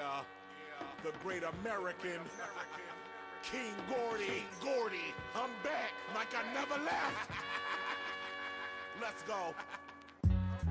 Yeah, the great American King Gordy. I'm back like I never left. Let's go.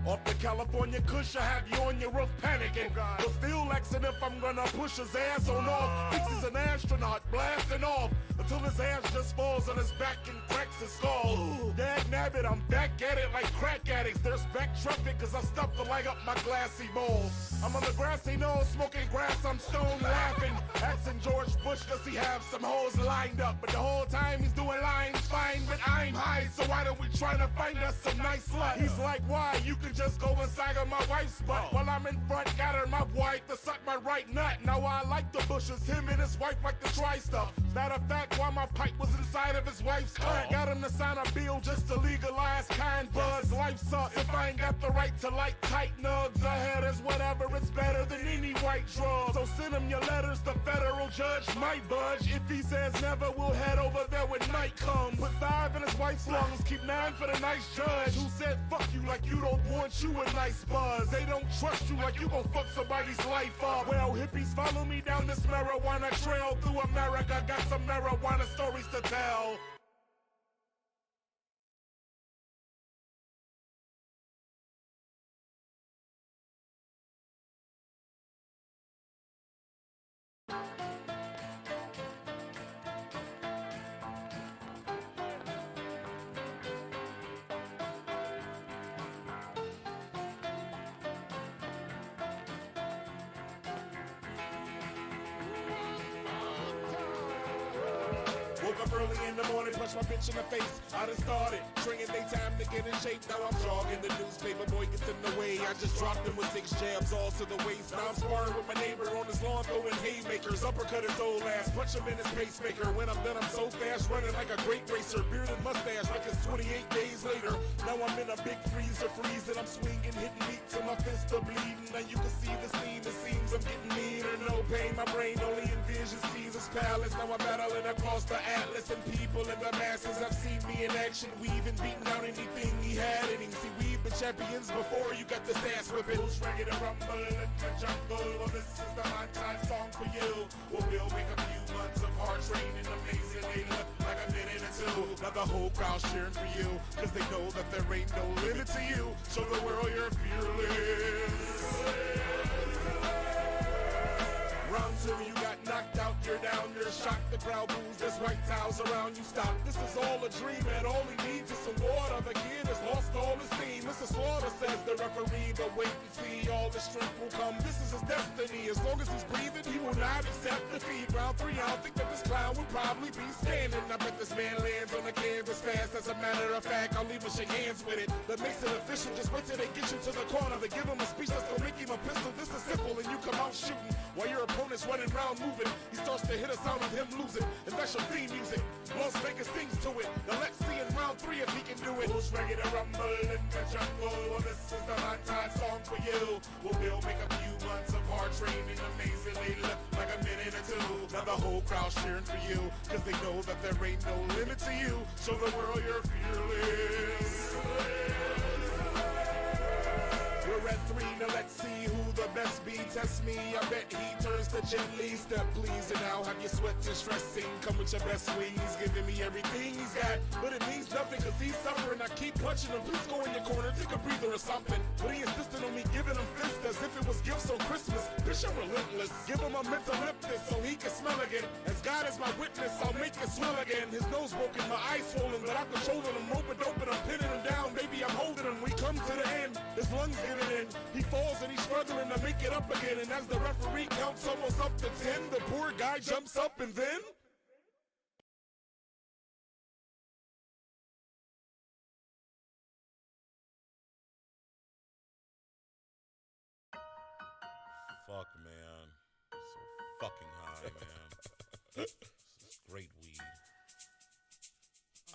Off the California kush, I have you on your roof panicking. But still asking if I'm gonna push his ass on off. Thinks he's an astronaut, blasting off until his ass just falls on his back and cracks his skull. Dag nabbit, I'm back at it like crack addicts. There's back traffic cause I stuffed to light up my glassy bowl. I'm on the grassy knoll, smoking grass, I'm stone laughing. Asking George Bush does he have some hoes lined up. But the whole time he's doing lines fine, but I'm high. So why don't we try to find us some nice slut? He's like, why? You can just go inside of my wife's butt. While I'm in front, got her my wife to suck my right nut. Now I like the bushes, him and his wife like to try stuff. Matter of fact, while my pipe was inside of his wife's cunt, got him to sign a bill just to legalize kind buds. Life sucks if I ain't got the right to like tight nugs. Ahead is whatever, it's better than any white drug. So send him your letters, the federal judge might budge. If he says never, we'll head over there when night comes. Put 5 in his wife's lungs, keep 9 for the nice judge who said fuck you like you don't want you a nice buzz. They don't trust you like you gon' fuck somebody's life up. Well, hippies follow me down this marijuana trail through America. Got some marijuana stories to tell. Woke up early in the morning, punched my bitch in the face. I done started drinking daytime to get in shape. Now I'm jogging, the newspaper boy gets in the way. I just dropped him with 6 jabs all to the waist. Now I'm sparring with my neighbor on his lawn throwing haymakers. Uppercut his old ass, punch him in his pacemaker. When I'm done, I'm so fast, running like a great racer. Bearded mustache like it's 28 days later. Now I'm in a big freezer, freezing. I'm swinging, hitting beats and my fists are bleeding. Now you can see the scene, it seems I'm getting meaner. No pain, my brain only envisions Caesar's palace. Now I'm battling across the Atlas and people in the masses have seen me in action, weaving, beating down anything he had in him. See, we've been champions before you got this ass whipping. Who's ready to rumble in the jungle? Well, this is the hot time song for you. Well, we'll make a few months of hard training amazingly look like a minute or two. Now the whole crowd's cheering for you, cause they know that there ain't no limit to you. Show the world you're fearless. Round 2, you got knocked out, you're down, you're shocked. The crowd moves, there's white towels around you, stop. This is all a dream, and all he needs is some water. The kid has lost all his steam. Mr. Slaughter says the referee, but wait and see, all the strength will come. This is his destiny, as long as he's breathing, he will not accept defeat. Round 3, I don't think that this clown will probably be standing. I bet this man lands on the canvas fast. As a matter of fact, I'll even shake hands with it. That makes it official, just wait till they get you to the corner. They give him a speech that's gonna make him a pistol. This is simple, and you come out shooting while your opponent's running round moving. He starts to hit a sound of him losing, and that's your theme music. Las Vegas sings to it. Now let's see in round 3 if he can do it. Who's ready to rumble in the jungle? Well, this is the hot time song for you. Well, we'll make a few months of hard training amazingly look like a minute or 2. Now the whole crowd's cheering for you, cause they know that there ain't no limit to you. Show the world you're fearless. We're at 3, now let's see who the best be. Test me, I bet he turns to gently. Step please, and now have you sweating, stressing. Come with your best swing, he's giving me everything he's got. But it means nothing, cause he's suffering. I keep punching him, please go in your corner, take a breather or something. But he insisted on me giving him fists as if it was gifts on Christmas. Bitch, I'm relentless, give him a mental liftness so he can smell again. As God is my witness, I'll make it swell again. His nose broken, my eyes swollen, but I'm controlling him. Rope it open, I'm pinning him down, baby, I'm holding him. We come to the end, his lungs giving in. He falls and he's struggling to make it up again. And as the referee counts almost up to 10, the poor guy jumps up and then fuck, man. So fucking high, man. This is great weed.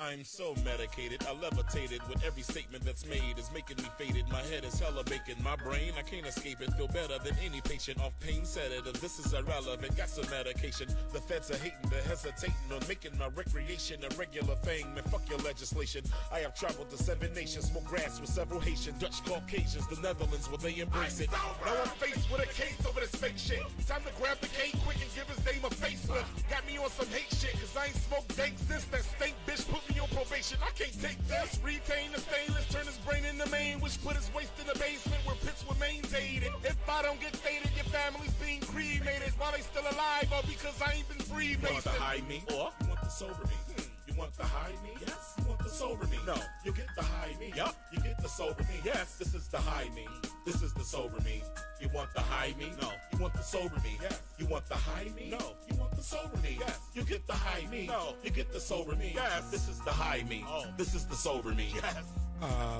I'm so medicated, I levitated with every statement that's made is making me faded. My head is hella baking, my brain, I can't escape it. Feel better than any patient off pain sedative. This is irrelevant, got some medication. The feds are hating, they're hesitating on making my recreation a regular thing. Man, fuck your legislation. I have traveled to 7 nations, smoked grass with several Haitian, Dutch Caucasians, the Netherlands where they embrace it. Now I'm faced with a case over this fake shit. Time to grab the cake quick and give his dame a facelift. Got me on some hate shit, cause I ain't smoked dank since that stank bitch put me on probation. I can't take this. Retain the stainless, turn his brain into main, which put his waste in the basement where pits were maintained. If I don't get faded, your family's being cremated while they still alive, or because I ain't been free, You want the high me, or you want the sober me? You want the high me? Yes. You want the sober me? No. You get the high me? Yup. You get the sober me? Yes. This is the high me. This is the sober me. You want the high me? No. You want the sober me? Yes. You want the high me? No. You want the sober me? Yes. You get the high me? No. You get the sober me? Yes. This is the high me. Oh. This is the sober me? Yes.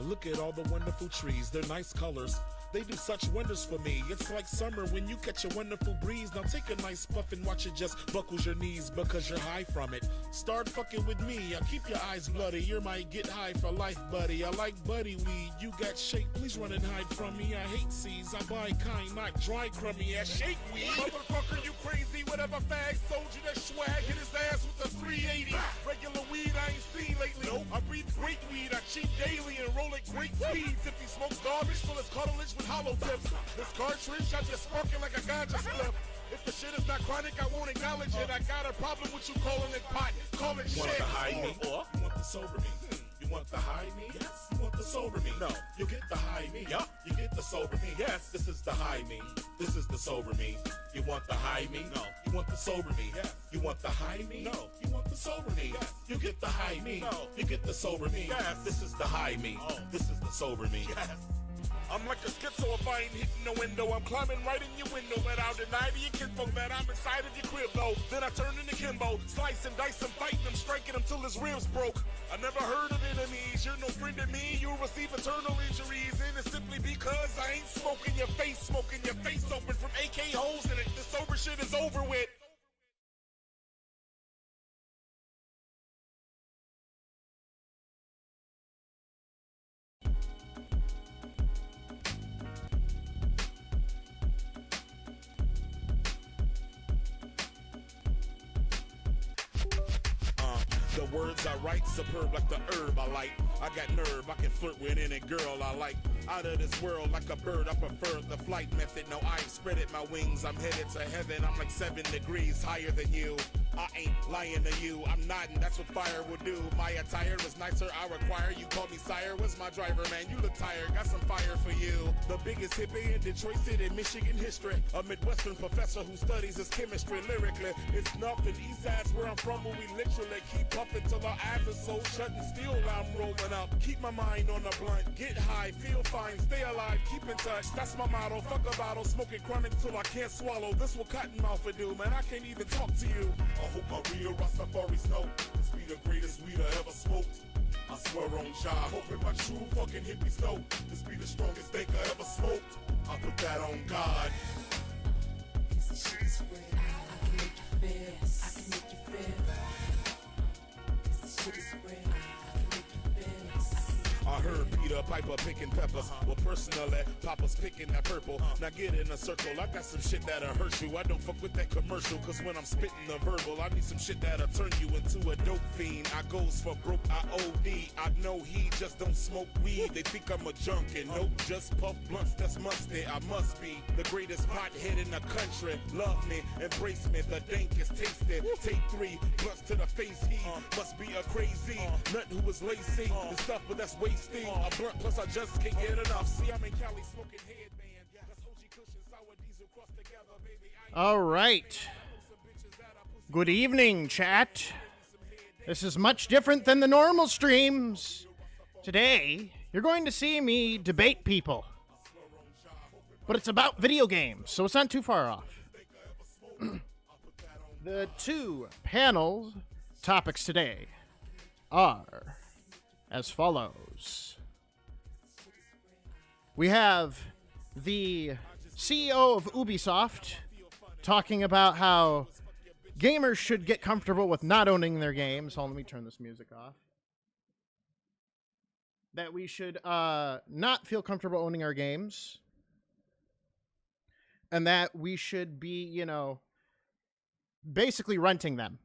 Look at all the wonderful trees. They're nice colors. They do such wonders for me. It's like summer when you catch a wonderful breeze. Now take a nice puff and watch it just buckles your knees because you're high from it. Start fucking with me. I'll keep your eyes bloody. You might get high for life, buddy. I like buddy weed. You got shake. Please run and hide from me. I hate seeds. I buy kind, not dry, crummy ass shake weed. Motherfucker, you crazy. Whatever fag sold you that swag. Hit his ass with a 380. Regular weed I ain't seen lately. Nope. I breathe great weed. I cheat daily and roll at great speeds. If he smokes garbage, full his cartilage with hollow tips. This cartridge, I just sparking like a ganja spliff. If the shit is not chronic, I won't acknowledge it. I got a problem with you calling it pot. Call it shit. You want the high me, or you want the sober me? You want the high me? Yes. You want the sober me? No. You get the high me? Yup. You get the sober me? Yes. This is the high me. This is the sober me. You want the high me? No. You want the sober me? Yes. You want the high me? No. You want the sober me? Yes. You get the high me? No. You get the sober me? Yes. This is the high me. Oh. This is the sober me? Yes. I'm like a schizo if I ain't hitting the window. I'm climbing right in your window, but I'll deny to your kinfolk that I'm inside of your crib, though. Then I turn into Kimbo, slice and dice and fighting him, striking him till his ribs broke. I never heard of enemies. You're no friend of me. You'll receive eternal injuries, and it's simply because I ain't smoking your face open from AK holes in it. The sober shit is over with. The words I write, superb like the herb I like. I got nerve, I can flirt with any girl I like. Out of this world like a bird, I prefer the flight method. No, I ain't spreaded my wings, I'm headed to heaven. I'm like 7 degrees higher than you. I ain't lying to you, I'm nodding, that's what fire will do. My attire is nicer, I require you call me sire. Where's my driver, man? You look tired, got some fire for you. The biggest hippie in Detroit City, Michigan history. A Midwestern professor who studies his chemistry lyrically. It's nothing, east side's where I'm from, but we literally keep puffing till our eyes are so shut and still I'm rolling up. Keep my mind on the blunt, get high, feel fine, stay alive, keep in touch. That's my motto, fuck a bottle, smoking chronic till I can't swallow. This what Cottonmouth would do, man, I can't even talk to you. I hope my real Rastafaris know this be the greatest weed I ever smoked. I swear on Jah, hoping my true fucking hippies know this be the strongest thing I ever smoked. I put that on God. This shit is real. I can make you feel. I can make you feel. This shit is real. I can make you feel. I heard Peter Piper picking peppers. Well, personally, Papa's picking that purple. Now get in a circle. I got some shit that'll hurt you. I don't fuck with that commercial, cause when I'm spitting the verbal, I need some shit that'll turn you into a dope fiend. I goes for broke, I OD. I know he just don't smoke weed. They think I'm a junkie. Nope, just puff blunts, that's musty. I must be the greatest pothead in the country. Love me, embrace me, the dank is tasty. Take 3 blunts to the face, he must be a crazy nut who was lazy and stuff, but that's wasting. A blunt plus I just can't get enough. See, I'm in Cali smoking headband. That's OG Cushion, sour diesel crossed together, baby. All right. Good evening, chat. This is much different than the normal streams. Today, you're going to see me debate people. But it's about video games, so it's not too far off. The 2 panel topics today are as follows. We have the CEO of Ubisoft talking about how gamers should get comfortable with not owning their games. Hold on, let me turn this music off. That we should not feel comfortable owning our games. And that we should be, basically renting them.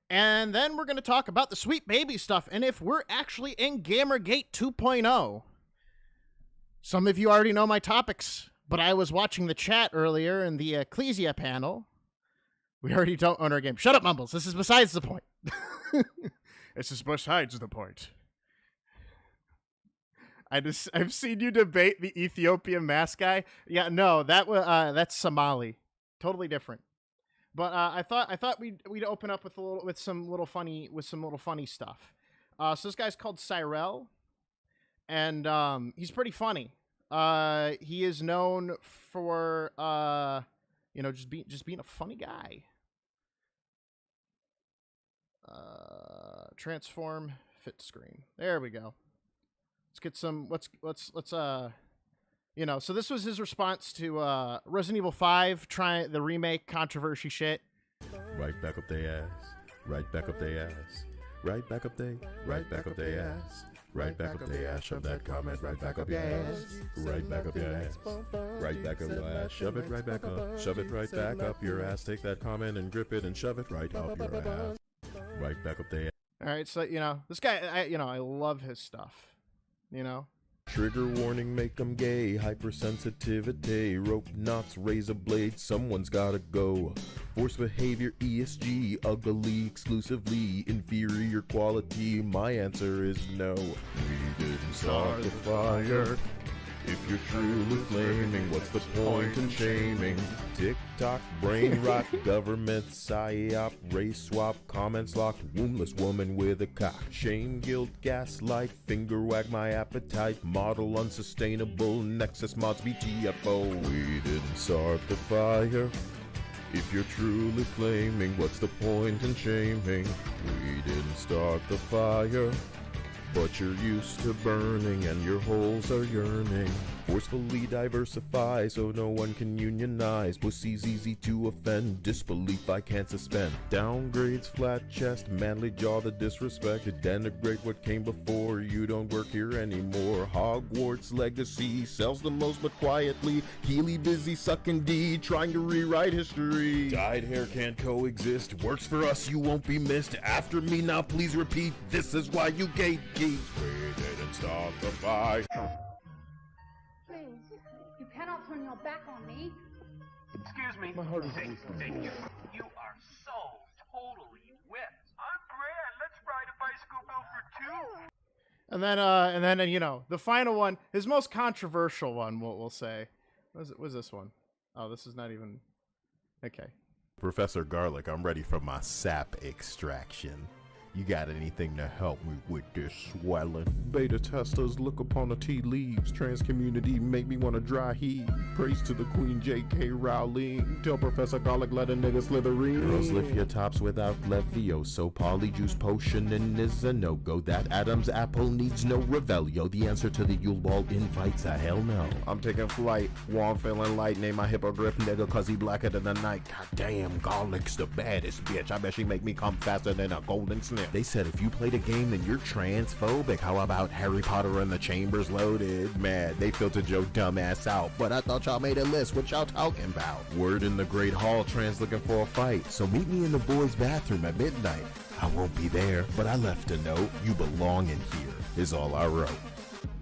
And then we're going to talk about the Sweet Baby stuff and if we're actually in Gamergate 2.0. Some of you already know my topics But I was watching the chat earlier in the Ecclesia panel. We already don't own our game. Shut up, Mumbles. This is besides the point. This is besides the point. I've seen you debate the Ethiopian mask guy. Yeah, no, that's Somali. Totally different. But I thought we'd open up with some little funny stuff. So this guy's called Cyrell, and he's pretty funny. He is known for just being a funny guy. Transform fit screen. There we go. Let's get some. Let's so this was his response to Resident Evil 5 trying the remake controversy shit. Right back up their ass. Right back up their ass. Right back up their ass. Right back up their ass. Shove that comment right back up your ass. Right back up your ass. Right back up your ass. Shove it right back up. Shove it right back up your ass. Take that comment and grip it and shove it right up your ass. Right back up their ass. All right, so this guy, I love his stuff. Trigger warning, make them gay. Hypersensitivity, rope knots, razor blades, someone's gotta go. Force behavior, ESG, ugly, exclusively, inferior quality. My answer is no. We didn't start the fire. If you're truly flaming, what's the point in shaming? TikTok, brain rot, government psyop, race swap, comments locked, wombless woman with a cock. Shame, guilt, gaslight, finger wag my appetite, model unsustainable, Nexus mods BTFO. We didn't start the fire. If you're truly flaming, what's the point in shaming? We didn't start the fire. But you're used to burning and your holes are yearning. Forcefully diversify so no one can unionize. Pussy's easy to offend, disbelief I can't suspend. Downgrades, flat chest, manly jaw, the disrespect. Denigrate what came before, you don't work here anymore. Hogwarts legacy, sells the most but quietly. Keely busy sucking D, trying to rewrite history. Dyed hair can't coexist, works for us, you won't be missed. After me now please repeat, this is why you gatekeep. We didn't start the fight. Please, you cannot turn your back on me. Excuse me. My heart is Vic, you are so totally whipped. I'm Brad. Let's ride a bicycle bill for two. And then the final one, his most controversial one, we'll say. What was this one? Oh, this is not even okay. Professor Garlic, I'm ready for my sap extraction. You got anything to help me with this swelling? Beta testers look upon the tea leaves. Trans community make me wanna dry heave. Praise to the Queen J.K. Rowling. Tell Professor Garlic let a nigga slitherine. Girls lift your tops without Levioso. Polyjuice potion and is a no-go. That Adam's apple needs no Revelio. The answer to the Yule Ball invite's a hell no. I'm taking flight. While I'm feeling light. Name my hippogriff nigga cause he blacker than the night. God damn, Garlic's the baddest bitch. I bet she make me come faster than a golden snip. They said if you played a game then you're transphobic. How about Harry Potter and the Chambers Loaded? Mad, they filtered your dumb ass out. But I thought y'all made a list, what y'all talking about? Word in the Great Hall, trans looking for a fight. So meet me in the boys' bathroom at midnight. I won't be there, but I left a note. You belong in here, is all I wrote.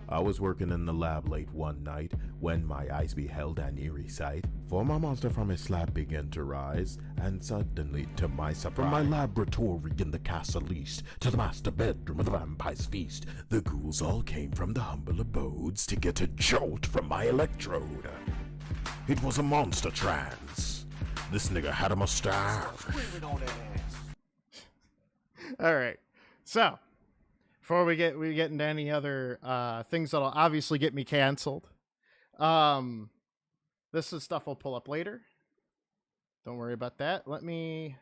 I was working in the lab late one night when my eyes beheld an eerie sight. For my monster from his slab began to rise, and suddenly, to my surprise, from my laboratory in the castle east to the master bedroom of the vampire's feast, the ghouls all came from the humble abodes to get a jolt from my electrode. It was a monster trans. This nigga had a mustache. All right, so before we get into any other things that'll obviously get me canceled, this is stuff I'll pull up later. Don't worry about that. Let me.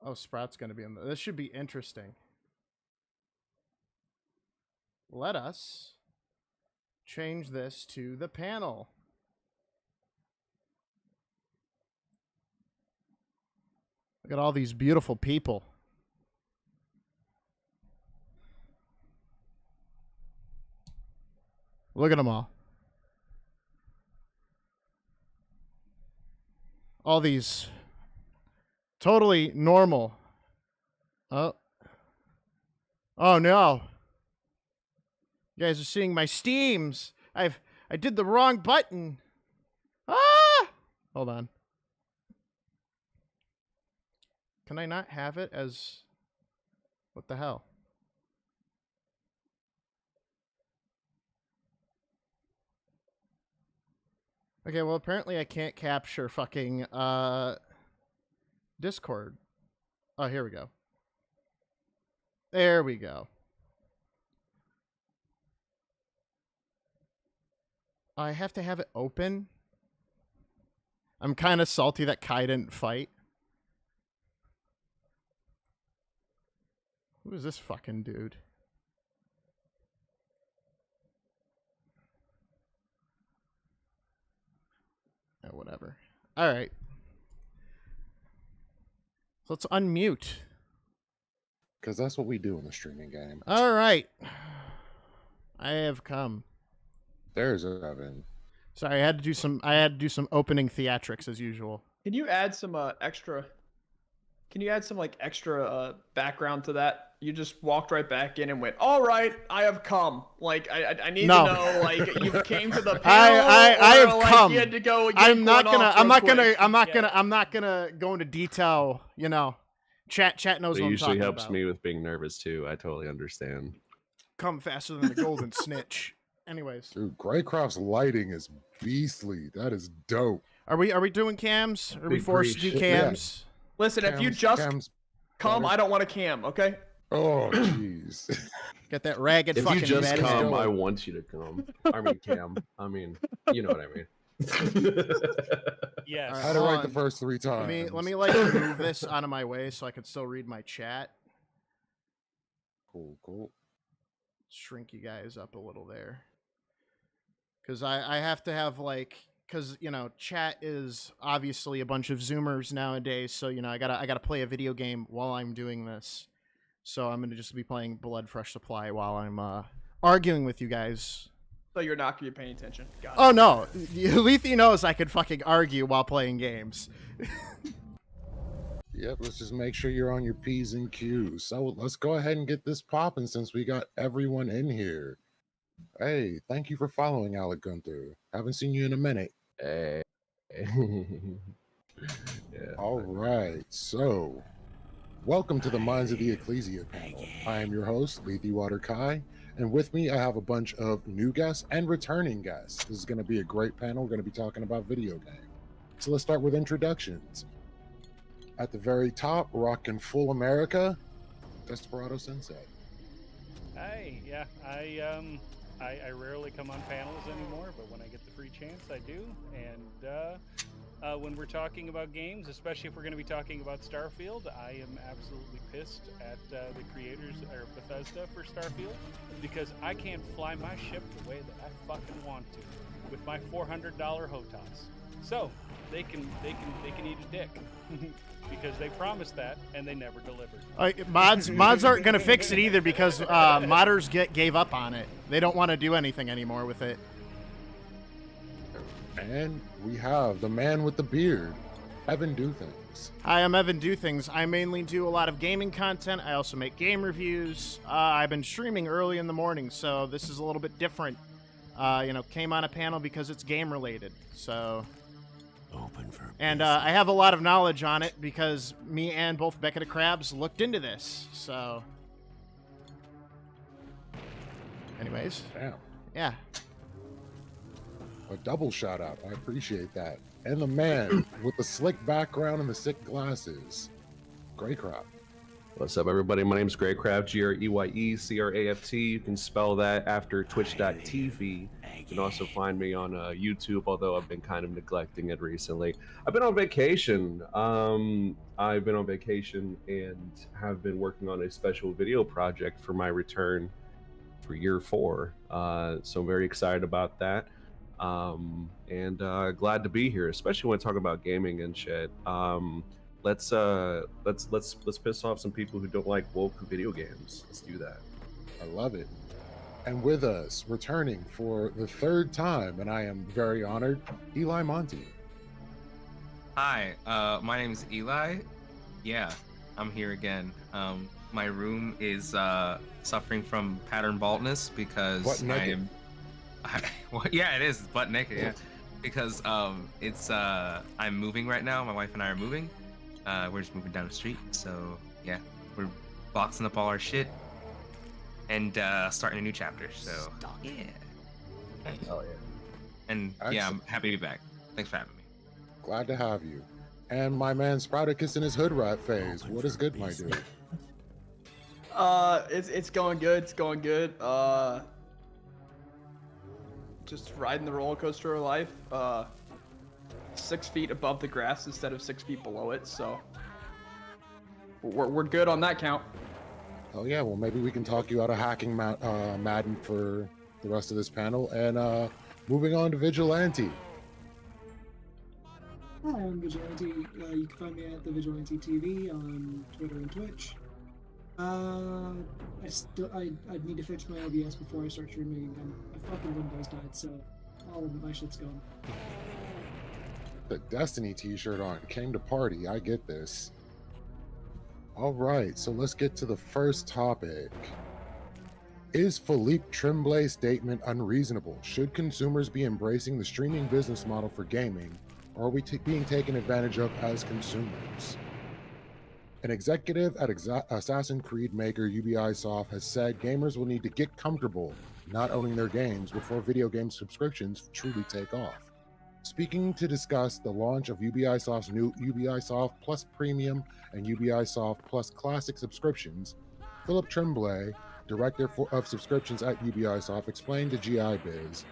Oh, Sprout's gonna be in this. Should be interesting. Let us change this to the panel. Look at all these beautiful people. Look at them all. All these totally normal. Oh no. You guys are seeing my Steams. I did the wrong button. Ah! Hold on. Can I not have it as... What the hell? Okay, well, apparently I can't capture fucking, Discord. Oh, here we go. There we go. I have to have it open. I'm kind of salty that Kai didn't fight. Who is this fucking dude? Oh, whatever. All right. So let's unmute. Because that's what we do in the streaming game. All right. I have come. There's Evan. Sorry, I had to do some opening theatrics as usual. Can you add some extra? Can you add some like extra background to that? You just walked right back in and went, "All right, I have come." Like I need to know, like you came to the panel. I have like, come. You had to go I'm not gonna go into detail. You know, chat knows what I'm talking about. It usually helps me with being nervous too. I totally understand. Come faster than the golden snitch. Anyways, dude, Greycroft's lighting is beastly. That is dope. Are we doing cams? Are we forced to do cams? Yeah. Listen, if you just come, I don't want a cam. Okay. Oh, jeez. Get that ragged fucking. If you just come, go. I want you to come. I mean, Cam. I mean, you know what I mean. Yes. I had to write the first 3 times. Let me like move this out of my way so I can still read my chat. Cool. Shrink you guys up a little there. Because I have to have like, because you know, chat is obviously a bunch of Zoomers nowadays, so you know I gotta play a video game while I'm doing this. So I'm gonna just be playing Blood Fresh Supply while I'm arguing with you guys. So you're not gonna be paying attention. Got it. Oh no, Lethe knows I could fucking argue while playing games. Yep, let's just make sure you're on your P's and Q's. So let's go ahead and get this popping since we got everyone in here. Hey, thank you for following, Alec Gunther. Haven't seen you in a minute. Hey. Yeah. All right, so welcome to the Minds of the Ecclesia panel. I am your host, Lethe Water Kai, and with me I have a bunch of new guests and returning guests. This is going to be a great panel. We're going to be talking about video games. So let's start with introductions. At the very top, rocking full America, Desperado Sensei. Hi, yeah, I rarely come on panels anymore, but when I get the free chance, I do. And when we're talking about games, especially if we're going to be talking about Starfield, I am absolutely pissed at the creators or Bethesda for Starfield because I can't fly my ship the way that I fucking want to with my $400 HOTAS. So they can eat a dick. Because they promised that and they never delivered. Mods aren't gonna fix it either because modders gave up on it. They don't want to do anything anymore with it. And we have the man with the beard, Evan Do Things. Hi, I'm Evan Do Things. I mainly do a lot of gaming content. I also make game reviews. I've been streaming early in the morning, so this is a little bit different. You know, came on a panel because it's game related. So. Open for and I have a lot of knowledge on it because me and both Becca the Crabs looked into this. So, anyways, damn, yeah, a double shout out. I appreciate that. And the man with the slick background and the sick glasses, Greycroft. What's up, everybody? My name's Greycraft, GREYECRAFT. You can spell that after twitch.tv. You can also find me on YouTube, although I've been kind of neglecting it recently. I've been on vacation. and have been working on a special video project for my return for year 4. So I'm very excited about that. And glad to be here, especially when talking about gaming and shit. Let's piss off some people who don't like woke video games. Let's do that. I love it. And with us, returning for the 3rd time, and I am very honored, Eli Monty. Hi, my name is Eli. Yeah, I'm here again. My room is suffering from pattern baldness because I am. Well, yeah, it is butt naked. Yeah. because it's I'm moving right now. My wife and I are moving. We're just moving down the street. So yeah, we're boxing up all our shit and starting a new chapter. So yeah. Oh yeah. And yeah, I'm happy to be back. Thanks for having me. Glad to have you. And my man Sprouticus in his hood rat phase. What is good, my dude? It's going good. It's going good. Just riding the roller coaster of life. 6 feet above the grass instead of 6 feet below it. So we're good on that count. Oh yeah, well maybe we can talk you out of hacking Madden for the rest of this panel. And moving on to Vigilante. Hi, I'm Vigilante. You can find me at the Vigilante TV on Twitter and Twitch. I need to fix my OBS before I start streaming again. My fucking Windows died, so all of my shit's gone. The Destiny t-shirt on. Came to party. I get this. All right, so let's get to the first topic. Is Philippe Tremblay's statement unreasonable? Should consumers be embracing the streaming business model for gaming, or are we being taken advantage of as consumers? An executive at Assassin's Creed maker Ubisoft has said gamers will need to get comfortable not owning their games before video game subscriptions truly take off. Speaking to discuss the launch of Ubisoft's new Ubisoft Plus Premium and Ubisoft Plus Classic subscriptions, Philippe Tremblay, director of subscriptions at Ubisoft, explained to GI Biz,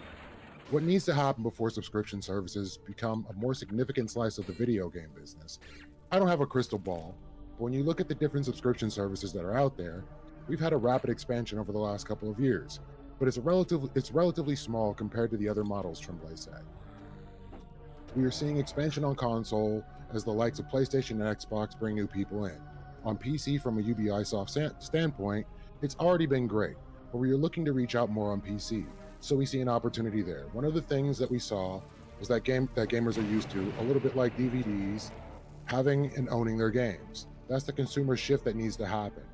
what needs to happen before subscription services become a more significant slice of the video game business. I don't have a crystal ball, but when you look at the different subscription services that are out there, we've had a rapid expansion over the last couple of years, but it's relatively small compared to the other models, Tremblay said. We are seeing expansion on console as the likes of PlayStation and Xbox bring new people in. On PC, from a Ubisoft standpoint, it's already been great, but we are looking to reach out more on PC. So we see an opportunity there. One of the things that we saw was that gamers are used to, a little bit like DVDs, having and owning their games. That's the consumer shift that needs to happen.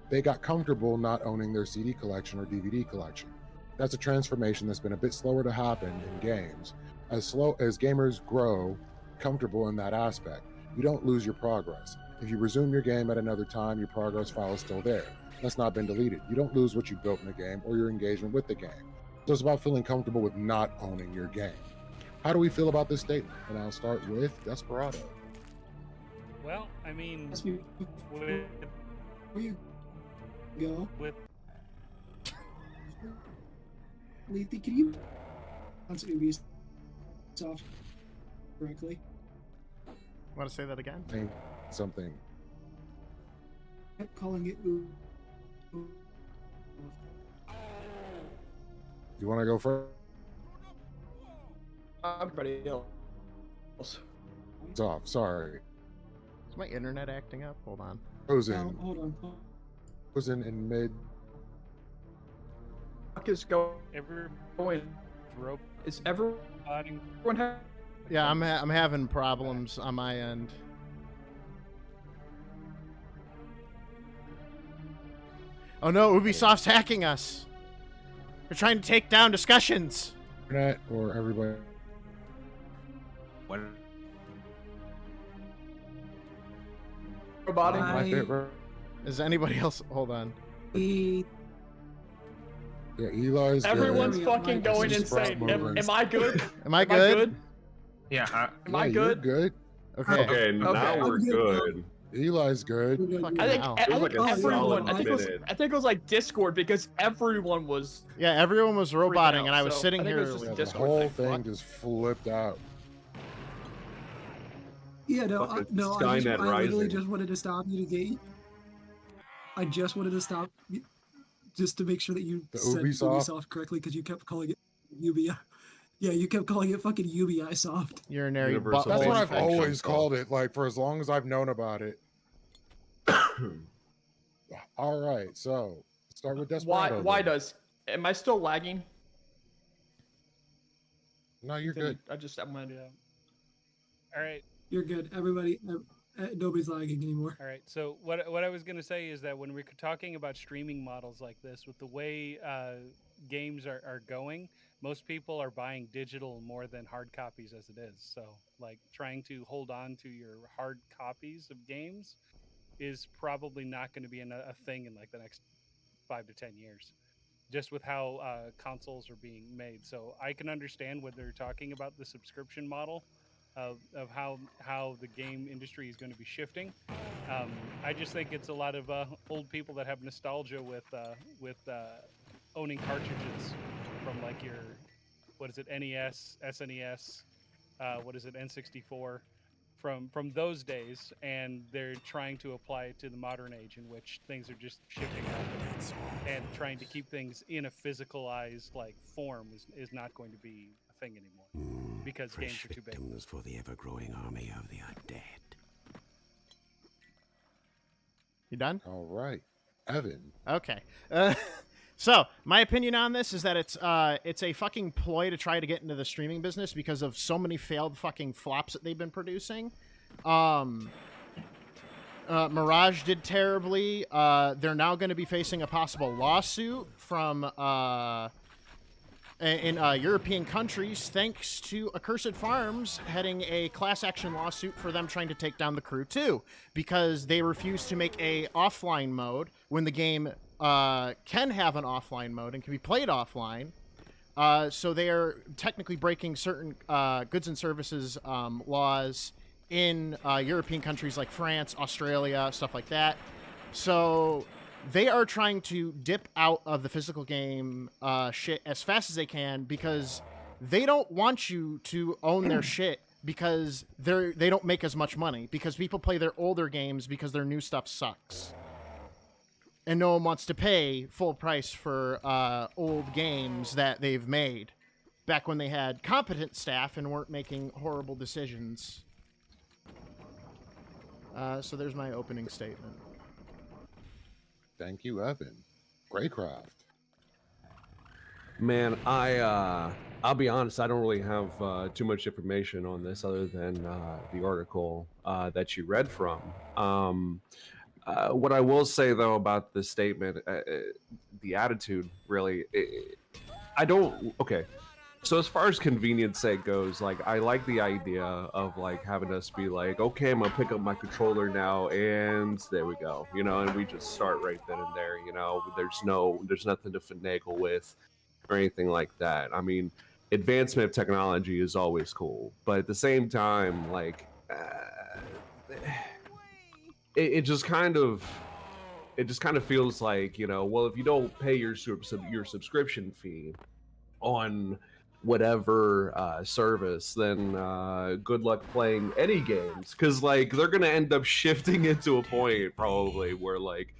They got comfortable not owning their CD collection or DVD collection. That's a transformation that's been a bit slower to happen in games. As gamers grow comfortable in that aspect, you don't lose your progress. If you resume your game at another time, your progress file is still there. That's not been deleted. You don't lose what you built in the game or your engagement with the game. So it's about feeling comfortable with not owning your game. How do we feel about this statement? And I'll start with Desperado. Well, I mean, Where you go? With Lethe, can you answer Ubisoft correctly? Want to say that again? Something. I'm calling it. You want to go first? Everybody else. It's off. Sorry. Is my internet acting up? Hold on. Frozen. Hold on. Frozen in mid. Is going. Is everyone Yeah, I'm having problems on my end. Oh no, Ubisoft's hacking us. They're trying to take down discussions. Internet or everybody? What? Robotic. My favorite. Is anybody else? Hold on. Yeah, Eli's Everyone's good. fucking going insane. Am I good? Am I good? Yeah. Am I good? You're good. Okay. Okay, now we're good. Eli's good. I think, hell. I think like a everyone. solid I think it was like Discord because everyone was. Yeah, everyone was roboting, out, and I was so sitting I think it here. was just Yeah, a the Discord whole thing. thing just flipped out. Yeah, no, Fucking no. Skynet I literally Rising. just wanted to stop you to get you. I just wanted to stop you, just to make sure that you The said Ubisoft? Ubisoft correctly because you kept calling it Ubi. Yeah, you kept calling it fucking Ubisoft. Urinary Universal That's butthole what I've infection. always called it, like for as long as I've known about it. All right, so start with Desperado. Why then. am I still lagging? No, you're good. I'm gonna. all right. You're good. Everybody, nobody's lagging anymore. All right. So what I was going to say is that when we're talking about streaming models like this, with the way games are going, most people are buying digital more than hard copies as it is. So like trying to hold on to your hard copies of games is probably not going to be a thing in like the next 5 to 10 years, just with how consoles are being made. So I can understand what they're talking about, the subscription model of how the game industry is going to be shifting. I just think it's a lot of old people that have nostalgia with owning cartridges from like your, what is it, NES, SNES, what is it, N64, from those days, and they're trying to apply it to the modern age in which things are just shifting rapidly, and trying to keep things in a physicalized like form is not going to be a thing anymore because games are too big. For the ever-growing army of the undead. You done? All right, Evan. Okay. So my opinion on this is that it's a fucking ploy to try to get into the streaming business because of so many failed fucking flops that they've been producing. Mirage did terribly. They're now going to be facing a possible lawsuit from in European countries thanks to Accursed Farms heading a class action lawsuit for them trying to take down The Crew 2 because they refuse to make a offline mode when the game can have an offline mode and can be played offline. So they are technically breaking certain goods and services laws in European countries like France, Australia, stuff like that. So they are trying to dip out of the physical game shit as fast as they can because they don't want you to own their shit because they don't make as much money because people play their older games because their new stuff sucks. And no one wants to pay full price for old games that they've made back when they had competent staff and weren't making horrible decisions. So there's my opening statement. Thank you, Evan. Greycraft. Man, I'll be honest, I don't really have too much information on this other than the article that you read from. What I will say, though, about this statement, the attitude, really, okay. So as far as convenience sake goes, like, I like the idea of, like, having us be like, okay, I'm going to pick up my controller now, and there we go, you know, and we just start right then and there, you know, there's nothing to finagle with or anything like that. I mean, advancement of technology is always cool, but at the same time, like, it just kind of feels like, you know, well, if you don't pay your subscription fee on whatever service, then good luck playing any games, because like they're gonna end up shifting into a point probably where like,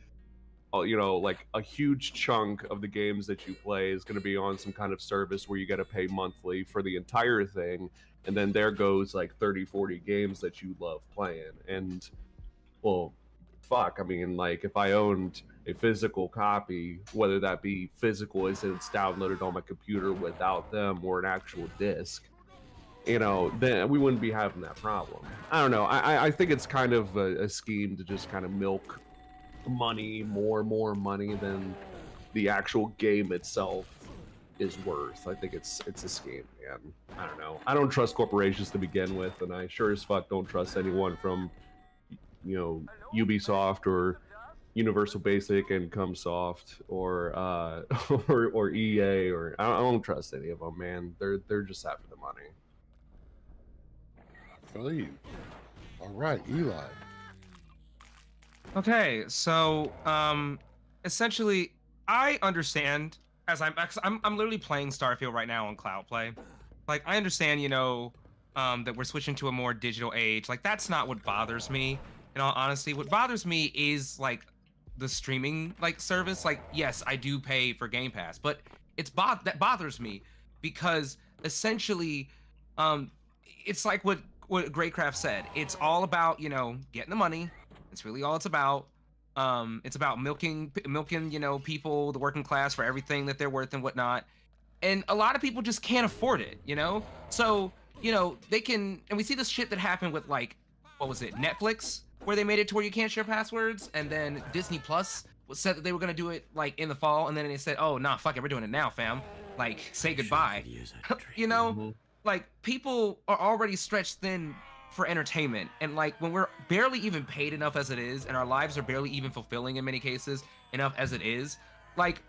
you know, like a huge chunk of the games that you play is gonna be on some kind of service where you gotta pay monthly for the entire thing, and then there goes like 30-40 games that you love playing. And well, fuck, I mean, like, if I owned a physical copy, whether that be physical as it's downloaded on my computer without them or an actual disc, you know, then we wouldn't be having that problem. I don't know. I think it's kind of a scheme to just kind of milk money, more money than the actual game itself is worth. I think it's a scheme, man. I don't know. I don't trust corporations to begin with, and I sure as fuck don't trust anyone from, you know, Ubisoft or Universal Basic and Cumsoft or or EA, or I don't trust any of them, man. They're just after the money. I feel you. All right, Eli. Okay, so essentially, I understand as I'm literally playing Starfield right now on Cloud Play. Like, I understand, you know, that we're switching to a more digital age. Like, that's not what bothers me. In all honesty, what bothers me is like the streaming like service. Like, yes, I do pay for Game Pass, but that bothers me because essentially, it's like what Greycraft said. It's all about, you know, getting the money. It's really all it's about. It's about milking, you know, people, the working class, for everything that they're worth and whatnot. And a lot of people just can't afford it, you know. So, you know, they can, and we see this shit that happened with like, what was it, Netflix, where they made it to where you can't share passwords, and then Disney Plus said that they were gonna do it like in the fall, and then they said, oh nah, fuck it, we're doing it now, fam. like say goodbye. You know, like people are already stretched thin for entertainment, and like when we're barely even paid enough as it is, and our lives are barely even fulfilling in many cases enough as it is, like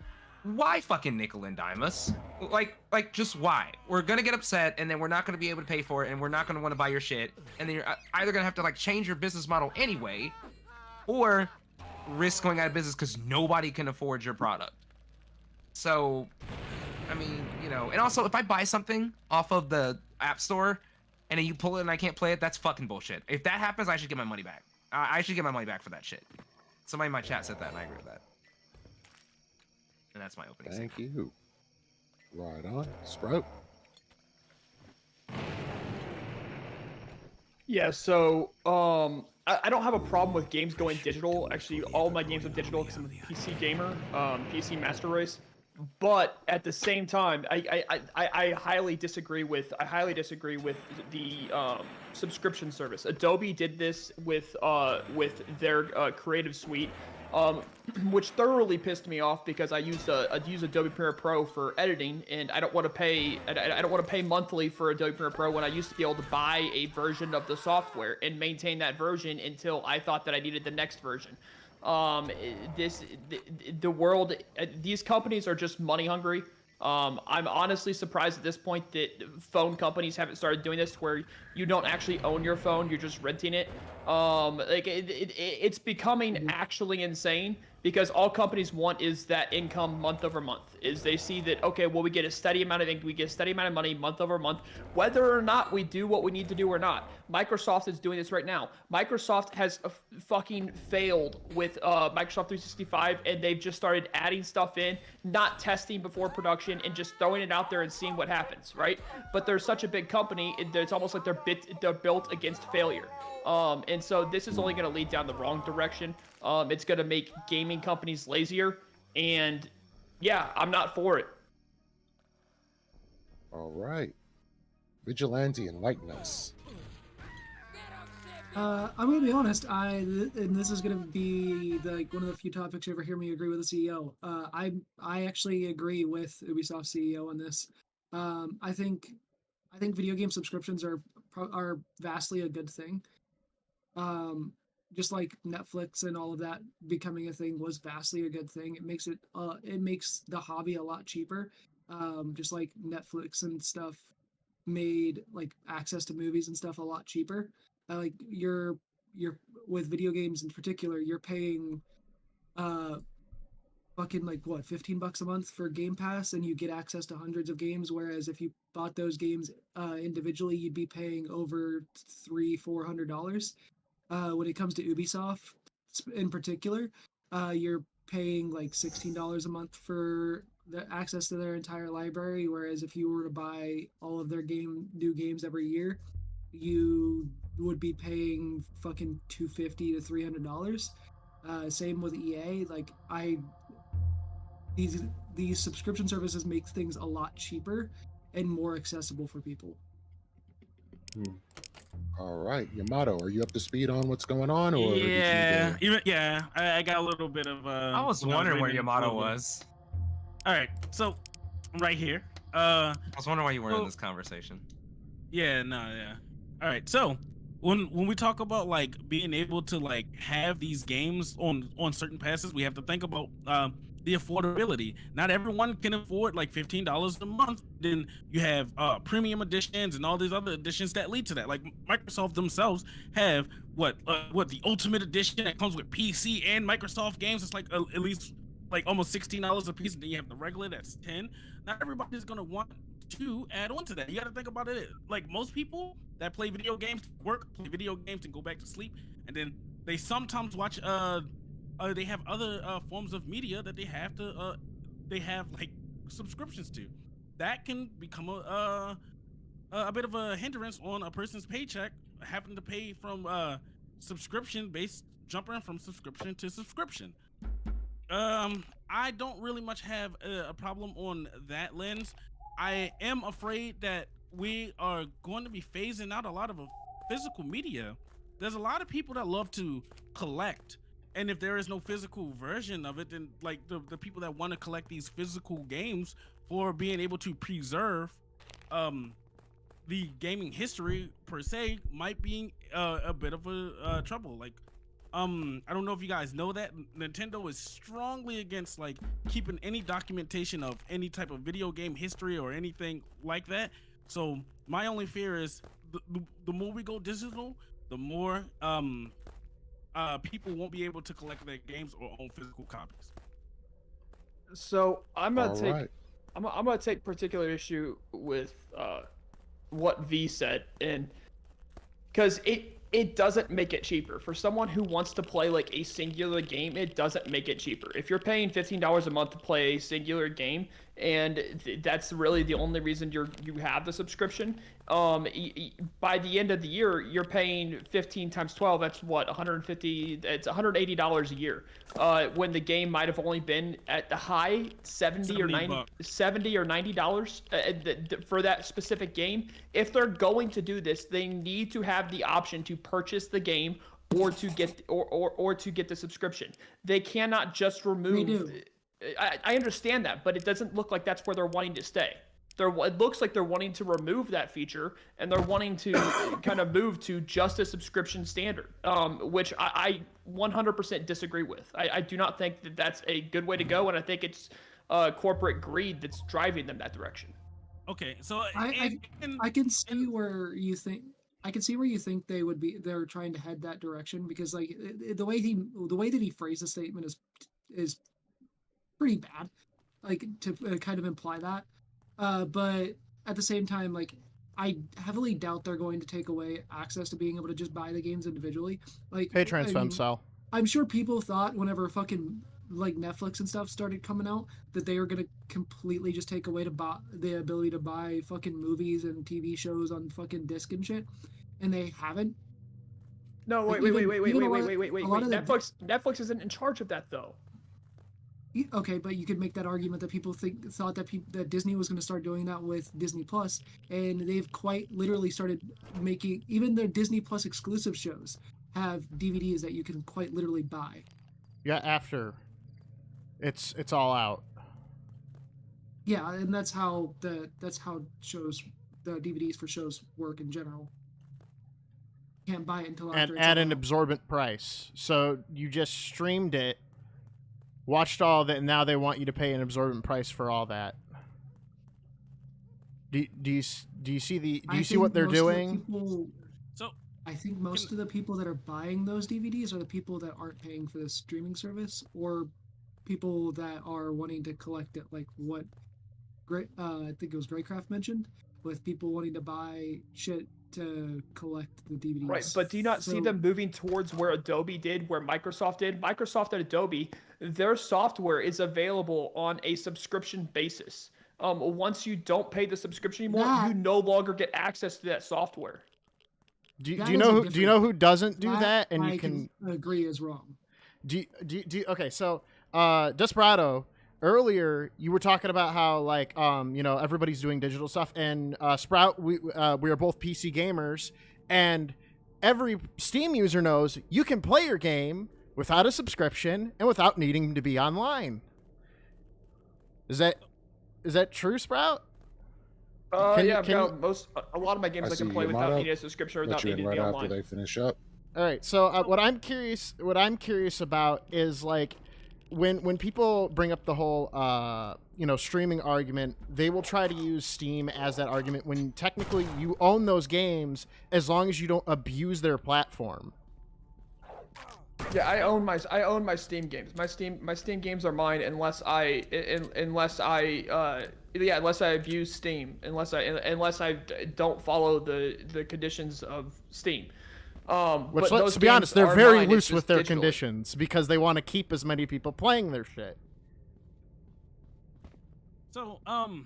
why fucking nickel and dime us? Like just why? We're gonna get upset, and then we're not gonna be able to pay for it, and we're not gonna want to buy your shit, and then you're either gonna have to like change your business model anyway, or risk going out of business because nobody can afford your product. So, I mean, you know, and also if I buy something off of the App Store and then you pull it and I can't play it, that's fucking bullshit. If that happens, I should get my money back. I should get my money back for that shit. Somebody in my chat said that, and I agree with that. And that's my opening. Thank you. Right on. Sprout. Yeah, so I don't have a problem with games going digital. Actually, all my games are digital because I'm a PC gamer, PC master race. But at the same time, I highly disagree with the subscription service. Adobe did this with their Creative Suite, which thoroughly pissed me off because I use Adobe Premiere Pro for editing, and I don't want to pay monthly for Adobe Premiere Pro when I used to be able to buy a version of the software and maintain that version until I thought that I needed the next version. These companies are just money hungry. I'm honestly surprised at this point that phone companies haven't started doing this, where you don't actually own your phone, you're just renting it. It's becoming actually insane, because all companies want is that income month over month. Is they see that, okay, well, we get a steady amount of money month over month, whether or not we do what we need to do or not. Microsoft is doing this right now. Microsoft has fucking failed with Microsoft 365, and they've just started adding stuff in, not testing before production, and just throwing it out there and seeing what happens, right? But they're such a big company, it's almost like they're built against failure. And so this is only going to lead down the wrong direction. It's going to make gaming companies lazier, and yeah, I'm not for it. All right. Vigilante, enlighten us. I'm gonna be honest. And this is gonna be one of the few topics you ever hear me agree with the CEO. I actually agree with Ubisoft CEO on this. I think video game subscriptions are vastly a good thing. Just like Netflix and all of that becoming a thing was vastly a good thing. It makes the hobby a lot cheaper. Just like Netflix and stuff made like access to movies and stuff a lot cheaper. Like you're with video games in particular, you're paying fucking like what, $15 a month for Game Pass, and you get access to hundreds of games, whereas if you bought those games individually, you'd be paying over $300-400. When it comes to Ubisoft in particular, you're paying like $16 a month for the access to their entire library, whereas if you were to buy all of their new games every year, you would be paying fucking $250 to $300. Same with EA. Like these subscription services make things a lot cheaper and more accessible for people. All right, Yamato, are you up to speed on what's going on? Or I got a little bit of. I was wondering where Yamato was. All right, so I'm right here. I was wondering why you weren't in this conversation. All right, so when we talk about like being able to like have these games on certain passes, we have to think about the affordability. Not everyone can afford like $15 a month. Then you have premium editions and all these other editions that lead to that. Like Microsoft themselves have what the Ultimate Edition that comes with PC and Microsoft games. It's like at least like almost $16 a piece, and then you have the regular that's $10. Not everybody's gonna want to add on to that. You got to think about it. Like most people that play video games, play video games and go back to sleep, and then they sometimes watch they have other forms of media that they have like subscriptions to. That can become a bit of a hindrance on a person's paycheck, having to pay from jumping from subscription to subscription. I don't really much have a problem on that lens. I am afraid that we are going to be phasing out a lot of physical media. There's a lot of people that love to collect, and if there is no physical version of it, then like the people that want to collect these physical games for being able to preserve the gaming history per se might be a bit of a trouble. Like I don't know if you guys know that Nintendo is strongly against like keeping any documentation of any type of video game history or anything like that. So my only fear is the more we go digital, the more people won't be able to collect their games or own physical copies. So I'm gonna take particular issue with what V said, and because it doesn't make it cheaper for someone who wants to play like a singular game. It doesn't make it cheaper. If you're paying $15 a month to play a singular game, and that's really the only reason you have the subscription, by the end of the year you're paying 15 times 12. That's what, 150. It's $180 a year. When the game might have only been at the high 70 or 90 70 or $90 for that specific game. If they're going to do this, they need to have the option to purchase the game or to get or to get the subscription. They cannot just remove. I understand that, but it doesn't look like that's where they're wanting to stay. It looks like they're wanting to remove that feature, and they're wanting to kind of move to just a subscription standard, which I 100% disagree with. I do not think that that's a good way to go, and I think it's corporate greed that's driving them that direction. Okay, so I can see where you think. I can see where you think they're trying to head that direction, because like the way that he phrased the statement is pretty bad, like to kind of imply that. But at the same time, like I heavily doubt they're going to take away access to being able to just buy the games individually. Like Patreon's style. I'm sure people thought whenever fucking like Netflix and stuff started coming out that they were gonna completely just take away the ability to buy fucking movies and TV shows on fucking disc and shit, and they haven't. No, wait. Netflix isn't in charge of that though. Okay, but you could make that argument that people thought that Disney was going to start doing that with Disney Plus, and they've quite literally started making even their Disney Plus exclusive shows have DVDs that you can quite literally buy. Yeah, after it's all out. Yeah, and that's how shows, the DVDs for shows work in general. You can't buy it until after and it's at all an out. absorbent price. So you just streamed it, watched all of it, and now they want you to pay an absorbent price for all that. Do you see what they're doing? I think most of the people that are buying those DVDs are the people that aren't paying for the streaming service, or people that are wanting to collect it, like what I think it was Greycraft mentioned, with people wanting to buy shit to collect the DVDs. Right, but do you not see them moving towards where Adobe did, where Microsoft did? Microsoft and Adobe, their software is available on a subscription basis. Once you don't pay the subscription anymore, you no longer get access to that software. Do you know who doesn't do that? And I you can agree is wrong. Okay, so Desperado, earlier you were talking about how like everybody's doing digital stuff, and Sprout, we are both PC gamers, and every Steam user knows you can play your game without a subscription and without needing to be online. Is that true, Sprout? A lot of my games I can play without needing a subscription or without needing to be online. After they finish up. All right, so what I'm curious about is like when people bring up the whole streaming argument, they will try to use Steam as that argument when technically you own those games as long as you don't abuse their platform. Yeah, I own my Steam games. My Steam games are mine unless I abuse Steam, unless I don't follow the conditions of Steam. Which, let's be honest, they're very loose with their conditions because they want to keep as many people playing their shit. So, I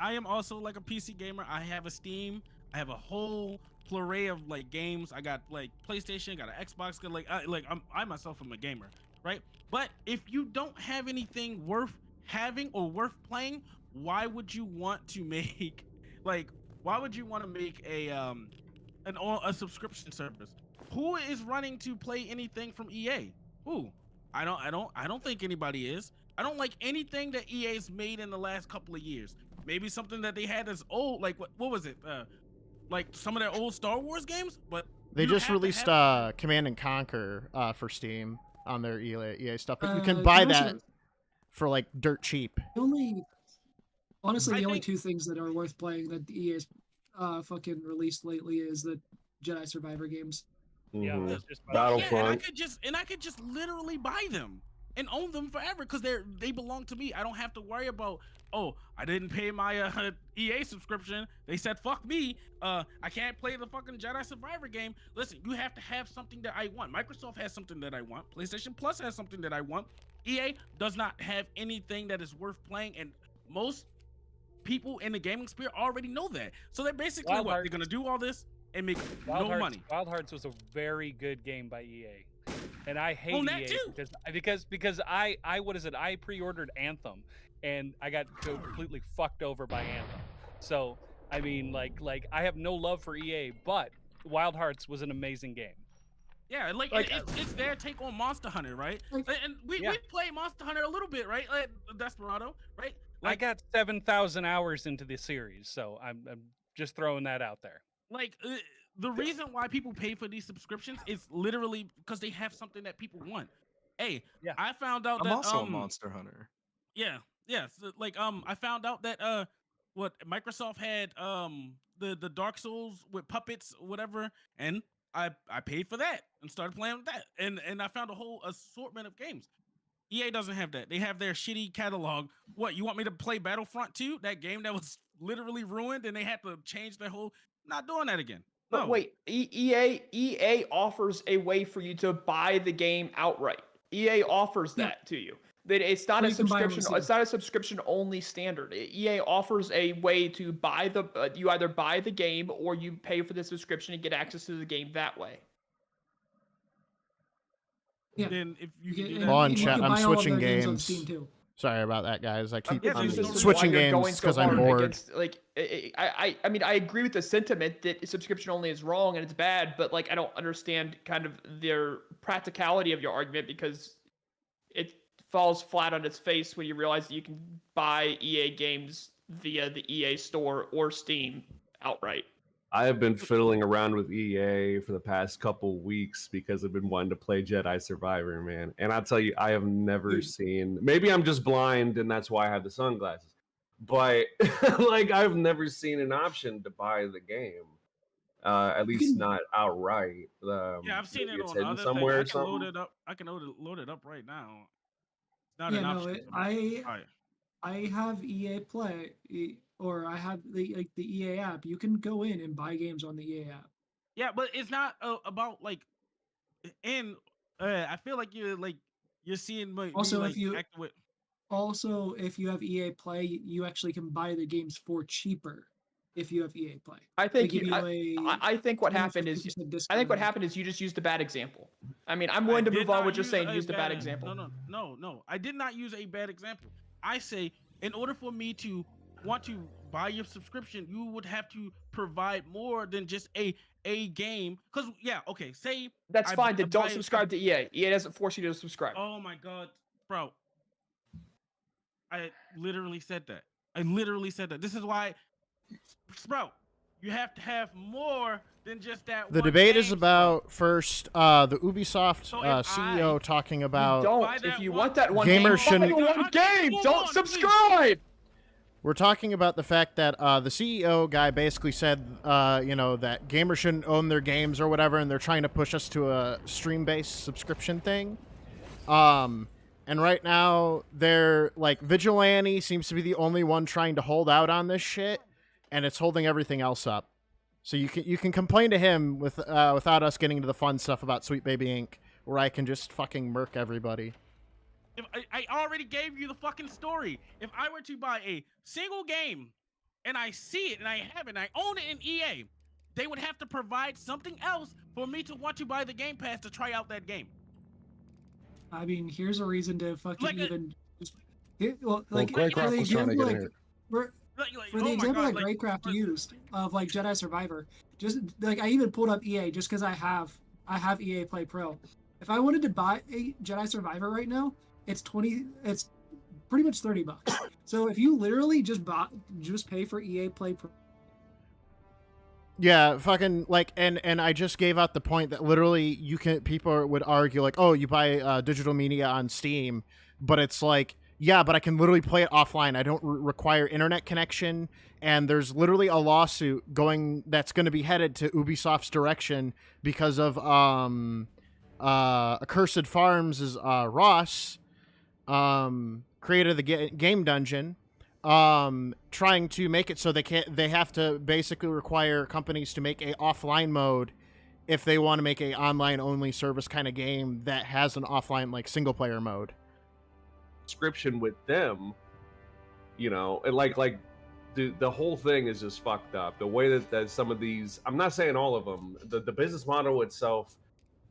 am also like a PC gamer. I have a Steam. I have a whole plethora of like games. I got like PlayStation, got an Xbox. Got I myself am a gamer, right? But if you don't have anything worth having or worth playing, why would you want to make a subscription service? who is running to play anything from EA? Who? I don't think anybody is. I don't like anything that EA's made in the last couple of years. Maybe something that they had as old, like what was it? Like some of their old Star Wars games, but they just released Command and Conquer for Steam on their EA stuff, but you can buy that for like dirt cheap. Honestly, the only two things that are worth playing that EA's fucking released lately is the Jedi Survivor games. Yeah, Battlefront. And I could just literally buy them and own them forever because they belong to me. I don't have to worry about, oh, I didn't pay my EA subscription. They said fuck me. I can't play the fucking Jedi Survivor game. Listen, you have to have something that I want. Microsoft has something that I want. PlayStation Plus has something that I want. EA does not have anything that is worth playing, and most people in the gaming sphere already know that. So they're basically they're gonna do all this and make no money. Wild Hearts was a very good game by EA, and I hate EA because I what is it? I pre-ordered Anthem, and I got completely fucked over by Anthem. So I mean, like I have no love for EA, but Wild Hearts was an amazing game. Yeah, it's their take on Monster Hunter, right? And we play Monster Hunter a little bit, right? Like Desperado, right? I got 7,000 hours into the series, so I'm just throwing that out there. Like the reason why people pay for these subscriptions is literally because they have something that people want. Hey, I found out I'm that also a Monster Hunter. Yeah. So, I found out that what Microsoft had the Dark Souls with puppets, whatever, and I paid for that and started playing with that, and I found a whole assortment of games. EA doesn't have that. They have their shitty catalog. What, you want me to play Battlefront 2? That game that was literally ruined and they had to change their whole... Not doing that again. No. But wait, EA offers a way for you to buy the game outright. EA offers that to you. That it's not a subscription. It's not a subscription only standard. EA offers a way to buy the. You either buy the game or you pay for the subscription and get access to the game that way. Yeah. Then if you can do Hold on, chat. I'm switching games. Sorry about that, guys. I keep switching games because I'm bored. I mean, I agree with the sentiment that subscription only is wrong and it's bad, but I don't understand kind of their practicality of your argument because it falls flat on its face when you realize that you can buy EA games via the EA store or Steam outright. I have been fiddling around with EA for the past couple weeks because I've been wanting to play Jedi Survivor, man. And I'll tell you, I have never seen... Maybe I'm just blind and that's why I have the sunglasses. But, I've never seen an option to buy the game. At least not outright. I've seen it on other somewhere things. I can load it up right now. It's not an option. I have EA Play... Or I have the EA app. You can go in and buy games on the EA app. Yeah, but it's not about I feel like you're seeing also if you have EA Play, you actually can buy the games for cheaper if you have EA Play. I think what happened is you just used a bad example. I mean, I'm willing to move on with just saying you used a bad example. No. I did not use a bad example. I say in order for me to want to buy your subscription, you would have to provide more than just a game. Because say that's fine. Then don't subscribe to EA. EA doesn't force you to subscribe. Oh my god, bro! I literally said that. This is why, Sprout, you have to have more than just that. The debate is about first the Ubisoft CEO talking about. If you want that one gamer shouldn't. Don't subscribe. We're talking about the fact that the CEO guy basically said, that gamers shouldn't own their games or whatever, and they're trying to push us to a stream-based subscription thing. And right now, they're Vigilante seems to be the only one trying to hold out on this shit, and it's holding everything else up. So you can complain to him without us getting into the fun stuff about Sweet Baby Inc., where I can just fucking murk everybody. If I already gave you the fucking story. If I were to buy a single game and I see it and I have it and I own it in EA, they would have to provide something else for me to want to buy the Game Pass to try out that game. I mean, here's a reason to fucking Greycraft was trying to get in here. For the example that Greycraft used of Jedi Survivor, just I even pulled up EA just because I have I have EA Play Pro. If I wanted to buy a Jedi Survivor right now, it's pretty much $30. So if you literally just pay for EA Play Pro. Yeah, fucking like, and I just gave out the point that literally people would argue like, oh, you buy digital media on Steam, but it's like, yeah, but I can literally play it offline. I don't require internet connection, and there's literally a lawsuit that's going to be headed to Ubisoft's direction because of Accursed Farms is Ross, creator of the Game Dungeon, trying to make it so they have to basically require companies to make a offline mode if they want to make a online only service kind of game that has an offline like single player mode. Subscription with them, you know, and like the whole thing is just fucked up. The way that some of these, I'm not saying all of them, the business model itself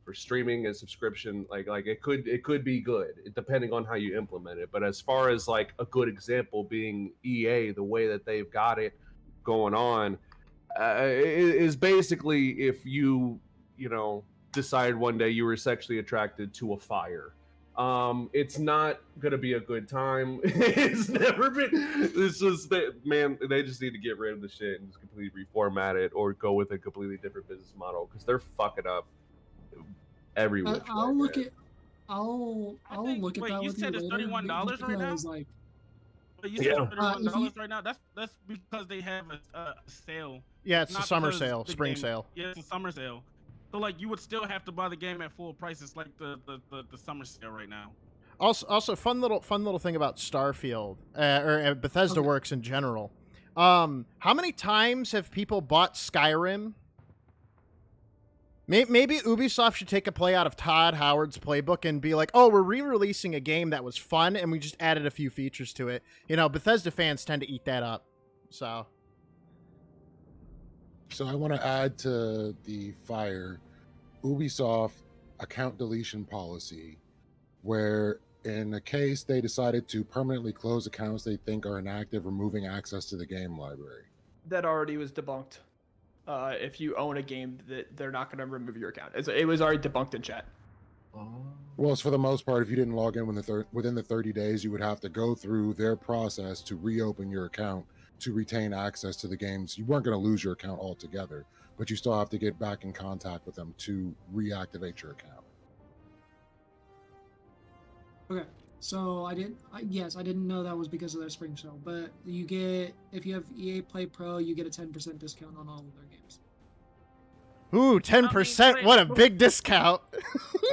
for streaming and subscription, like it could be good depending on how you implement it. But as far as like a good example being EA, the way that they've got it going on is basically if you know decide one day you were sexually attracted to a fire. It's not gonna be a good time. It's never been. This is man. They just need to get rid of the shit and just completely reformat it, or go with a completely different business model because they're fucking up every which way. I'll look at that. You with said it's $31 right now. Like, But you said $31 right now. That's because they have a sale. Yeah, it's a Not summer because sale, the spring game- sale. Yeah, it's a summer sale. So like you would still have to buy the game at full price. It's like the summer sale right now. Also, fun little thing about Starfield or Bethesda Works in general. How many times have people bought Skyrim? Maybe Ubisoft should take a play out of Todd Howard's playbook and be like, "Oh, we're re-releasing a game that was fun, and we just added a few features to it." You know, Bethesda fans tend to eat that up. So I want to add to the fire Ubisoft account deletion policy, where in a case they decided to permanently close accounts they think are inactive, removing access to the game library. That already was debunked. If you own a game, that they're not going to remove your account. It was already debunked in chat. Well, it's for the most part, if you didn't log in within the 30 days, you would have to go through their process to reopen your account to retain access to the games. You weren't going to lose your account altogether, but you still have to get back in contact with them to reactivate your account. okay, so I didn't know that was because of their spring sale, but if you have EA Play Pro, you get a 10% discount on all of their games. ooh, 10%! What a big discount!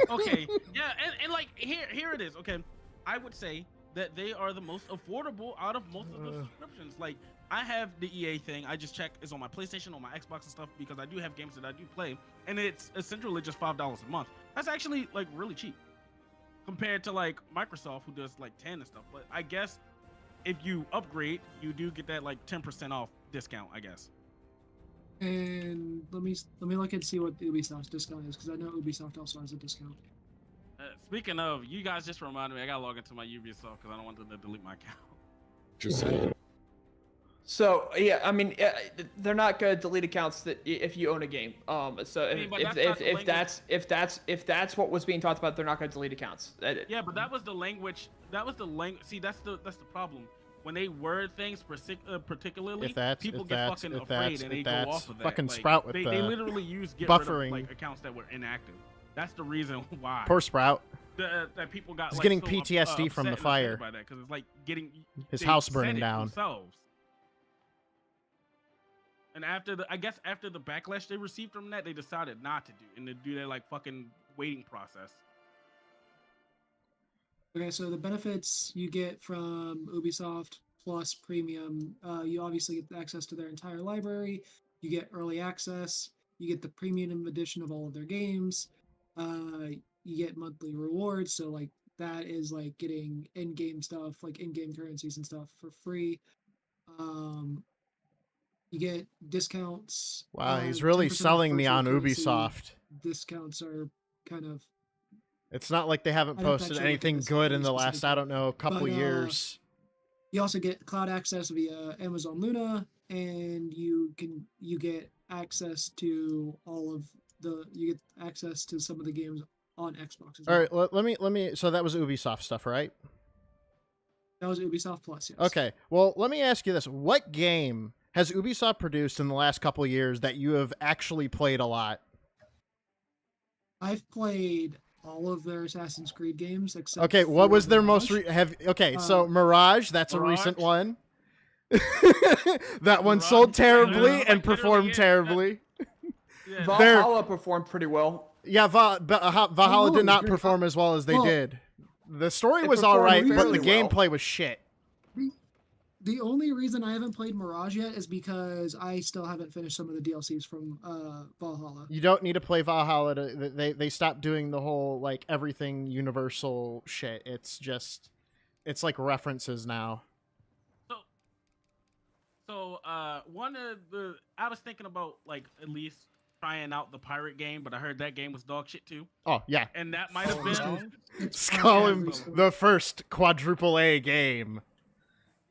Okay, yeah, and like here it is. Okay, I would say that they are the most affordable out of most of the subscriptions. Like I have the EA thing. I just check it's on my PlayStation, on my Xbox and stuff because I do have games that I do play, and it's essentially just $5 a month. That's actually like really cheap compared to like Microsoft who does like 10 and stuff. But I guess if you upgrade, you do get that like 10% off discount, I guess. And let me look and see what Ubisoft's discount is, because I know Ubisoft also has a discount. Speaking of, you guys just reminded me, I gotta log into my Ubisoft because I don't want them to delete my account. Just saying. So yeah, I mean, they're not gonna delete accounts that if you own a game. So I mean, but if that's what was being talked about, they're not gonna delete accounts. Yeah, but that was the language. See, that's the problem. When they word things particularly, people get fucking afraid and they go off of that. Fucking like, Sprout with they literally get buffering. rid of like accounts that were inactive. That's the reason why. Poor Sprout. That people got. He's like, getting so PTSD from the upset fire. by that, because it's like getting His they house said burning it down. Themselves. And after the backlash they received from that, they decided not to do and to do their like fucking waiting process. Okay, so the benefits you get from Ubisoft Plus Premium, you obviously get access to their entire library. You get early access. You get the premium edition of all of their games. You get monthly rewards. So like that is like getting in-game stuff, like in-game currencies and stuff for free. You get discounts. Wow, he's really 10% selling me on virtual currency. Ubisoft. Discounts are kind of. It's not like they haven't I'd have to posted actually look anything into good in the something last, I don't know, couple But, years. You also get cloud access via Amazon Luna, and you get access to all of you get access to some of the games on Xbox as All well. right, let me. So that was Ubisoft stuff, right? That was Ubisoft Plus. Yes. Okay. Well, let me ask you this: what game has Ubisoft produced in the last couple of years that you have actually played a lot? I've played all of their Assassin's Creed games except. Okay, what was their most Mirage. so Mirage, that's a recent Mirage. one. That one Mirage, sold terribly like, and performed yeah, terribly. Yeah. Valhalla performed pretty well. Yeah, Valhalla did not great. perform as well as they Well, did. The story it was all right, performed but the fairly well. gameplay was shit. The only reason I haven't played Mirage yet is because I still haven't finished some of the DLCs from Valhalla. You don't need to play Valhalla to they stopped doing the whole like everything universal shit. It's like references now. So one of the I was thinking about like at least trying out the pirate game, but I heard that game was dog shit too. Oh yeah. And that might have been Skull and the first quadruple A game.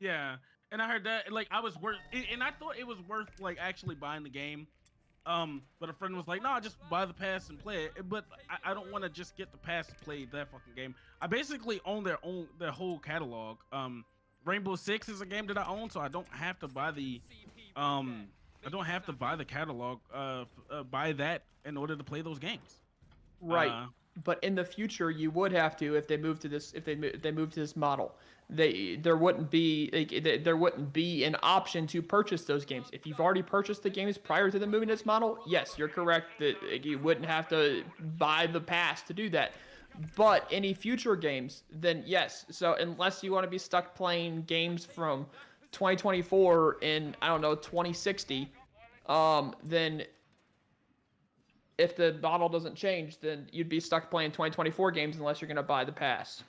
yeah. And I heard that like I was worth and I thought it was worth like actually buying the game. But a friend was like, "No, just buy the pass and play it." But I don't want to just get the pass to play that fucking game. I basically own their whole catalog. Rainbow Six is a game that I own, so I don't have to buy the catalog. Buy that in order to play those games. Right. But in the future, you would have to if they move to this model. There wouldn't be an option to purchase those games. If you've already purchased the games prior to them moving to this model, yes, you're correct that you wouldn't have to buy the pass to do that. But any future games, then yes. So unless you want to be stuck playing games from 2024 in, I don't know, 2060, then if the model doesn't change, then you'd be stuck playing 2024 games unless you're going to buy the pass.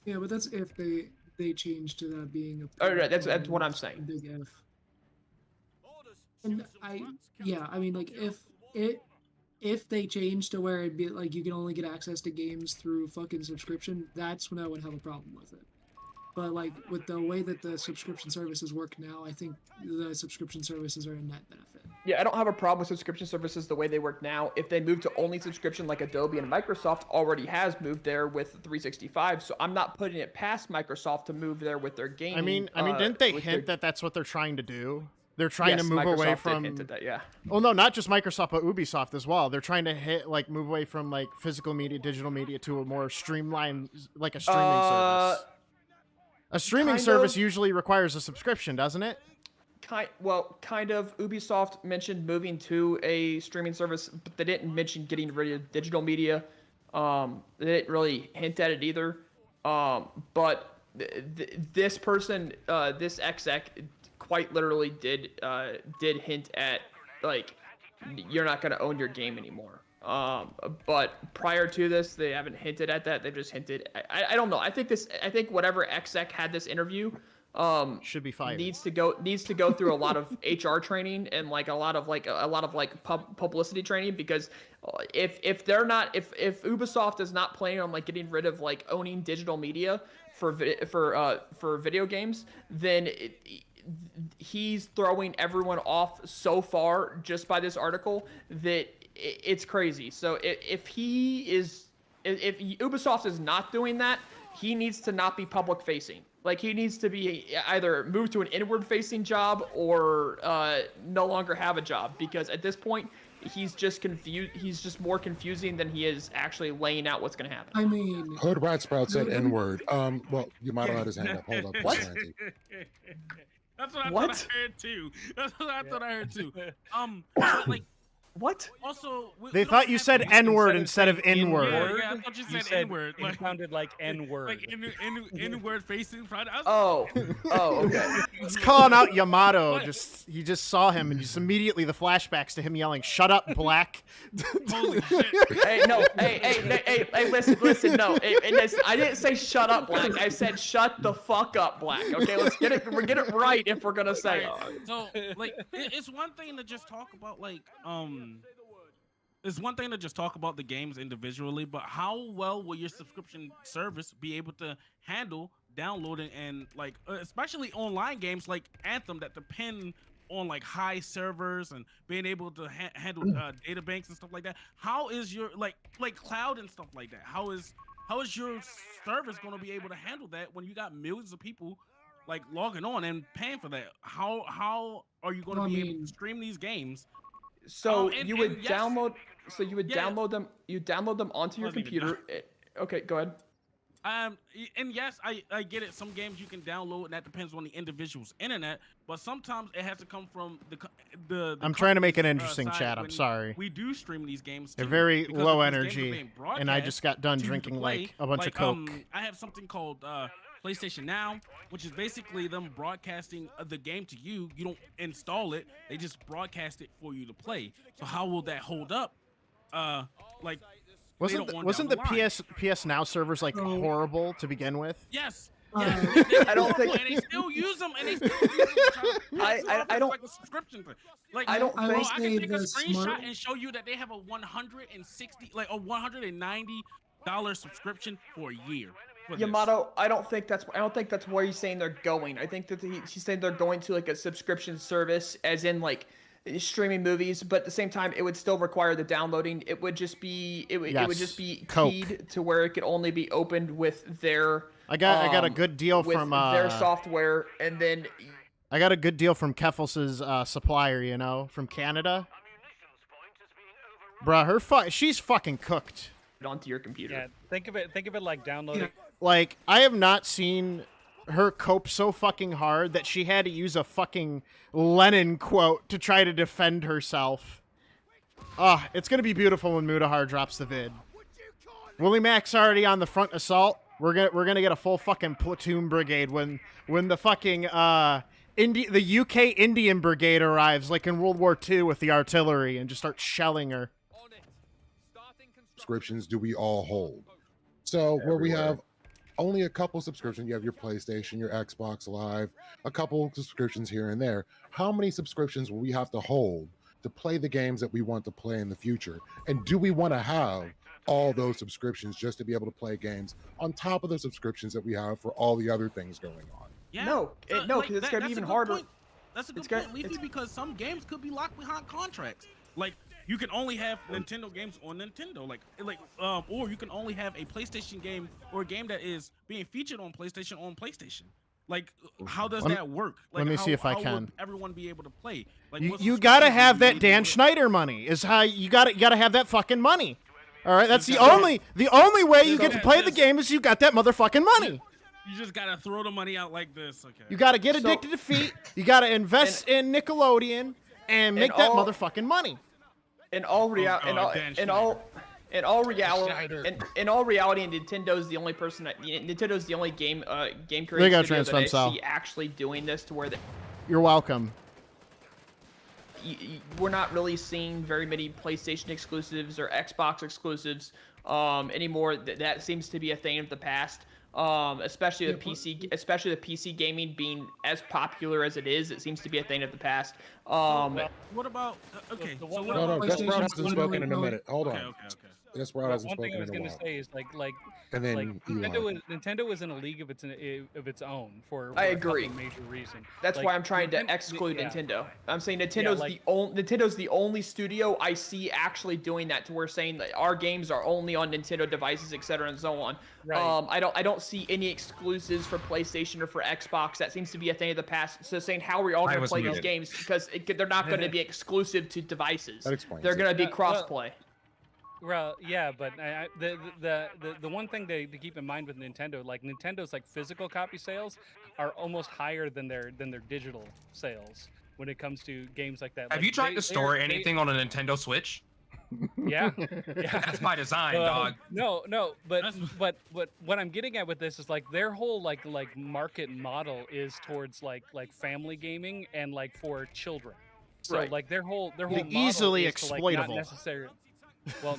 Yeah, but that's if they change to that being a. Oh, right, that's what I'm saying. Big if. And I mean, like if they change to where it'd be like you can only get access to games through fucking subscription, that's when I would have a problem with it. But like with the way that the subscription services work now, I think the subscription services are a net benefit. Yeah, I don't have a problem with subscription services the way they work now. If they move to only subscription like Adobe and Microsoft already has moved there with 365, so I'm not putting it past Microsoft to move there with their gaming. I mean, didn't they hint that that's what they're trying to do? They're trying to move Microsoft away did from. hint at that, yeah. Well, no, not just Microsoft, but Ubisoft as well. They're trying to move away from like physical media, digital media to a more streamlined, like a streaming service. A streaming service usually requires a subscription, doesn't it? Kind of. Ubisoft mentioned moving to a streaming service, but they didn't mention getting rid of digital media. They didn't really hint at it either. But this person, this exec, quite literally did hint at like you're not gonna own your game anymore. But prior to this, they haven't hinted at that. They've just hinted. I don't know. I think whatever exec had this interview should be fired. Needs to go through a lot of HR training and like a lot of publicity training, because if Ubisoft is not planning on like getting rid of like owning digital media for video games, then he's throwing everyone off so far just by this article that it's crazy. So if Ubisoft is not doing that, he needs to not be public facing. Like he needs to be either move to an inward facing job or no longer have a job, because at this point he's just confused. He's just more confusing than he is actually laying out what's going to happen. I mean, Hood Ratsprout said N-word. Well, you might have had his hand up. Hold up. What? That's what I What? thought I heard too. That's what I thought I heard too. But, like, what? Also, They thought you said N-word instead of N-word. Yeah, I thought you said N-word. It sounded like N-word. Like N-word facing Friday. Okay. He's calling out Yamato. He just saw him, and just immediately the flashbacks to him yelling, "Shut up, black!" Holy shit! Hey, listen, no. I didn't say shut up, black. I said shut the fuck up, black. Okay, let's get it right if we're gonna say it. So, like, it's one thing to just talk about, like, it's one thing to just talk about the games individually, but how well will your subscription service be able to handle downloading and like, especially online games like Anthem that depend on like high servers and being able to handle data banks and stuff like that. How is your like cloud and stuff like that? How is your service going to be able to handle that when you got millions of people like logging on and paying for that? How are you going to be able to stream these games? So you would download. So you would download them. You download them onto your computer. Okay, go ahead. And yes, I get it. Some games you can download, and that depends on the individual's internet. But sometimes it has to come from the I'm trying to make it company's, interesting, side chat. I'm when sorry. We do stream these games. They're too, very because low if these games are energy, being and I broadcast just got done to you to drinking play, like a bunch of Coke. I have something called PlayStation Now, which is basically them broadcasting the game to you. You don't install it; they just broadcast it for you to play. So how will that hold up? Like. Wasn't the PS Now servers like horrible to begin with? Yes. I don't think. And they still use them. And they still use them. I don't. Like a subscription thing. Like I don't bro, think I can take a screenshot smart- and show you that they have a $190 subscription for a year. for this. Yamato, I don't think that's where he's saying they're going. I think that he's saying they're going to like a subscription service, as in like streaming movies, but at the same time it would still require the downloading. It would just be it would just be keyed to where it could only be opened with their I got a good deal with from their software, and then I got a good deal from Keffels's supplier, you know, from Canada. Bruh, she's fucking cooked. Onto your computer. Yeah, think of it like downloading. Like, I have not seen her cope so fucking hard that she had to use a fucking Lenin quote to try to defend herself. It's gonna be beautiful when Mutahar drops the vid. Willie Mac's already on the front assault. We're gonna get a full fucking platoon brigade when the fucking the UK Indian Brigade arrives, like in World War II, with the artillery and just start shelling her. Subscriptions do we all hold? So where we have only a couple subscriptions, you have your PlayStation, your Xbox Live, a couple subscriptions here and there. How many subscriptions will we have to hold to play the games that we want to play in the future? And do we want to have all those subscriptions just to be able to play games on top of the subscriptions that we have for all the other things going on? Yeah. No, because it's gonna be even harder. That's a good point, Leafy, because some games could be locked behind contracts. Like, you can only have Nintendo games on Nintendo, or you can only have a PlayStation game or a game that is being featured on PlayStation. Like, how does that work? Like, let me see if I how can. would everyone be able to play? Like, You gotta have that Dan Schneider money. Is how you gotta have that fucking money. All right, that's the only way you get to play the game is you got that motherfucking money. You just gotta throw the money out like this, okay? You gotta get addicted to feet. You gotta invest in Nickelodeon and make that motherfucking money. In all reality, Nintendo's the only person Nintendo's the only game creator studio that I see actually doing this to where You're welcome. We're not really seeing very many PlayStation exclusives or Xbox exclusives anymore. That seems to be a thing of the past. Especially the PC gaming being as popular as it is, it seems to be a thing of the past. What about No, Desperado hasn't spoken in a minute. Hold on. Okay. Desperado hasn't spoken in a while. One thing I was gonna say is And then Nintendo is in a league of its own for I a agree. couple major reasons. That's why I'm trying to exclude Nintendo. I'm saying Nintendo's the only studio I see actually doing that, to where saying that our games are only on Nintendo devices, etc. and so on. Right. I don't see any exclusives for PlayStation or for Xbox. That seems to be a thing of the past. So saying how are we all going to play these games, because they're not going to be exclusive to devices. They're going to be cross-play. Well, yeah, but the one thing to keep in mind with Nintendo, like Nintendo's physical copy sales are almost higher than their digital sales when it comes to games like that. Have you tried to store anything on a Nintendo Switch? Yeah. That's by design, dog. No, but what I'm getting at with this is their whole like market model is towards like family gaming and for children. So Right. their whole The model easily is to, exploitable.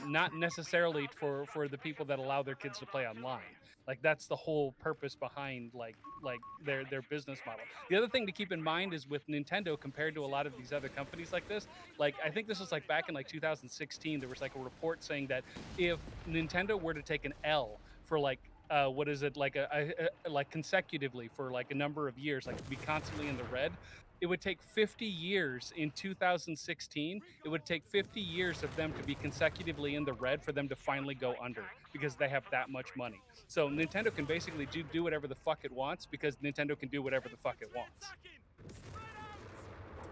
not necessarily for the people that allow their kids to play online. That's the whole purpose behind their business model. The other thing to keep in mind is with Nintendo, compared to a lot of these other companies like this, I think this was back in 2016, there was a report saying that if Nintendo were to take an L for consecutively for a number of years, to be constantly in the red, it would take 50 years in 2016. It would take 50 years of them to be consecutively in the red for them to finally go under because they have that much money. So Nintendo can basically do whatever the fuck it wants because Nintendo can do whatever the fuck it wants.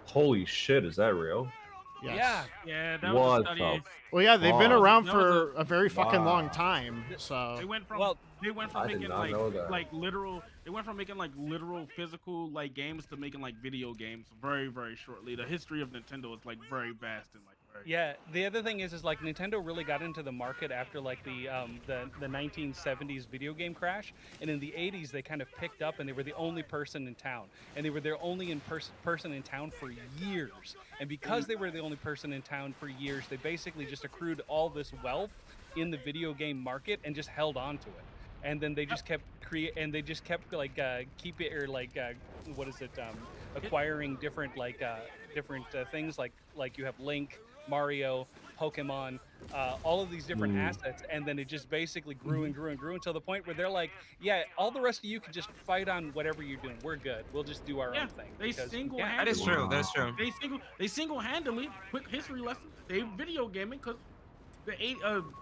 Holy shit, is that real? Yes. Yeah, that What was a the study. Well, yeah, they've been around That was for a very fucking long Wow. time. So They went from Well, I did making not know that. like literal. They went from making like literal physical like games to making like video games very very shortly. The history of Nintendo is like very vast and like very. Yeah, the other thing is like Nintendo really got into the market after like the 1970s video game crash, and in the 80s they kind of picked up and they were the only person in town, and they were their only person in town for years. And because they were the only person in town for years, they basically just accrued all this wealth in the video game market and just held on to it. And then they just kept acquiring different things like you have Link, Mario, Pokemon, all of these different assets, and then it just basically grew and grew and grew until the point where they're like, yeah, all the rest of you can just fight on whatever you're doing. We're good. We'll just do our own thing. They because- single-handedly. That is true. That is true. They single-handedly, quick history lesson, saved video gaming because the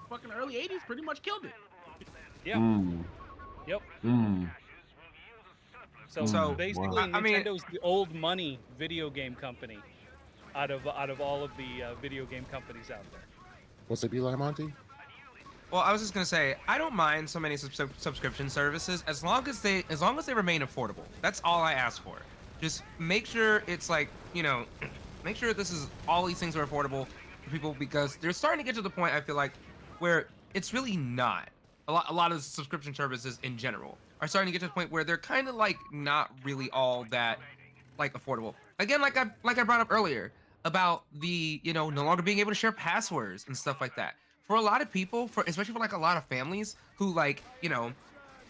fucking early 80s pretty much killed it. Yeah. Yep. So basically, wow. I mean- Nintendo's the old money video game company out of all of the video game companies out there. What's it be like, Monty? Well, I was just gonna say I don't mind so many subscription services as long as they remain affordable. That's all I ask for. Just make sure it's like, you know, make sure this is all these things are affordable for people, because they're starting to get to the point, I feel like, where it's really not. A lot of subscription services in general are starting to get to the point where they're kind of like not really all that like affordable. Again, like I brought up earlier about the, you know, no longer being able to share passwords and stuff like that. For a lot of people, especially for like a lot of families who, like, you know,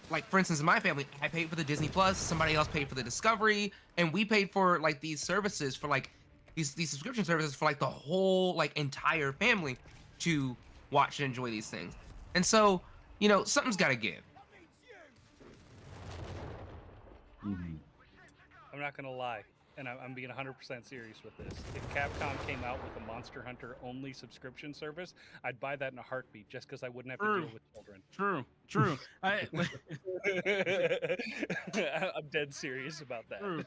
like for instance in my family, I paid for the Disney Plus, somebody else paid for the Discovery, and we paid for like these services for like these subscription services for like the whole like entire family to watch and enjoy these things. And so, you know, something's got to give. I'm not gonna lie, and I'm being 100% serious with this. If Capcom came out with a Monster Hunter only subscription service, I'd buy that in a heartbeat, just because I wouldn't have to deal with children. True. I'm dead serious about that. True.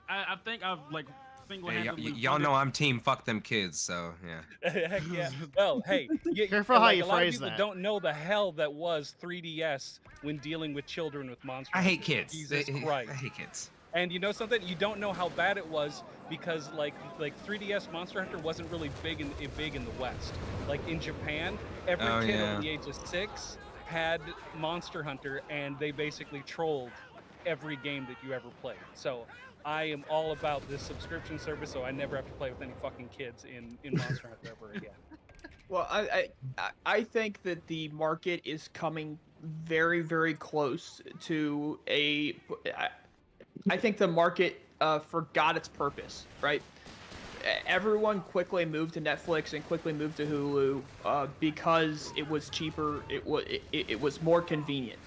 I think I've like single-handedly. Y'all know I'm team fuck them kids, so yeah. Heck yeah. Well, hey, Careful how you a lot of phrase people that. don't know the hell that was 3DS when dealing with children with Monster I hate Hunter. kids. Jesus I Christ. hate kids. And you know something? You don't know how bad it was because like 3DS Monster Hunter wasn't really big in the West. Like in Japan, every kid over the age of 6 had Monster Hunter, and they basically trolled every game that you ever played. So I am all about this subscription service, so I never have to play with any fucking kids in Monster Hunter ever again. Well, I think that the market is coming very, very close to a. I think the market forgot its purpose, right? Everyone quickly moved to Netflix and quickly moved to Hulu because it was cheaper. It was more convenient.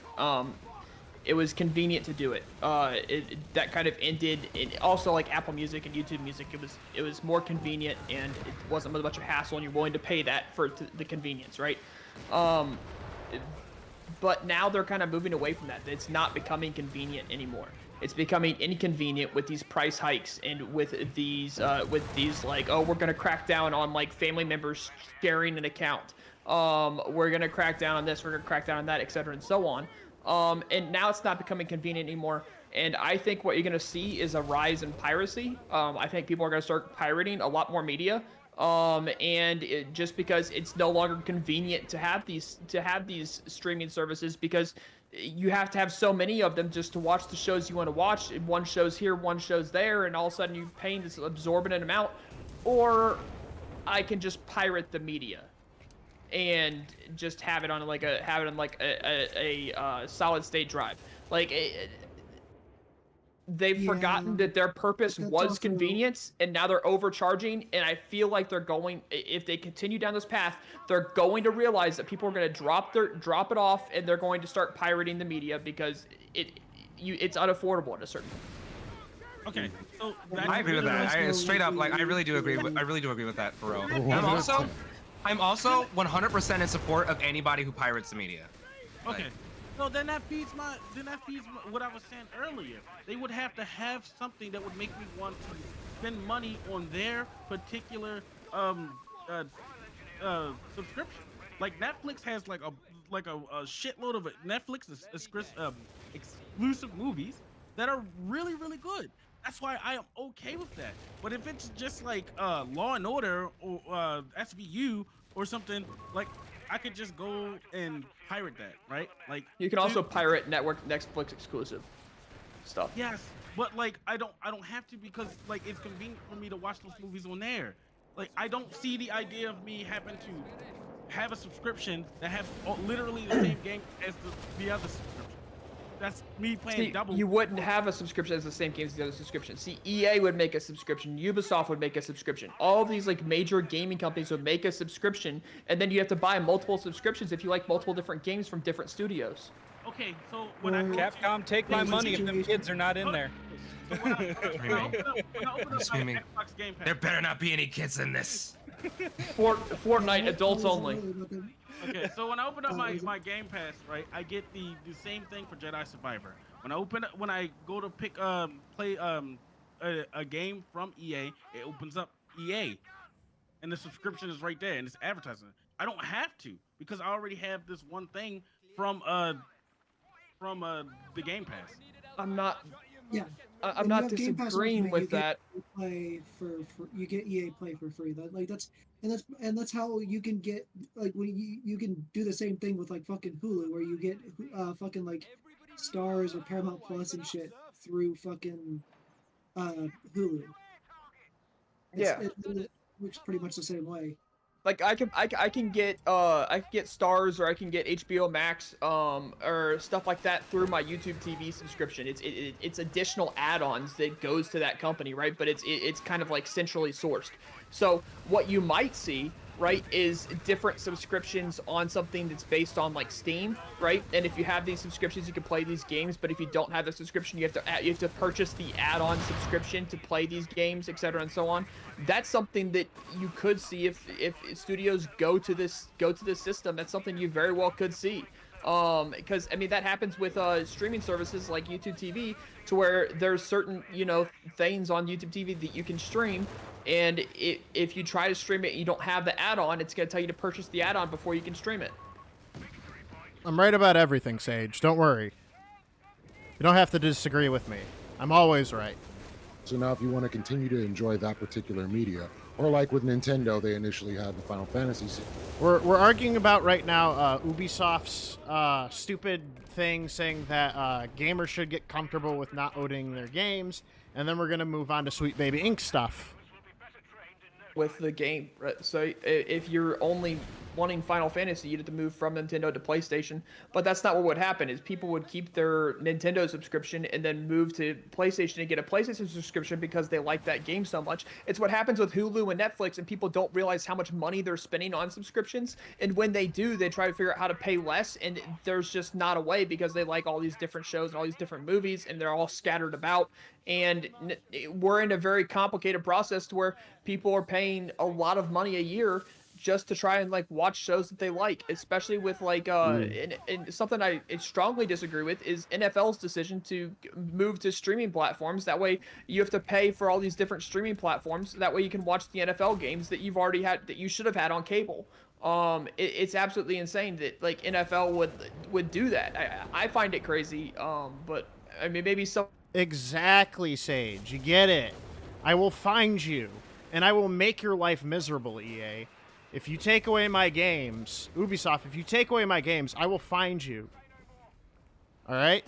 It was convenient to do it. That kind of ended. Also, like Apple Music and YouTube Music, it was more convenient, and it wasn't a bunch of hassle, and you're willing to pay that for the convenience, right? But now they're kind of moving away from that. It's not becoming convenient anymore. It's becoming inconvenient with these price hikes and with these like, oh, we're gonna crack down on like family members sharing an account. We're gonna crack down on this. We're gonna crack down on that, etc. and so on. And now it's not becoming convenient anymore. And I think what you're gonna see is a rise in piracy. I think people are gonna start pirating a lot more media. Just because it's no longer convenient to have these streaming services, because you have to have so many of them just to watch the shows you want to watch. One show's here, one show's there, and all of a sudden you're paying this exorbitant amount. Or I can just pirate the media and just have it on a solid state drive. Like they've forgotten that their purpose was convenience, and now they're overcharging. And I feel like if they continue down this path, they're going to realize that people are going to drop it off, and they're going to start pirating the media because it's unaffordable at a certain point. Okay, so I agree with that. I straight up, like, I really do agree with that, for real. I'm also 100% in support of anybody who pirates the media. Okay. So then that feeds what I was saying earlier. They would have to have something that would make me want to spend money on their particular subscription. Like Netflix has like a shitload of Netflix exclusive movies that are really, really good. That's why I am okay with that. But if it's just like Law and Order or SVU or something, like I could just go and pirate that, right? Like you can also pirate Netflix exclusive stuff. Yes, but like I don't have to, because like it's convenient for me to watch those movies on there. Like I don't see the idea of me having to have a subscription that has literally the same game as the other subscription. That's me playing double. You wouldn't have a subscription as the same game as the other subscription. See, EA would make a subscription, Ubisoft would make a subscription. All of these like major gaming companies would make a subscription, and then you have to buy multiple subscriptions if you like multiple different games from different studios. Okay, so when I Capcom, take my money if the kids are not in there. Screaming. There better not be any kids in this. Fortnite adults only. Okay, so when I open up my Game Pass, right, I get the same thing for Jedi Survivor. When I go to play a game from EA, it opens up EA, and the subscription is right there, and it's advertising. I don't have to, because I already have this one thing from the Game Pass. I'm not. Yeah, I'm not disagreeing with that. You get EA Play for free. That's how you can get like when you can do the same thing with like fucking Hulu, where you get fucking like Stars or Paramount Plus and shit through fucking Hulu. It works pretty much the same way. Like I can get Stars, or I can get HBO Max or stuff like that through my YouTube TV subscription. It's additional add-ons that goes to that company, right? But it's kind of like centrally sourced. So what you might see, right, is different subscriptions on something that's based on like Steam, right? And if you have these subscriptions, you can play these games. But if you don't have the subscription, you have to purchase the add-on subscription to play these games, etc. and so on. That's something that you could see if studios go to this system. That's something you very well could see. Because I mean that happens with streaming services like YouTube TV, to where there's certain things on YouTube TV that you can stream, and if you try to stream it and you don't have the add-on, it's going to tell you to purchase the add-on before you can stream it. I'm right about everything, Sage. Don't worry. You don't have to disagree with me. I'm always right. So now if you want to continue to enjoy that particular media, or like with Nintendo, they initially had the Final Fantasy series. We're arguing about right now Ubisoft's stupid thing saying that gamers should get comfortable with not owning their games, and then we're going to move on to Sweet Baby Inc. stuff. With the game, right? So if you're only wanting Final Fantasy, you'd have to move from Nintendo to PlayStation. But that's not what would happen. Is people would keep their Nintendo subscription and then move to PlayStation and get a PlayStation subscription because they like that game so much. It's what happens with Hulu and Netflix, and people don't realize how much money they're spending on subscriptions. And when they do, they try to figure out how to pay less, and there's just not a way, because they like all these different shows and all these different movies, and they're all scattered about. And we're in a very complicated process to where people are paying a lot of money a year just to try and like watch shows that they like, especially with like and something I strongly disagree with is NFL's decision to move to streaming platforms. That way you have to pay for all these different streaming platforms. That way you can watch the NFL games that you've already had, that you should have had on cable. It's absolutely insane that like NFL would do that. I find it crazy. But I mean, maybe some. Exactly, Sage. You get it. I will find you, and I will make your life miserable, EA. If you take away my games, Ubisoft, if you take away my games, I will find you. All right?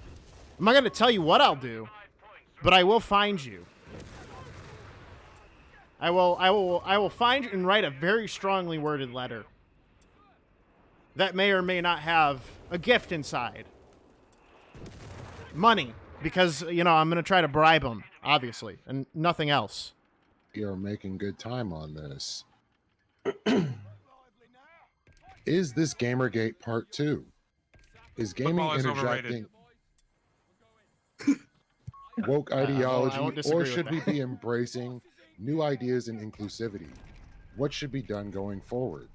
I'm not going to tell you what I'll do, but I will find you. I will find you and write a very strongly worded letter that may or may not have a gift inside. Money. Because, I'm going to try to bribe them, obviously, and nothing else. You're making good time on this. Is this Gamergate Part 2? Is gaming interjecting? woke ideology, won't disagree or with should we that. be embracing new ideas and inclusivity? What should be done going forward?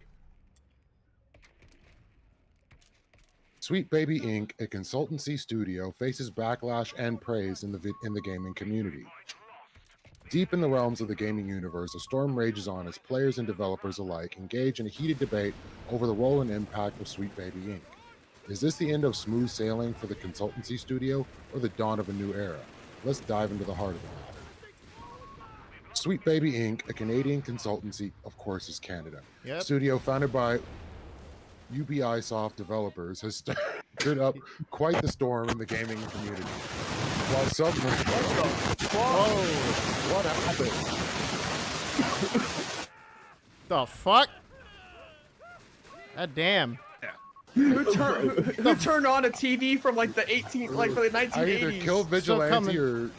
Sweet Baby Inc., a consultancy studio, faces backlash and praise in the gaming community. Deep in the realms of the gaming universe, a storm rages on as players and developers alike engage in a heated debate over the role and impact of Sweet Baby Inc. Is this the end of smooth sailing for the consultancy studio or the dawn of a new era? Let's dive into the heart of the matter. Sweet Baby Inc., a Canadian consultancy, of course, is Canada. Yep. Studio founded by UBI Soft developers has stirred up quite the storm in the gaming community. While some what happened? The fuck? God damn. Who turned on a TV from like the 1980s? I either kill Vigilante or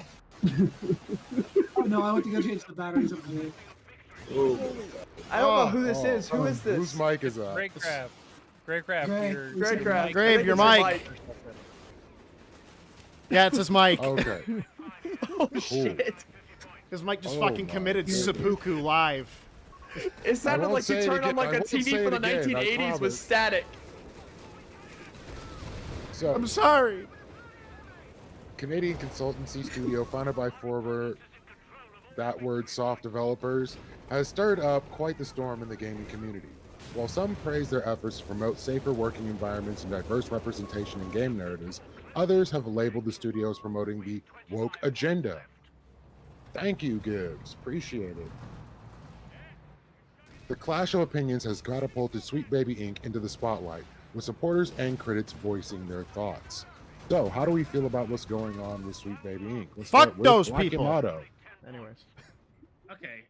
Oh no, I went to go change the batteries over there. I don't know who this is. Who is this? Whose mic is that? Greg Crab. Greg Crab. Greg. Your Greg Crab. mic- Grave, your mic. Yeah, it's his mic. Okay. Oh shit! His mic just Oh fucking my committed goodness. seppuku live. It sounded won't like you say it turned on again- like I a won't say TV from it the again, I 1980s with promise. static. So, I'm sorry. Canadian consultancy studio founded by former that word soft developers has stirred up quite the storm in the gaming community. While some praise their efforts to promote safer working environments and diverse representation in game narratives, others have labeled the studio as promoting the woke agenda. Thank you, Gibbs. Appreciate it. The clash of opinions has catapulted Sweet Baby Inc. into the spotlight, with supporters and critics voicing their thoughts. So, how do we feel about what's going on with Sweet Baby Inc.? Let's Fuck start with those Black people. Yamato. Anyways. Okay.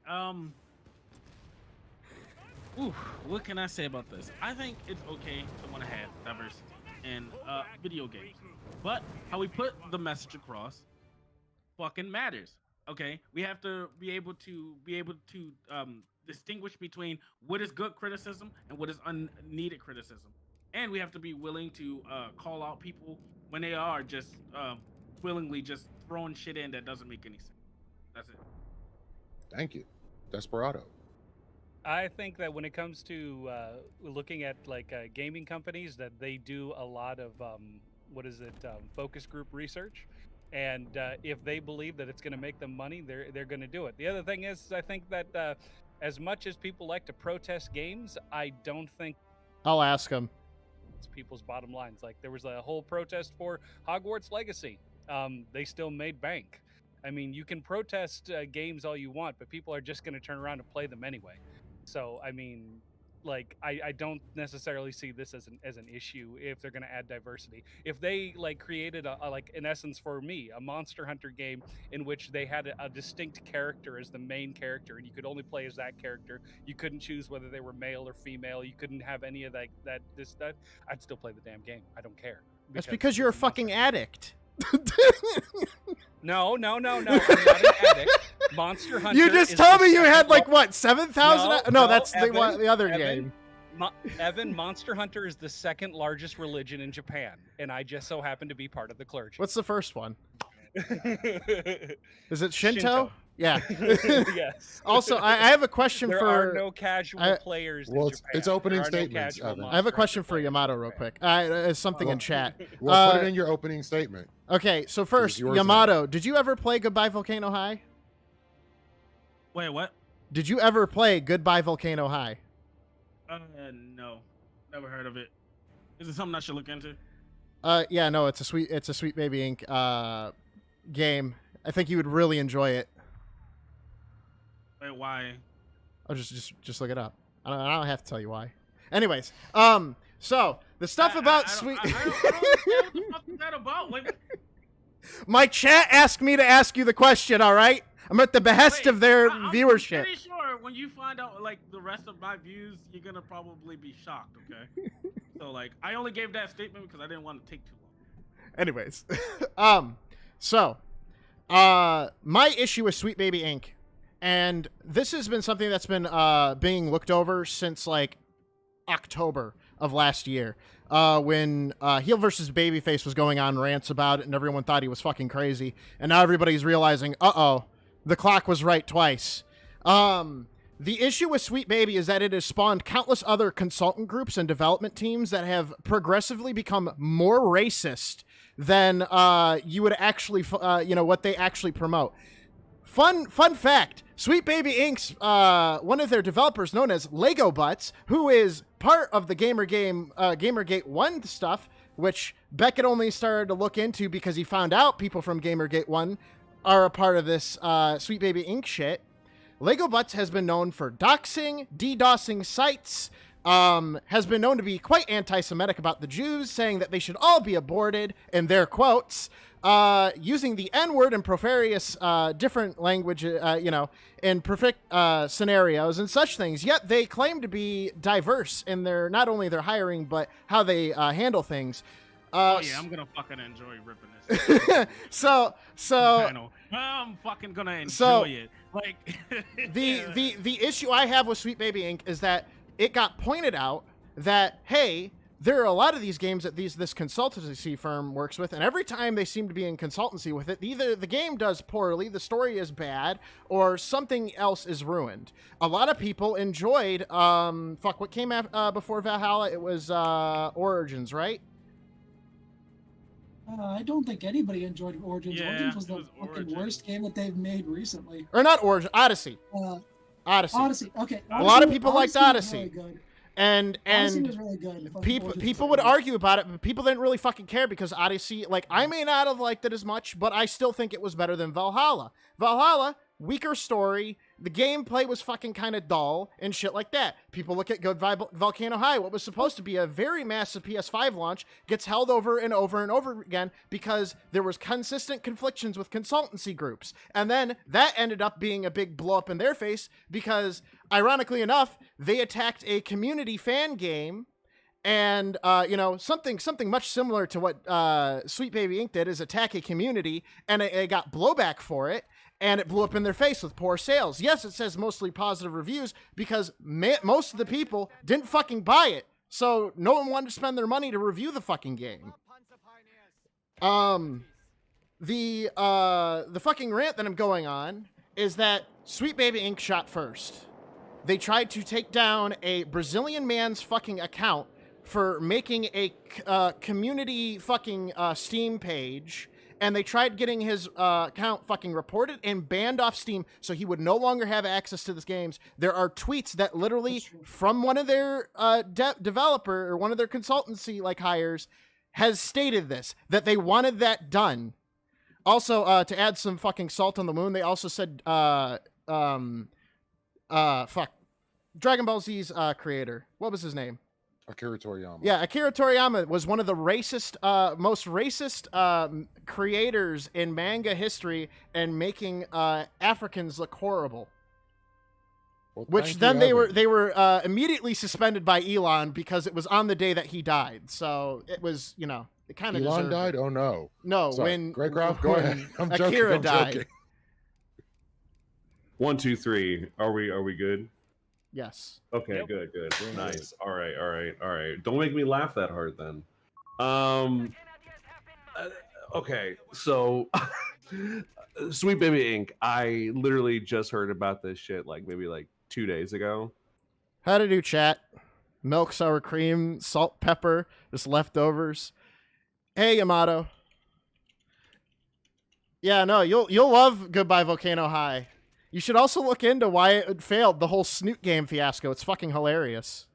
What can I say about this? I think it's okay to want to have diversity in video games, but how we put the message across fucking matters. Okay, we have to be able to distinguish between what is good criticism and what is unneeded criticism, and we have to be willing to call out people when they are just willingly just throwing shit in that doesn't make any sense. That's it. Thank you. Desperado. I think that when it comes to looking at like gaming companies, that they do a lot of focus group research, and if they believe that it's going to make them money, they're going to do it. The other thing is, I think that as much as people like to protest games, I don't think I'll ask him. it's people's bottom lines. Like there was a whole protest for Hogwarts Legacy. They still made bank. I mean, you can protest games all you want, but people are just going to turn around and play them anyway. So, I mean, like, I don't necessarily see this as an issue if they're going to add diversity. If they like created a like in essence for me a Monster Hunter game in which they had a distinct character as the main character, and you could only play as that character. You couldn't choose whether they were male or female. You couldn't have any of that. I'd still play the damn game. I don't care. That's because you're a fucking addict. No, I'm not an addict. Monster Hunter. You just is told the me you had second like lar- what 7,000? No, that's the other game. Evan, Monster Hunter is the second largest religion in Japan, and I just so happen to be part of the clergy. What's the first one? Is it Shinto? Yeah. Yes. Also, I have a question there for. are no casual players. Well, in it's- Japan. it's opening There are no statements, casual Evan. I have a Monster question Hunter for players. Yamato, real quick. Something in chat. Well, put it in your opening statement. Okay, so first, yours Yamato, did you ever play Goodbye Volcano High? Wait, what? Did you ever play Goodbye Volcano High? No, never heard of it. Is it something I should look into? Yeah, no, it's a Sweet Baby Inc. Game. I think you would really enjoy it. Wait, why? I'll just look it up. I don't have to tell you why. Anyways, so the stuff about Sweet. I don't understand what the fuck is that about. Like, My chat asked me to ask you the question. All right, I'm at the behest of their viewership. I'm pretty sure when you find out like the rest of my views, you're gonna probably be shocked. Okay. So like, I only gave that statement because I didn't want to take too long. Anyways, so my issue with Sweet Baby Inc. And this has been something that's been being looked over since like October of last year, when Heel versus Babyface was going on rants about it, and everyone thought he was fucking crazy. And now everybody's realizing, the clock was right twice. The issue with Sweet Baby is that it has spawned countless other consultant groups and development teams that have progressively become more racist than you would actually, what they actually promote. Fun fact, Sweet Baby Inc.'s one of their developers, known as Lego Butts, who is part of the Gamergate 1 stuff, which Beckett only started to look into because he found out people from Gamergate 1 are a part of this Sweet Baby Inc. shit. Lego Butts has been known for doxing, DDoSing sites, has been known to be quite anti-Semitic about the Jews, saying that they should all be aborted, in their quotes, using the N-word and profarious different language, in perfect scenarios and such things. Yet they claim to be diverse in their, not only their hiring, but how they handle things. I'm gonna fucking enjoy ripping this. so I'm fucking gonna enjoy it. Like the issue I have with Sweet Baby Inc. is that it got pointed out that, hey, there are a lot of these games that this consultancy firm works with, and every time they seem to be in consultancy with it, either the game does poorly, the story is bad, or something else is ruined. A lot of people enjoyed what came before Valhalla? It was Origins, right? I don't think anybody enjoyed Origins. Yeah, Origins was the it was fucking Origins. worst game that they've made recently. Or not Origins, Odyssey. Odyssey. Odyssey. Okay. A lot of people liked was Odyssey. really good. And Odyssey was really good. people would argue about it, but people didn't really fucking care because Odyssey, like, I may not have liked it as much, but I still think it was better than Valhalla. Valhalla, weaker story, the gameplay was fucking kind of dull and shit like that. People look at Good Volcano High, what was supposed to be a very massive PS5 launch, gets held over and over and over again because there was consistent conflictions with consultancy groups. And then that ended up being a big blow up in their face because, ironically enough, they attacked a community fan game. And, something much similar to what Sweet Baby Inc. did is attack a community, and it got blowback for it, and it blew up in their face with poor sales. Yes, it says mostly positive reviews because most of the people didn't fucking buy it, so no one wanted to spend their money to review the fucking game. The fucking rant that I'm going on is that Sweet Baby Inc. shot first. They tried to take down a Brazilian man's fucking account for making a community fucking Steam page, and they tried getting his account fucking reported and banned off Steam so he would no longer have access to these games. There are tweets that literally from one of their developer or one of their consultancy like hires has stated this, that they wanted that done. Also, to add some fucking salt on the wound, they also said, Dragon Ball Z's creator. What was his name? Akira Toriyama. Yeah, Akira Toriyama was one of the most racist creators in manga history and making Africans look horrible. Well, which then they were immediately suspended by Elon because it was on the day that he died. So it was, it kind of Elon died? Oh no. No, Sorry. when Greycroft, go ahead. I'm joking. Akira I'm died. joking. 1, 2, 3. Are we good? Yes. Okay, Yep. good. Nice. All right. Don't make me laugh that hard then. Okay, so Sweet Baby Inc. I literally just heard about this shit maybe 2 days ago. How to do, chat? Milk, sour cream, salt, pepper, just leftovers. Hey, Yamato. Yeah, no, you'll love Goodbye Volcano High. You should also look into why it failed, the whole Snoot game fiasco. It's fucking hilarious.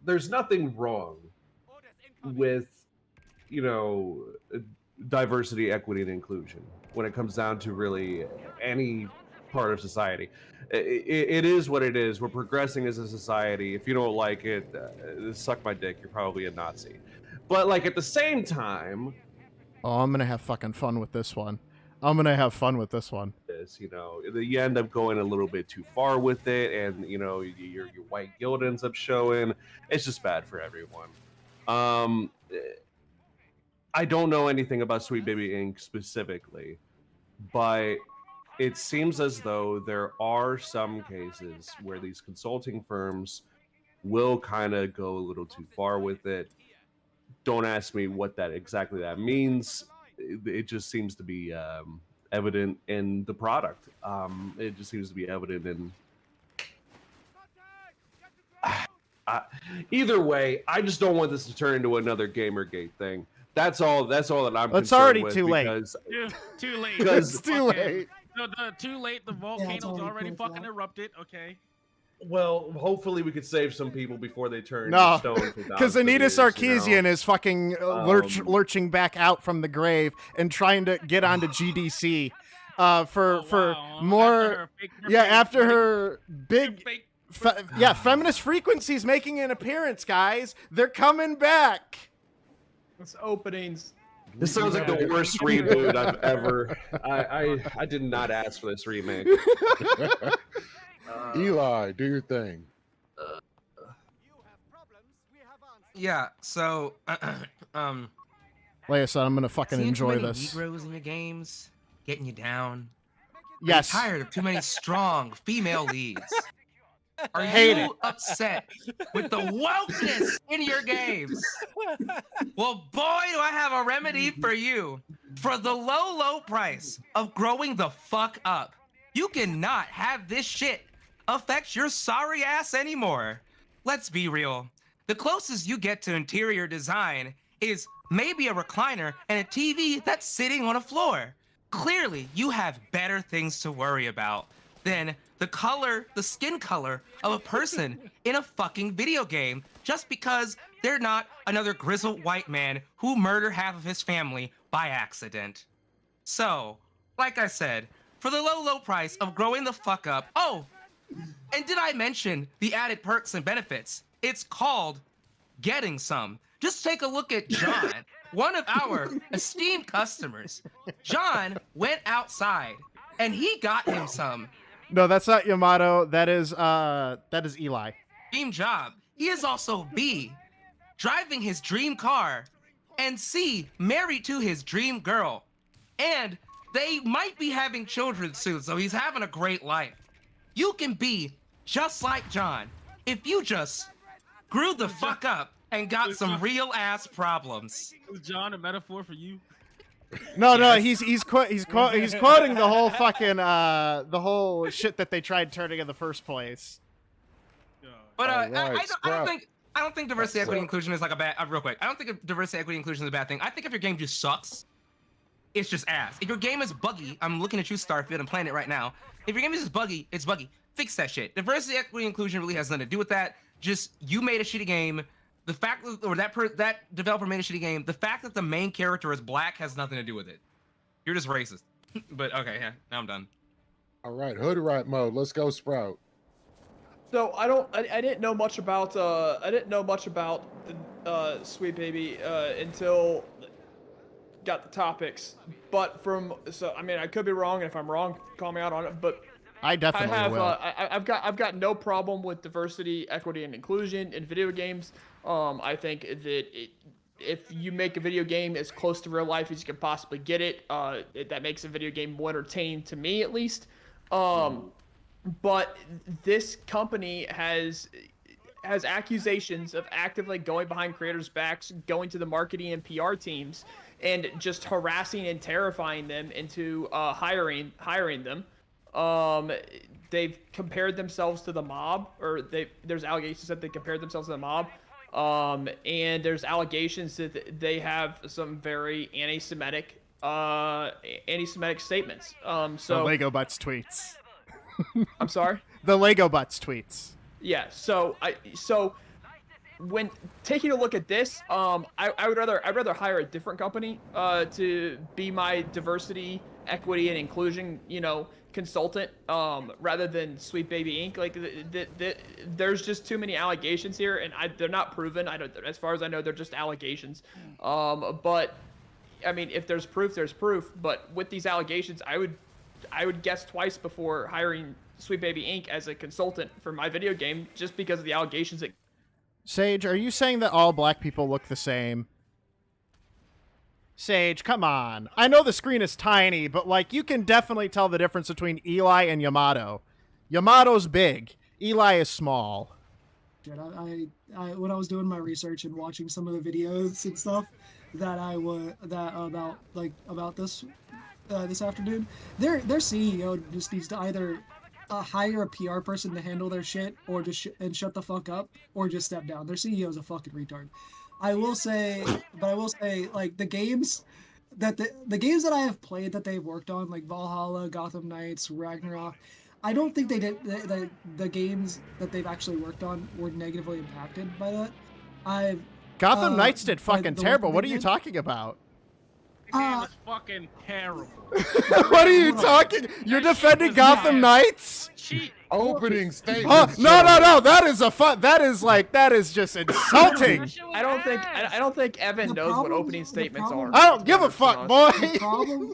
There's nothing wrong with, diversity, equity, and inclusion when it comes down to really any part of society. It is what it is. We're progressing as a society. If you don't like it, suck my dick. You're probably a Nazi. But at the same time, oh, I'm gonna have fucking fun with this one. You end up going a little bit too far with it, and your white guilt ends up showing. It's just bad for everyone. I don't know anything about Sweet Baby Inc. specifically, but it seems as though there are some cases where these consulting firms will kind of go a little too far with it. Don't ask me what that exactly that means. It just seems to be evident in the product. It just seems to be evident in. Either way, I just don't want this to turn into another Gamergate thing. That's all that I'm. It's concerned already with too late. Too late. Because- It's too late. Too late. The volcano's already fucking erupted. Okay. Well, hopefully we could save some people before they turn No, to stone. because Anita Sarkeesian is fucking lurching back out from the grave and trying to get onto GDC for more. After her big. Feminist Frequency's making an appearance, guys. They're coming back. It's openings. This sounds like the worst reboot I've ever. I did not ask for this remake. Eli, do your thing. Yeah. So, Leia said, "I'm gonna fucking seeing enjoy too many this." Negroes in your games, getting you down. Yes. I'm tired of too many strong female leads. Are Hate you it. upset with the wokeness in your games? Well, boy, do I have a remedy for you. For the low price of growing the fuck up, you cannot have this shit affect your sorry ass anymore. Let's be real. The closest you get to interior design is maybe a recliner and a TV that's sitting on a floor. Clearly, you have better things to worry about than the skin color of a person in a fucking video game just because they're not another grizzled white man who murdered half of his family by accident. So, like I said, for the low price of growing the fuck up. Oh, and did I mention the added perks and benefits? It's called Getting Some. Just take a look at John, one of our esteemed customers. John went outside and he got him some. No, that's not Yamato. That is Eli. Dream job. He is also B, driving his dream car, and C, married to his dream girl. And they might be having children soon, so he's having a great life. You can be just like John if you just grew the fuck up and got some real ass problems. Is John a metaphor for you? No, he's quoting the whole fucking the whole shit that they tried turning in the first place. But Alright, I don't think diversity, equity, inclusion is like a bad. Real quick, I don't think diversity, equity, inclusion is a bad thing. I think if your game just sucks, it's just ass. If your game is buggy, I'm looking at you, Starfield. I'm playing it right now. If your game is just buggy, it's buggy. Fix that shit. Diversity, equity, inclusion really has nothing to do with that. Just you made a shitty game. The fact that developer made a shitty game. The fact that the main character is black has nothing to do with it. You're just racist. But okay, yeah, now I'm done. All right, hood right mode. Let's go, Sprout. So I didn't know much about Sweet Baby until got the topics. But I mean I could be wrong, and if I'm wrong, call me out on it. But I definitely will. I've got no problem with diversity, equity, and inclusion in video games. I think that if you make a video game as close to real life as you can possibly get it, that makes a video game more entertaining to me, at least. But this company has accusations of actively going behind creators' backs, going to the marketing and PR teams, and just harassing and terrifying them into hiring them. They've compared themselves to the mob, or there's allegations that they compared themselves to the mob. And there's allegations that they have some very anti-Semitic statements. So the Lego Butts tweets. I'm sorry? The Lego Butts tweets. Yeah, so when taking a look at this, I'd rather hire a different company to be my diversity, equity, and inclusion, consultant, rather than Sweet Baby Inc. Like there's just too many allegations here, and they're not proven. As far as I know, they're just allegations. But I mean, if there's proof, there's proof. But with these allegations, I would guess twice before hiring Sweet Baby Inc. as a consultant for my video game, just because of the allegations that. Sage, are you saying that all black people look the same? Sage, come on. I know the screen is tiny, but like you can definitely tell the difference between Eli and Yamato. Yamato's big. Eli is small. shit. I when I was doing my research and watching some of the videos and stuff that about this this afternoon, their CEO just needs to either hire a PR person to handle their shit, or just shut the fuck up, or just step down. Their CEO is a fucking retard. I will say, like the games that the games that I have played that they've worked on, like Valhalla, Gotham Knights, Ragnarok, I don't think they did the games that they've actually worked on were negatively impacted by that. Gotham Knights did fucking the terrible. work What they are you did- talking about? The game is fucking terrible. What are you talking? You're defending Gotham Knights? Opening statement. Oh, no. That is just insulting. I don't think Evan knows what opening statements are. I don't give a fuck, boy. The problem.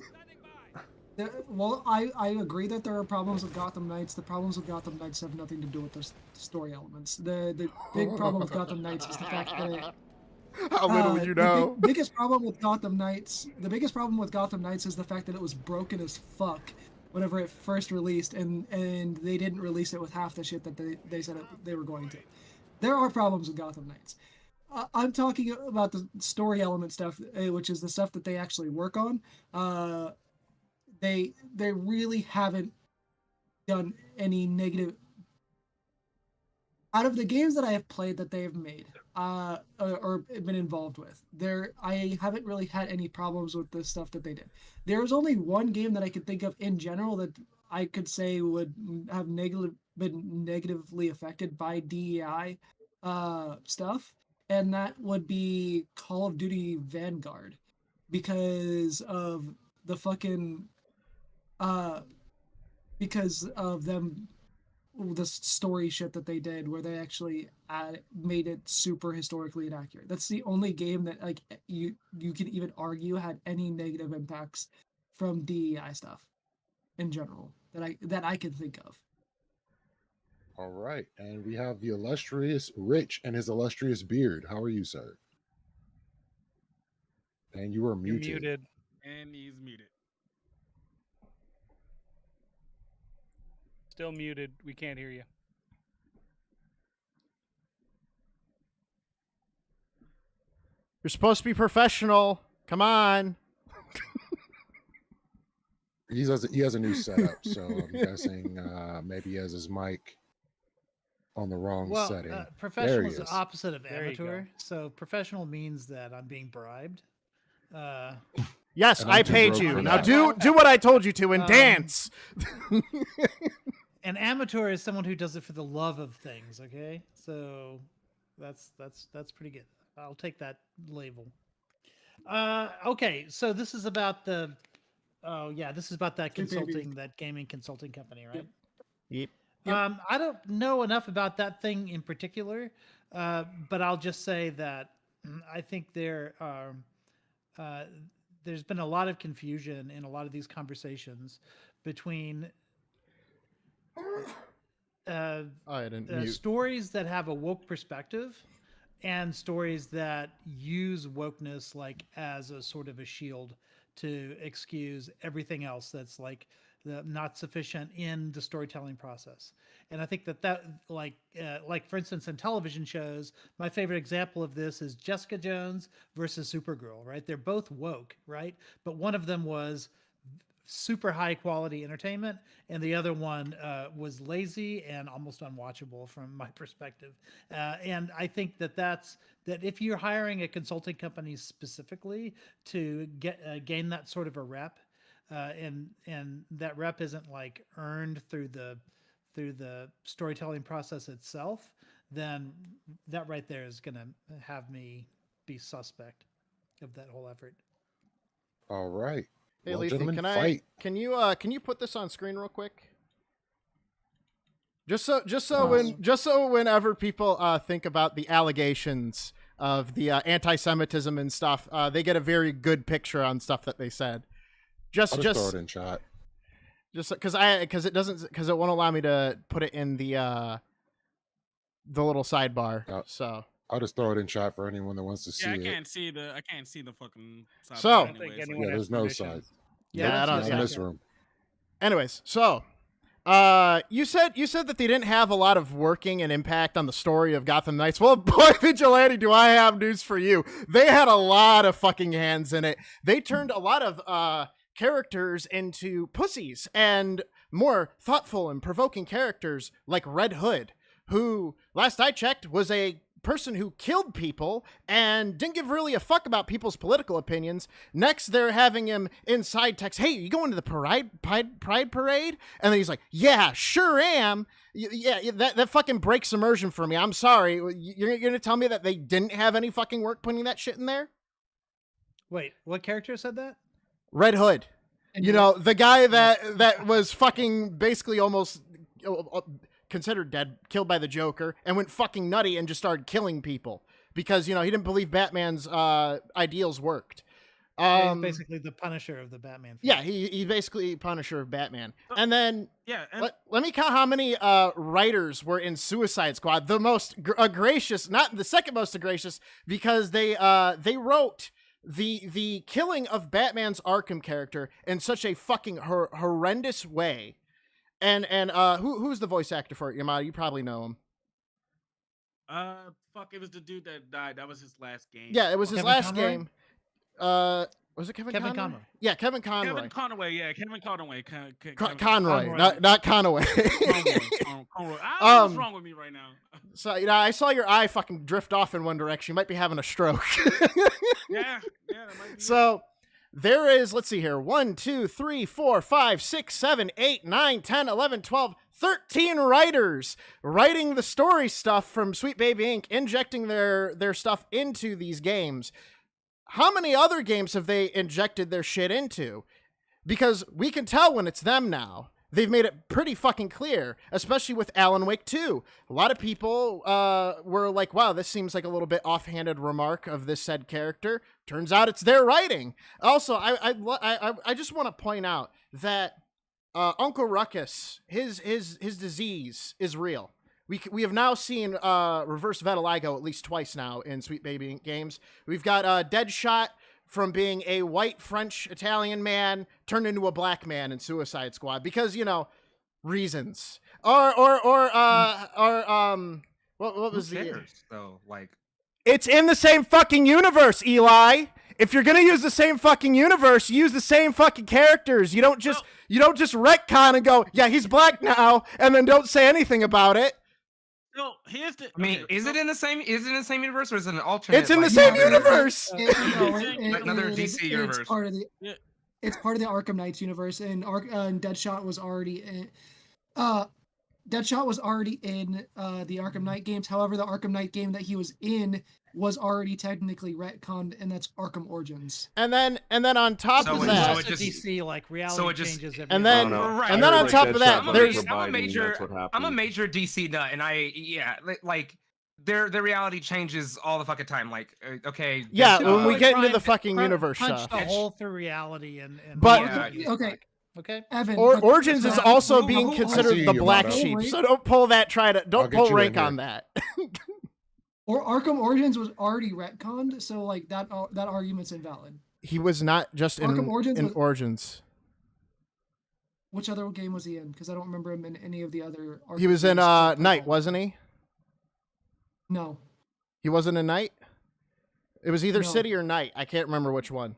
Well, I agree that there are problems with Gotham Knights. The problems with Gotham Knights have nothing to do with the story elements. The big problem with Gotham Knights is the fact that how little you know. The biggest problem with Gotham Knights is the fact that it was broken as fuck whenever it first released, and they didn't release it with half the shit that they said they were going to. There are problems with Gotham Knights. I'm talking about the story element stuff, which is the stuff that they actually work on. They really haven't done any negative out of the games that I have played that they have made or been involved with. I haven't really had any problems with the stuff that they did. There is only one game that I could think of in general that I could say would have been negatively affected by DEI stuff, and that would be Call of Duty Vanguard, because of the fucking because of them, the story shit that they did, where they actually made it super historically inaccurate. That's the only game that like you can even argue had any negative impacts from DEI stuff in general that I can think of. All right, and we have the illustrious Rich and his illustrious beard. How are you, sir? And you are muted. You're muted. And he's muted. Still muted. We can't hear you. You're supposed to be professional. Come on. He has a new setup, so I'm guessing maybe he has his mic on the wrong setting. Professional is the opposite of There you amateur. go. So professional means that I'm being bribed. Yes, And I'm I too paid broke you. for Now that. do what I told you to and dance. An amateur is someone who does it for the love of things. Okay, so that's pretty good. I'll take that label. Okay, so this is about that consulting, that gaming consulting company, right? Yep. I don't know enough about that thing in particular, but I'll just say that I think there are. There's been a lot of confusion in a lot of these conversations between stories that have a woke perspective and stories that use wokeness like as a sort of a shield to excuse everything else that's like not sufficient in the storytelling process. And I think that like for instance, in television shows, my favorite example of this is Jessica Jones versus Supergirl, right? They're both woke, right? But one of them was super high quality entertainment, and the other one was lazy and almost unwatchable from my perspective. And I think that if you're hiring a consulting company specifically to gain that sort of a rep, and that rep isn't like earned through the storytelling process itself, then that right there is going to have me be suspect of that whole effort. All right. Hey, Well, Lethe, gentlemen, fight. can you put this on screen real quick? Just so whenever people think about the allegations of the anti-Semitism and stuff, they get a very good picture on stuff that they said. I'll just throw it in chat. Just because it won't allow me to put it in the little sidebar. So I'll just throw it in chat for anyone that wants to see Yeah, I it. can't see the fucking side. So- anyways. Yeah, there's no side. Yeah, I don't. in this room. Anyways, so You said that they didn't have a lot of working and impact on the story of Gotham Knights. Well, boy, Vigilante, do I have news for you. They had a lot of fucking hands in it. They turned a lot of characters into pussies and more thoughtful and provoking characters like Red Hood, who, last I checked, was a person who killed people and didn't give really a fuck about people's political opinions. Next, they're having him inside text, hey, you going to the Pride Parade? And then he's like, yeah, sure am. Yeah, that fucking breaks immersion for me. I'm sorry. You're going to tell me that they didn't have any fucking work putting that shit in there? Wait, what character said that? Red Hood. You know, the guy that was fucking basically almost considered dead, killed by the Joker, and went fucking nutty and just started killing people because, you know, he didn't believe Batman's ideals worked. He's basically the Punisher of the Batman film. Yeah, he's basically Punisher of Batman. And then let me count how many writers were in Suicide Squad. The most gracious, not the second most gracious, because they wrote the killing of Batman's Arkham character in such a fucking horrendous way. And who's the voice actor for it, Yamada? You probably know him. Fuck, it was the dude that died. That was his last game. Yeah, it was his last game. Was it Kevin Conroy? Yeah, Kevin Conroy. Kevin Conroy, yeah, Kevin Conroy. Conroy, not Conaway. Conroy. What's wrong with me right now? So, you know, I saw your eye fucking drift off in one direction. You might be having a stroke. Yeah, that might be. So, there is, let's see here, 1, 2, 3, 4, 5, 6, 7, 8, 9, 10, 11, 12, 13 writers writing the story stuff from Sweet Baby Inc., injecting their stuff into these games. How many other games have they injected their shit into? Because we can tell when it's them now. They've made it pretty fucking clear, especially with Alan Wake 2. A lot of people were like, wow, this seems like a little bit offhanded remark of this said character. Turns out it's their writing. Also, I just want to point out that Uncle Ruckus, his disease is real. We have now seen reverse vitiligo at least twice now in Sweet Baby Inc. games. We've got Deadshot from being a white French Italian man turned into a black man in Suicide Squad because, you know, reasons. What was the So like, it's in the same fucking universe, Eli. If you're gonna use the same fucking universe, use the same fucking characters. You don't just retcon and go, yeah, he's black now, and then don't say anything about it. No, here's the. I mean, is it in the same universe or is it an alternate? It's in the same universe. Another DC universe. It's part of the Arkham Knights universe, and Deadshot was already in. Deadshot was already in the Arkham Knight games. However, the Arkham Knight game that he was in was already technically retconned, and that's Arkham Origins. And then on top of that, so DC like reality changes. And then on top of that, there's I'm a major DC nut, and like their reality changes all the fucking time. Like okay, yeah, when we get into the fucking universe stuff, the hole through reality and but okay, Evan. Origins is also being considered the black sheep, so don't pull rank on that. Or Arkham Origins was already retconned, so like that argument's invalid. He was not just in Origins. Which other game was he in? Because I don't remember him in any of the other. Arkham he was in Knight, wasn't he? No. He wasn't in Knight? It was either City or Knight. I can't remember which one.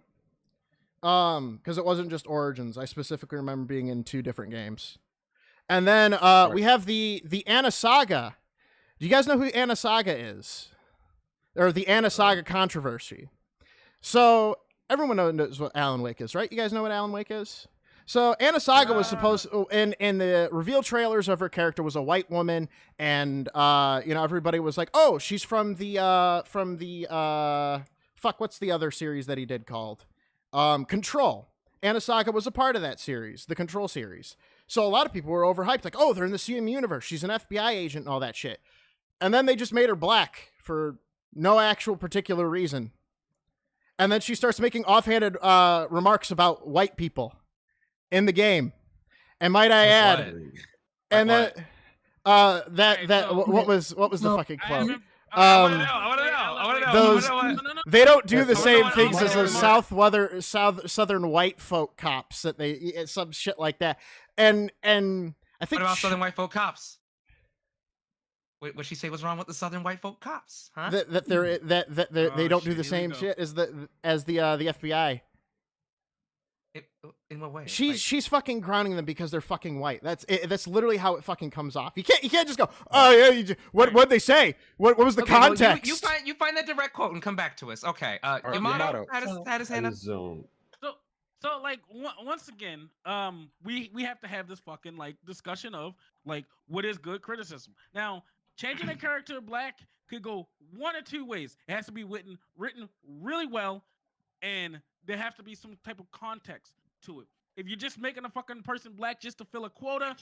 Because it wasn't just Origins. I specifically remember being in 2 different games. And then we have the Anna Saga. Do you guys know who Anna Saga is? Or the Anna Saga controversy. So everyone knows what Alan Wake is, right? You guys know what Alan Wake is? So Anna Saga was supposed in the reveal trailers of her character was a white woman, and everybody was like, oh, she's from the what's the other series that he did called? Control. Anna Saga was a part of that series, the Control series. So a lot of people were overhyped, like, oh, they're in the CM universe. She's an FBI agent and all that shit. And then they just made her black for no actual particular reason. And then she starts making offhanded remarks about white people in the game. And might I add, and then what was the fucking quote? I want to know. They don't do the same things as those southern white folk cops that they some shit like that. And I think What about Southern white folk cops? What she say was wrong with the Southern white folk cops, huh? that they don't do the same shit as the FBI. In what way? She's fucking grounding them because they're fucking white. That's literally how it fucking comes off. You can't just go, oh yeah, what'd they say? What was the context? Well, you find that direct quote and come back to us. Okay. Yamato had his hand up. So like once again, we have to have this fucking like discussion of like what is good criticism. Now, changing a character black could go one or two ways. It has to be written really well, and there have to be some type of context to it. If you're just making a fucking person black just to fill a quota,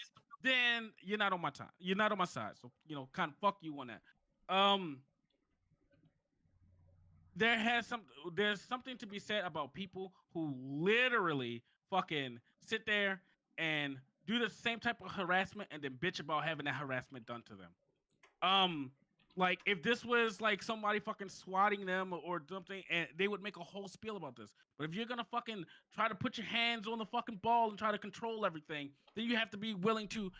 then you're not on my time. You're not on my side. So kind of fuck you on that. There's something to be said about people who literally fucking sit there and do the same type of harassment and then bitch about having that harassment done to them. Like if this was like somebody fucking swatting them or something, and they would make a whole spiel about this. But if you're gonna fucking try to put your hands on the fucking ball and try to control everything, then you have to be willing to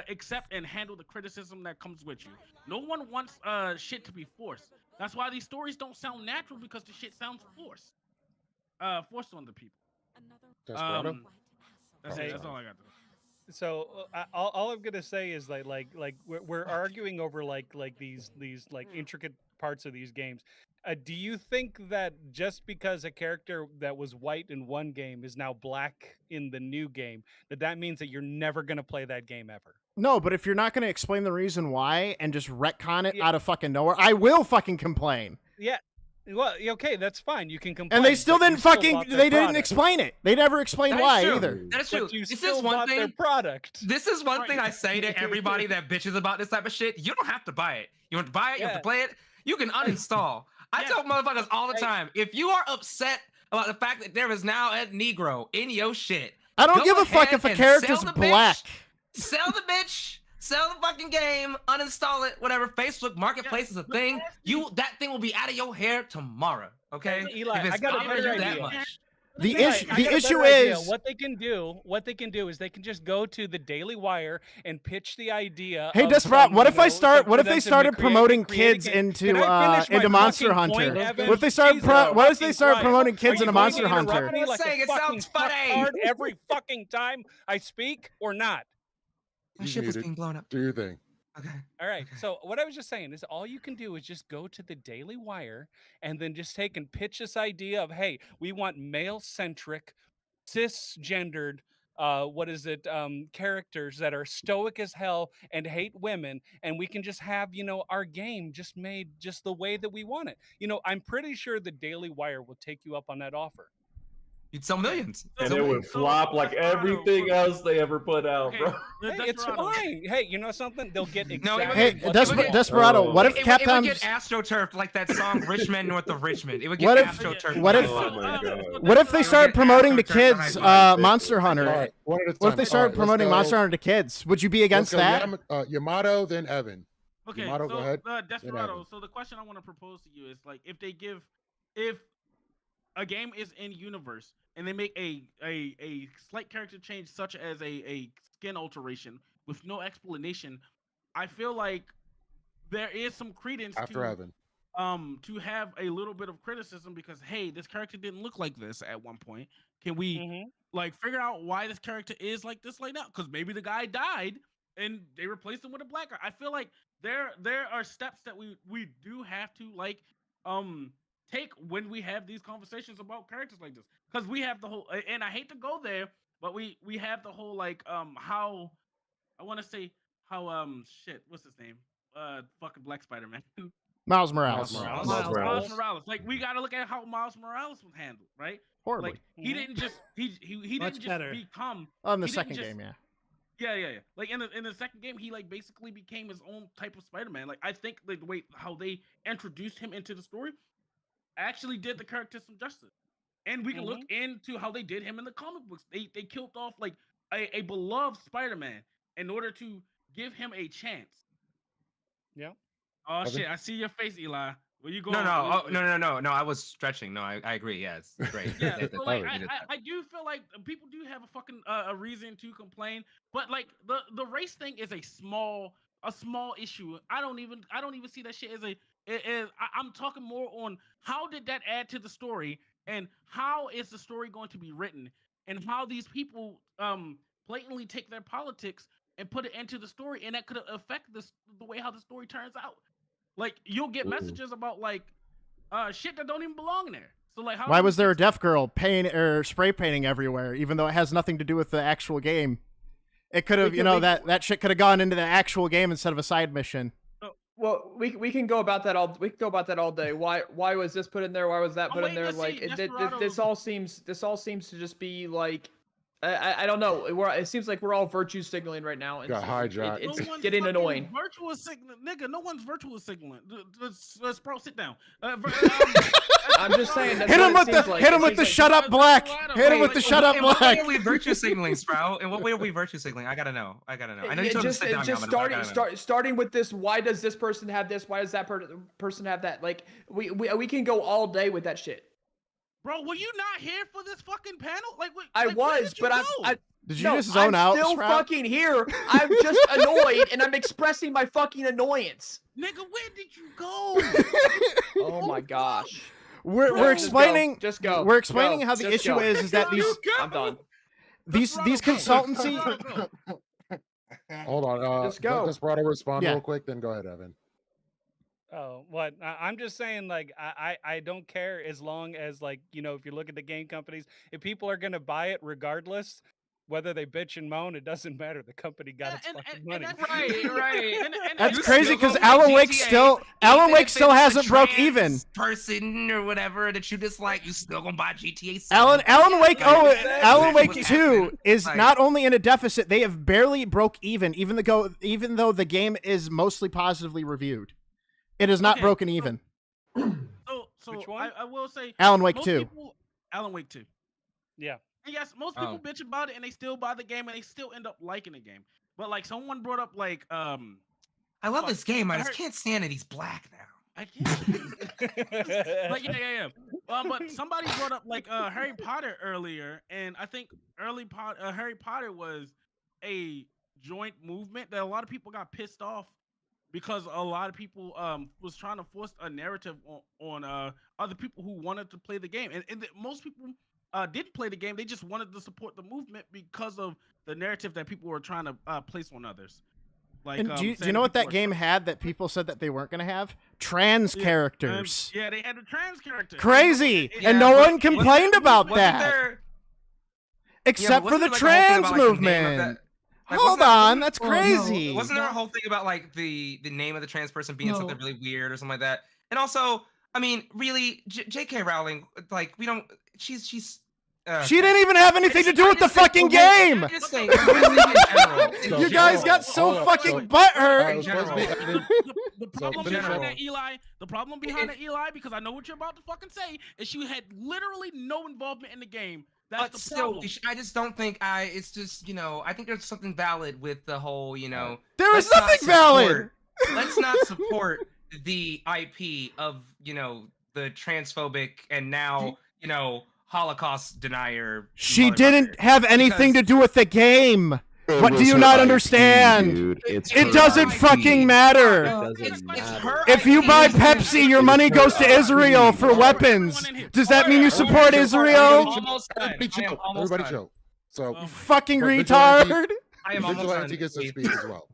accept and handle the criticism that comes with you. No one wants shit to be forced. That's why these stories don't sound natural, because the shit sounds forced. Forced on the people. That's all I got to say. So all I'm gonna say is like we're arguing over like these like intricate parts of these games. Do you think that just because a character that was white in one game is now black in the new game, that means that you're never gonna play that game ever? No, but if you're not going to explain the reason why and just retcon it out of fucking nowhere, I will fucking complain. Yeah. Well, okay, that's fine. You can complain. And they still didn't they didn't explain it. They never explained why either. That is true. This is one thing. Their product. This is one thing I say to everybody that bitches about this type of shit. You don't have to buy it. You want to buy it, you have to play it. You can uninstall. I tell motherfuckers all the time, if you are upset about the fact that there is now a Negro in your shit, I don't give a fuck if a character's black. Sell the bitch. Sell the fucking game. Uninstall it. Whatever. Facebook Marketplace is a thing. That thing will be out of your hair tomorrow. Okay. Eli, I got a better idea. The issue is what they can do is they can just go to the Daily Wire and pitch the idea. Hey, Desperate, what if they started promoting kids into Monster Hunter? What if they start promoting kids into Monster Hunter? I'm saying it sounds funny every fucking time I speak or not. My ship was being blown up. Do your thing. Okay. All right. So what I was just saying is all you can do is just go to the Daily Wire and then just take and pitch this idea of, hey, we want male-centric, cisgendered, characters that are stoic as hell and hate women, and we can just have, our game just made just the way that we want it. I'm pretty sure the Daily Wire will take you up on that offer. You'd sell millions. And it would flop like everything else they ever put out, bro. Hey, it's fine. Hey, you know something? They'll get exactly. Hey, Desperado, what if Capcom? It would get astroturfed like that song "Richmond North of Richmond." It would get astroturfed. What if they start promoting to kids Monster Hunter? What if they start promoting Monster Hunter to kids? Would you be against that? Yamato, then Evan. Okay, Yamato, go ahead. Desperado. So the question I want to propose to you is like, if a game is in universe and they make a slight character change such as a skin alteration with no explanation, I feel like there is some credence to have a little bit of criticism, because hey, this character didn't look like this at one point. Can we like figure out why this character is like this right now? Because maybe the guy died and they replaced him with a black guy. I feel like there are steps that we do have to like take when we have these conversations about characters like this, because we have the whole, and I hate to go there, but we have the whole like how I want to say how shit, what's his name, fucking Black Spider-Man. Miles Morales. Miles Morales. Like we got to look at how Miles Morales was handled, right? Horribly. Like he didn't just he didn't just become on the second game, Yeah. Like in the second game, he like basically became his own type of Spider-Man. Like I think like the way how they introduced him into the story actually did the character some justice. And we can look into how they did him in the comic books. They killed off like a beloved Spider-Man in order to give him a chance. Yeah. Oh shit! I see your face, Eli. Were you going? No. I was stretching. No, I agree. Yeah, it's great. Yeah, That- so, that- like, that- I do feel like people do have a fucking a reason to complain, but like the race thing is a small issue. I don't even see that shit as I'm talking more on how did that add to the story and how is the story going to be written and how these people blatantly take their politics and put it into the story and that could affect the way how the story turns out. Like you'll get messages about like shit that don't even belong there. So like, Why was there a deaf girl spray painting everywhere, even though it has nothing to do with the actual game? It could have, that shit could have gone into the actual game instead of a side mission. Well, we can go about that all day. Why was this put in there? Why was that put in there? Like this all seems to just be like I don't know. It seems like we're all virtue signaling right now. Got hijacked. It's getting annoying. Virtual signaling, nigga. No one's virtual signaling. Let's bro, sit down. I'm just saying. That's Hit him what with it the seems hit him like. with the shut up black. Hit him with the shut up In what way black. are we virtue signaling, Sprout? In what way are we virtue signaling? I gotta know. I know you told me to sit down. Just starting with this. Why does this person have this? Why does that person have that? Like we can go all day with that shit. Bro, were you not here for this fucking panel? I was, but Did you just zone out? I'm still Sprout? fucking here. I'm just annoyed, and I'm expressing my fucking annoyance. Nigga, where did you go? Oh my gosh. We're explaining. Just go. We're explaining how the issue is that these. I'm done. These consultancy. Hold on. Just go. Let Desperado respond Yeah. real quick, then go ahead, Evan. Oh, what? I'm just saying, like, I don't care as long as, like, if you look at the game companies, if people are gonna buy it regardless, whether they bitch and moan, it doesn't matter. The company got its fucking money. That's right. That's crazy because Alan Wake still hasn't broke even. Person or whatever that you dislike, you still gonna buy GTA 6. Alan Wake Alan Wake What's 2 happening? is Like- not only in a deficit, they have barely broke even even though the game is mostly positively reviewed. It is not broken even. So Which one? I will say Alan Wake most 2. people- Alan Wake 2. Yeah. And yes, most people bitch about it and they still buy the game and they still end up liking the game. But like someone brought up like I love this game. I just can't stand it. He's black now. I can't. Like yeah. But somebody brought up like Harry Potter earlier, and I think Harry Potter was a joint movement that a lot of people got pissed off because a lot of people was trying to force a narrative on other people who wanted to play the game, and most people didn't play the game. They just wanted to support the movement because of the narrative that people were trying to place on others. Like, And do you know what that game had that people said that they weren't going to have? Trans characters. Yeah, they had the trans character. Crazy. And no one complained about that. Except for the trans movement. Hold on, that's crazy. Wasn't there a whole thing about like the name of the trans person being something really weird or something like that? And also, I mean, really, J.K. Rowling, like, we don't. She's. She didn't even have anything to do with the fucking game. You guys got so fucking butthurt. The problem behind that, Eli, because I know what you're about to fucking say, is she had literally no involvement in the game. That's the problem. I just don't think it's just, I think there's something valid with the whole, There is nothing valid. Let's not support the IP of, the transphobic and now, Holocaust denier. She didn't have anything to do with the game. What do you not understand? It doesn't fucking matter. If you buy Pepsi, your money goes to Israel for weapons. Does that mean you support Israel? Everybody chill. So fucking retard. I am almost done. Gets to speak as well.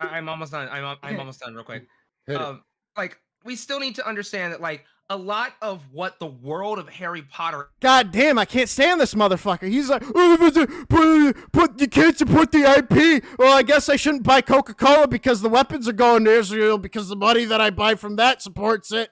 I'm almost done. I'm almost done real quick. Hit it. Like, we still need to understand that, like, a lot of what the world of Harry Potter. God damn, I can't stand this motherfucker. He's like, you can't support the IP. Well, I guess I shouldn't buy Coca-Cola because the weapons are going to Israel because the money that I buy from that supports it.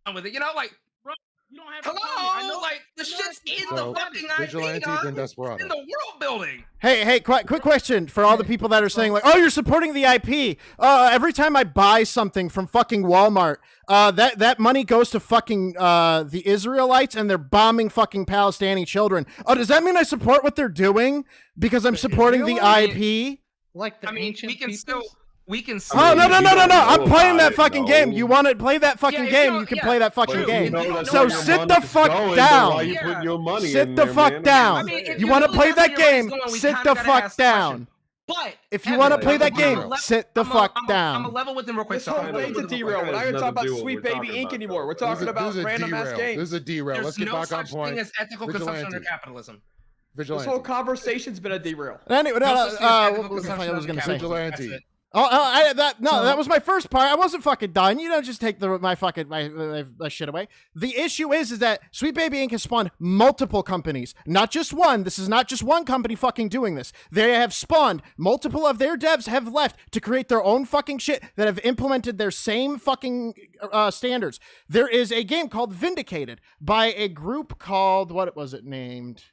I'm with it, like, bro, you don't have hello, like, the shit's in the fucking Vigilante, then Desperado. in the world building. Hey, quick question for all the people that are saying like, oh, you're supporting the IP. Every time I buy something from fucking Walmart, that money goes to fucking the Israelites and they're bombing fucking Palestinian children. Oh, does that mean I support what they're doing because I'm supporting the IP? Like the ancient we can peoples? We can. Oh no! I'm playing that fucking game. You want to play that fucking game? You can play that fucking game. So sit the fuck down. Sit the fuck down. You want to play that game? Sit the fuck down. But if you want to play that game, sit the fuck down. I'm a level with them real quick. This whole thing's a derail. We're not going to talk about Sweet Baby Inc. anymore. We're talking about random ass games. This is a derail. Let's get back on point. There's no such thing as ethical consumption under capitalism. This whole conversation's been a derail. Anyway, what I was going to say. Vigilante. That was my first part. I wasn't fucking done. You don't just take my shit away. The issue is that Sweet Baby Inc. has spawned multiple companies, not just one. This is not just one company fucking doing this. They have spawned multiple of their devs have left to create their own fucking shit that have implemented their same fucking standards. There is a game called Vindicated by a group called, what was it named?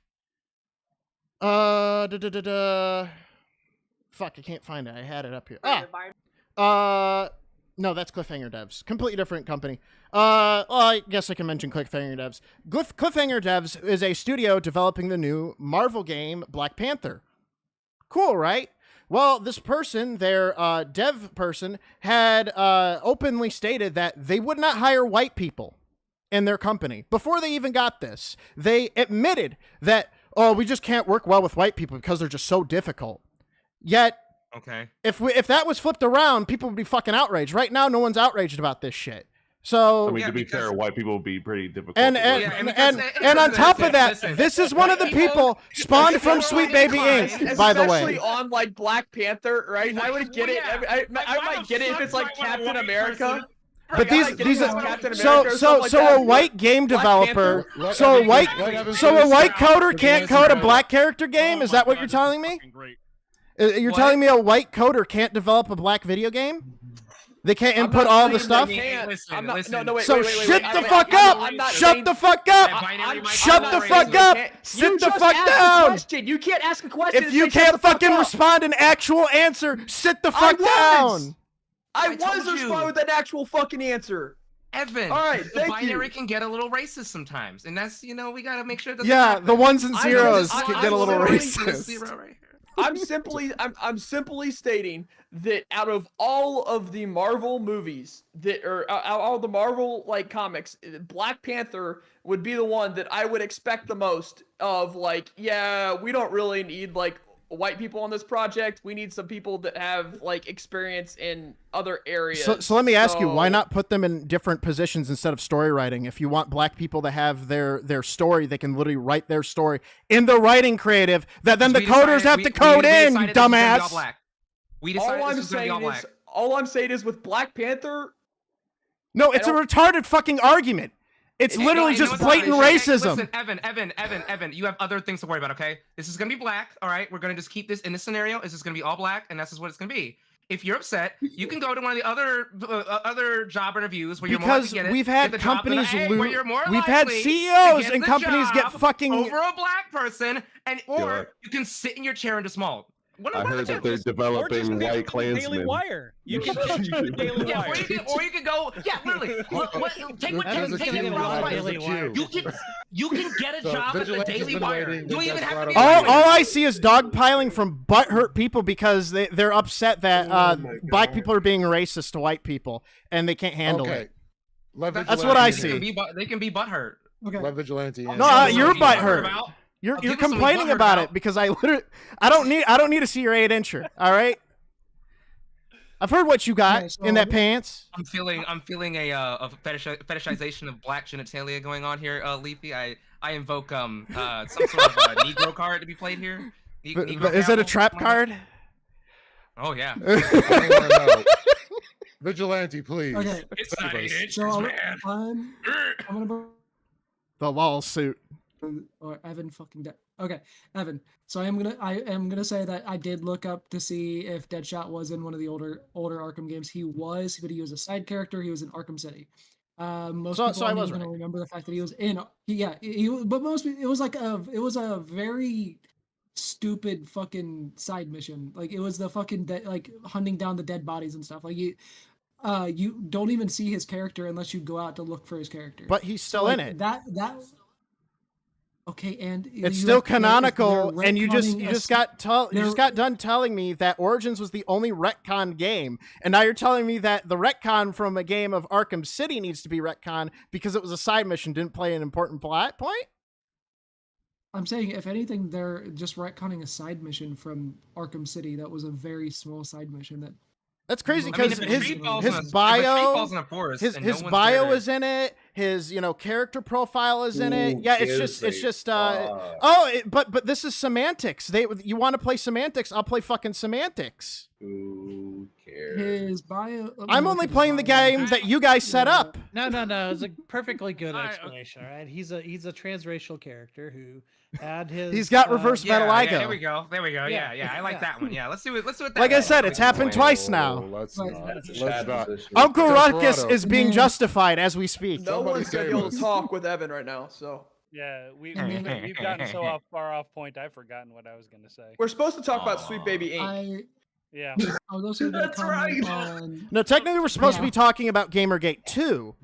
Fuck, I can't find it. I had it up here. No, that's Cliffhanger Devs. Completely different company. I guess I can mention Cliffhanger Devs. Cliffhanger Devs is a studio developing the new Marvel game, Black Panther. Cool, right? Well, this person, their dev person, had openly stated that they would not hire white people in their company. Before they even got this, they admitted that, we just can't work well with white people because they're just so difficult. Yet, okay, if that was flipped around, people would be fucking outraged. Right now, no one's outraged about this shit. So, I mean, to be fair, white people would be pretty difficult. And on top of that, this is one of the people spawned from Sweet Baby Inc. By the way, especially on like Black Panther, right? I would get it. I might get it if it's like Captain America. But these so a white game developer, so a white coder can't code a black character game. Is that what you're telling me? You're telling me a white coder can't develop a black video game? They can't input all the stuff? So shut the fuck up! Shut the fuck up! Shut the fuck up! Sit the fuck down! You can't ask a question. If you can't fucking respond an actual answer, sit the fuck down! I was responding with an actual fucking answer. Evan, all right, the binary can get a little racist sometimes, and that's, we got to make sure that. Yeah, the ones and zeros can get a little racist. I'm simply stating that out of all of the Marvel movies all the Marvel like comics, Black Panther would be the one that I would expect the most of. Like, yeah, we don't really need like white people on this project. We need some people that have like experience in other areas. So let me ask you, why not put them in different positions instead of story writing? If you want black people to have their story, they can literally write their story in the writing creative that then the coders have to code in, you dumbass. All I'm saying is with Black Panther. No, it's a retarded fucking argument. It's literally just blatant racism. Listen, Evan, you have other things to worry about, okay? This is going to be black, all right? We're going to just keep this in this scenario. This is going to be all black, and this is what it's going to be. If you're upset, you can go to one of the other job interviews where you're more likely to get it. We've had companies we've had CEOs and companies get fucking over a black person, or you can sit in your chair and just small. I heard that they're developing white Klansmen. Daily Wire. You can the Daily Wire. Or you can go. Yeah, literally. Take You can get a job at the Daily Wire. You even have to be. All I see is dogpiling from butthurt people because they're upset that black people are being racist to white people and they can't handle it. That's what I see. They can be butthurt. Okay. Let Vigilante. No, you're butthurt. You're complaining about it because I don't need to see your 8-incher. All right. I've heard what you got in that pants. I'm feeling a fetishization of black genitalia going on here, Leafy. I invoke some sort of Negro card to be played here. Is it a trap card? Oh yeah. Vigilante, please. Okay. It's not 8 So inches, man. I'm gonna. The lawsuit. Or Evan fucking dead. Okay, Evan. So I am gonna say that I did look up to see if Deadshot was in one of the older Arkham games. He was, but he was a side character. He was in Arkham City. Most people I was gonna remember the fact that he was in. But most it was a very stupid fucking side mission. Like it was the fucking like hunting down the dead bodies and stuff. Like you don't even see his character unless you go out to look for his character. But he's still in it. Okay, and It's still canonical, and you just got done telling me that Origins was the only retcon game, and now you're telling me that the retcon from a game of Arkham City needs to be retcon because it was a side mission, didn't play an important plot point? I'm saying, if anything, they're just retconning a side mission from Arkham City. That was a very small side mission. That's crazy because his bio is in it. His character profile is in it. Yeah, it's just but this is semantics. You want to play semantics? I'll play fucking semantics. Who cares? His bio. I'm only playing the game that you guys set up. No. It's a perfectly good explanation. All right, he's a transracial character who had his. He's got reverse vitiligo. Yeah, there we go. Yeah, I like that one. Yeah, let's do it. That like I said, it's happened twice now. Let's not. Uncle Ruckus is being justified as we speak. No one's gonna be able to talk with Evan right now, so. Yeah, we've gotten so far off point. I've forgotten what I was gonna say. We're supposed to talk about Sweet Baby Inc. Yeah. I was also gonna comment on. No, technically we're supposed to be talking about Gamergate 2.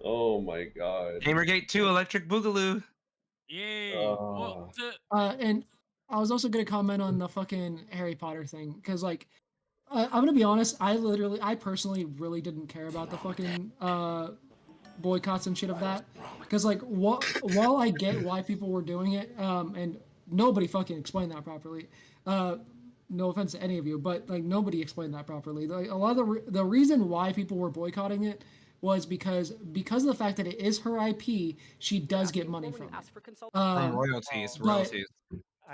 Oh my god. Gamergate 2, Electric Boogaloo. Yeah. And I was also gonna comment on the fucking Harry Potter thing because, like, I'm gonna be honest. I personally really didn't care about the fucking boycotts and shit of that because, like, while I get why people were doing it, and nobody fucking explained that properly. No offense to any of you, but like nobody explained that properly. Like, a lot of the reason why people were boycotting it was because of the fact that it is her IP, she does get money from it. From royalties.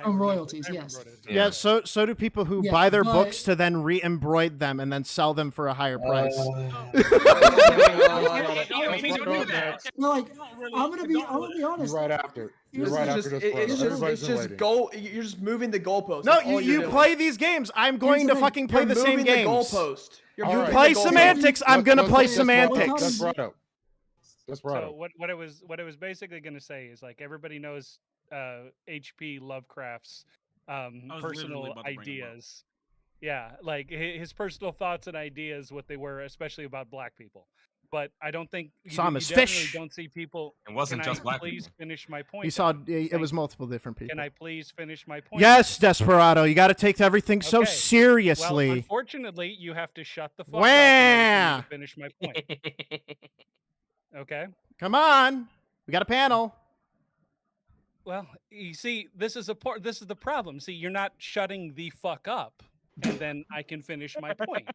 From royalties, yes. Yeah, so do people who buy their books to then re-embroid them and then sell them for a higher price. Like, I'm gonna be honest. Right after. You're just moving the goalpost. No, you play these games. I'm going to fucking play the same games. Goalpost. You play semantics. I'm gonna play semantics. That's right up. So what it was basically gonna say is, like, everybody knows H.P. Lovecraft's personal ideas. Yeah, like his personal thoughts and ideas, what they were, especially about black people. But I don't think you fish. Don't see people. It wasn't just black people. Please finish my point. You saw it was multiple different people. Can I please finish my point? Yes, Desperado. You got to take everything so seriously. Well, unfortunately, you have to shut the fuck up to finish my point. Okay. Come on, we got a panel. Well, you see, this is the problem. See, you're not shutting the fuck up, and then I can finish my point.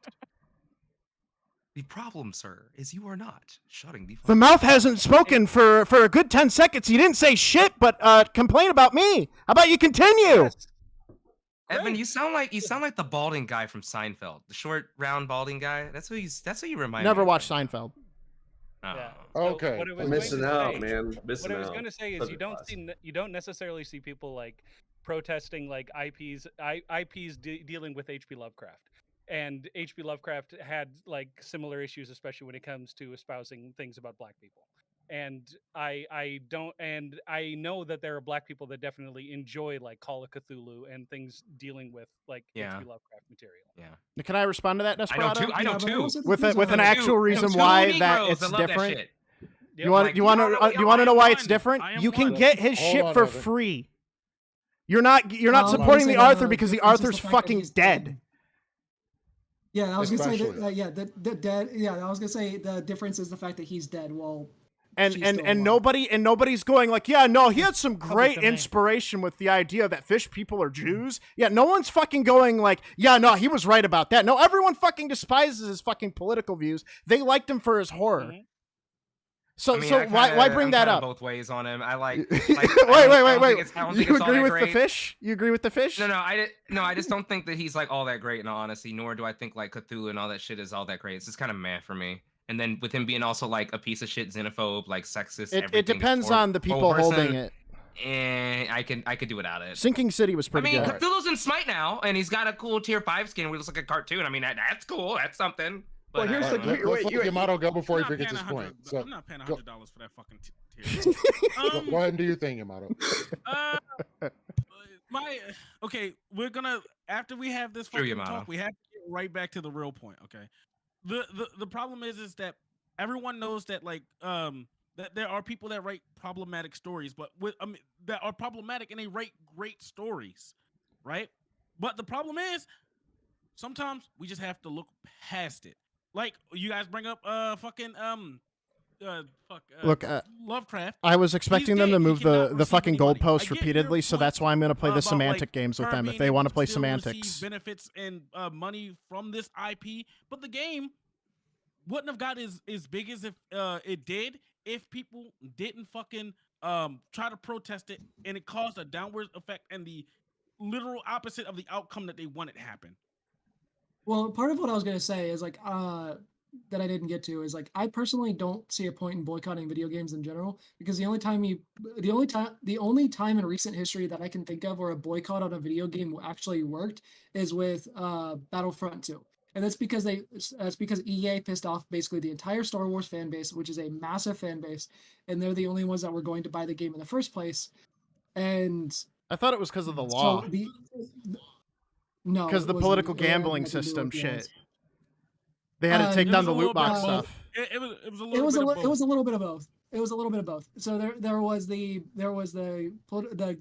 The problem, sir, is you are not shutting the fuck up. The mouth hasn't spoken for a good 10 seconds. You didn't say shit, but complain about me. How about you continue? Yes. Evan, you sound like the balding guy from Seinfeld, the short, round, balding guy. That's what you remind me. Never watched Seinfeld. Yeah. Okay. Missing out, man. What I was going to say is you don't necessarily see people like protesting like IPs dealing with H.P. Lovecraft. And H.P. Lovecraft had like similar issues, especially when it comes to espousing things about black people. And I know that there are black people that definitely enjoy like Call of Cthulhu and things dealing with like H.P. Lovecraft material. Yeah. Can I respond to that, Desperado? I know too. With an actual reason why that it's different. You want to know why it's different? You can get his shit for free. You're not supporting the Arthur because the Arthur's fucking dead. Yeah, I was gonna say that. The dead. Yeah, I was gonna say the difference is the fact that he's dead. While and nobody's going like, yeah, no, he had some great inspiration with the idea that fish people are Jews. Yeah, no one's fucking going like, yeah, no, he was right about that. No, everyone fucking despises his fucking political views. They liked him for his horror. Mm-hmm. So why bring that up? Both ways on him. I like. Wait. You agree with the fish? You agree with the fish? No, I just don't think that he's like all that great in all honesty. Nor do I think like Cthulhu and all that shit is all that great. It's just kind of meh for me. And then with him being also like a piece of shit, xenophobe, like sexist. It depends on the people holding it. And I could do without it. Sinking City was pretty good. Cthulhu's in Smite now, and he's got a cool tier 5 skin where he looks like a cartoon. I mean, that's cool. That's something. Well, here's the let's let Yamato go before he forgets his point. So, I'm not paying $100 for that fucking tier. Go ahead and do your thing, Yamato. We're gonna after we have this fucking talk, we have to get right back to the real point. Okay, the problem is that everyone knows that like that there are people that write problematic stories, but that are problematic and they write great stories, right? But the problem is sometimes we just have to look past it. Like you guys bring up Lovecraft. I was expecting them to move the fucking goalpost repeatedly, so that's why I'm going to play the about, semantic like, games with her them if being they able want to to play still receive semantics. benefits and money from this IP, but the game wouldn't have got as big as if it did if people didn't fucking try to protest it, and it caused a downward effect and the literal opposite of the outcome that they wanted to happen. Well, part of what I was gonna say is like that I didn't get to is like I personally don't see a point in boycotting video games in general, because the only time in recent history that I can think of where a boycott on a video game actually worked is with Battlefront 2. And that's because EA pissed off basically the entire Star Wars fan base, which is a massive fan base, and they're the only ones that were going to buy the game in the first place. And I thought it was because of the law. No, because the political gambling system shit. They had to take down the loot box stuff. It was a little bit of both. It was a little bit of both. So there was the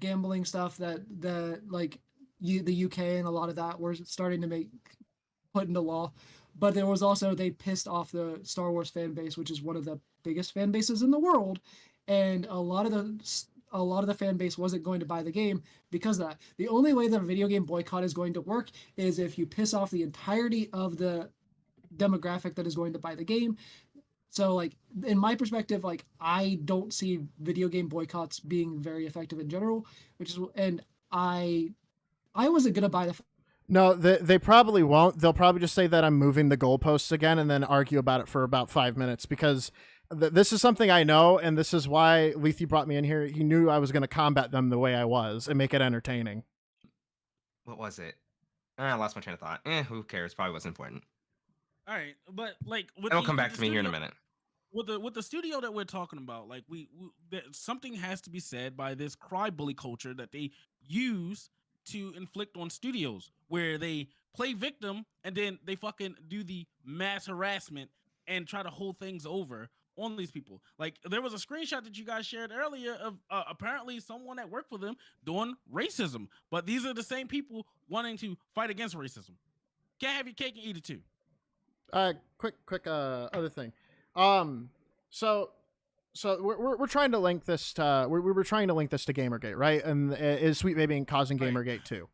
gambling stuff that like the UK and a lot of that were starting to put into law, but there was also they pissed off the Star Wars fan base, which is one of the biggest fan bases in the world, and a lot of the fan base wasn't going to buy the game because of that. The only way that a video game boycott is going to work is if you piss off the entirety of the demographic that is going to buy the game. So like in my perspective, like I don't see video game boycotts being very effective in general, and I wasn't gonna buy the. No, they probably won't. They'll probably just say that I'm moving the goalposts again and then argue about it for about 5 minutes, because this is something I know, and this is why Lethe brought me in here. He knew I was going to combat them the way I was and make it entertaining. What was it? I lost my train of thought. Who cares? Probably wasn't important. All right, but like it'll come back to me here in a minute. With the studio that we're talking about, like something has to be said by this cry bully culture that they use to inflict on studios, where they play victim and then they fucking do the mass harassment and try to hold things over on these people. Like there was a screenshot that you guys shared earlier of apparently someone that worked for them doing racism, but these are the same people wanting to fight against racism. Can't have your cake and eat it too. Quick other thing. So we're trying to link this to we were trying to link this to Gamergate, right? And is Sweet Baby causing Gamergate too?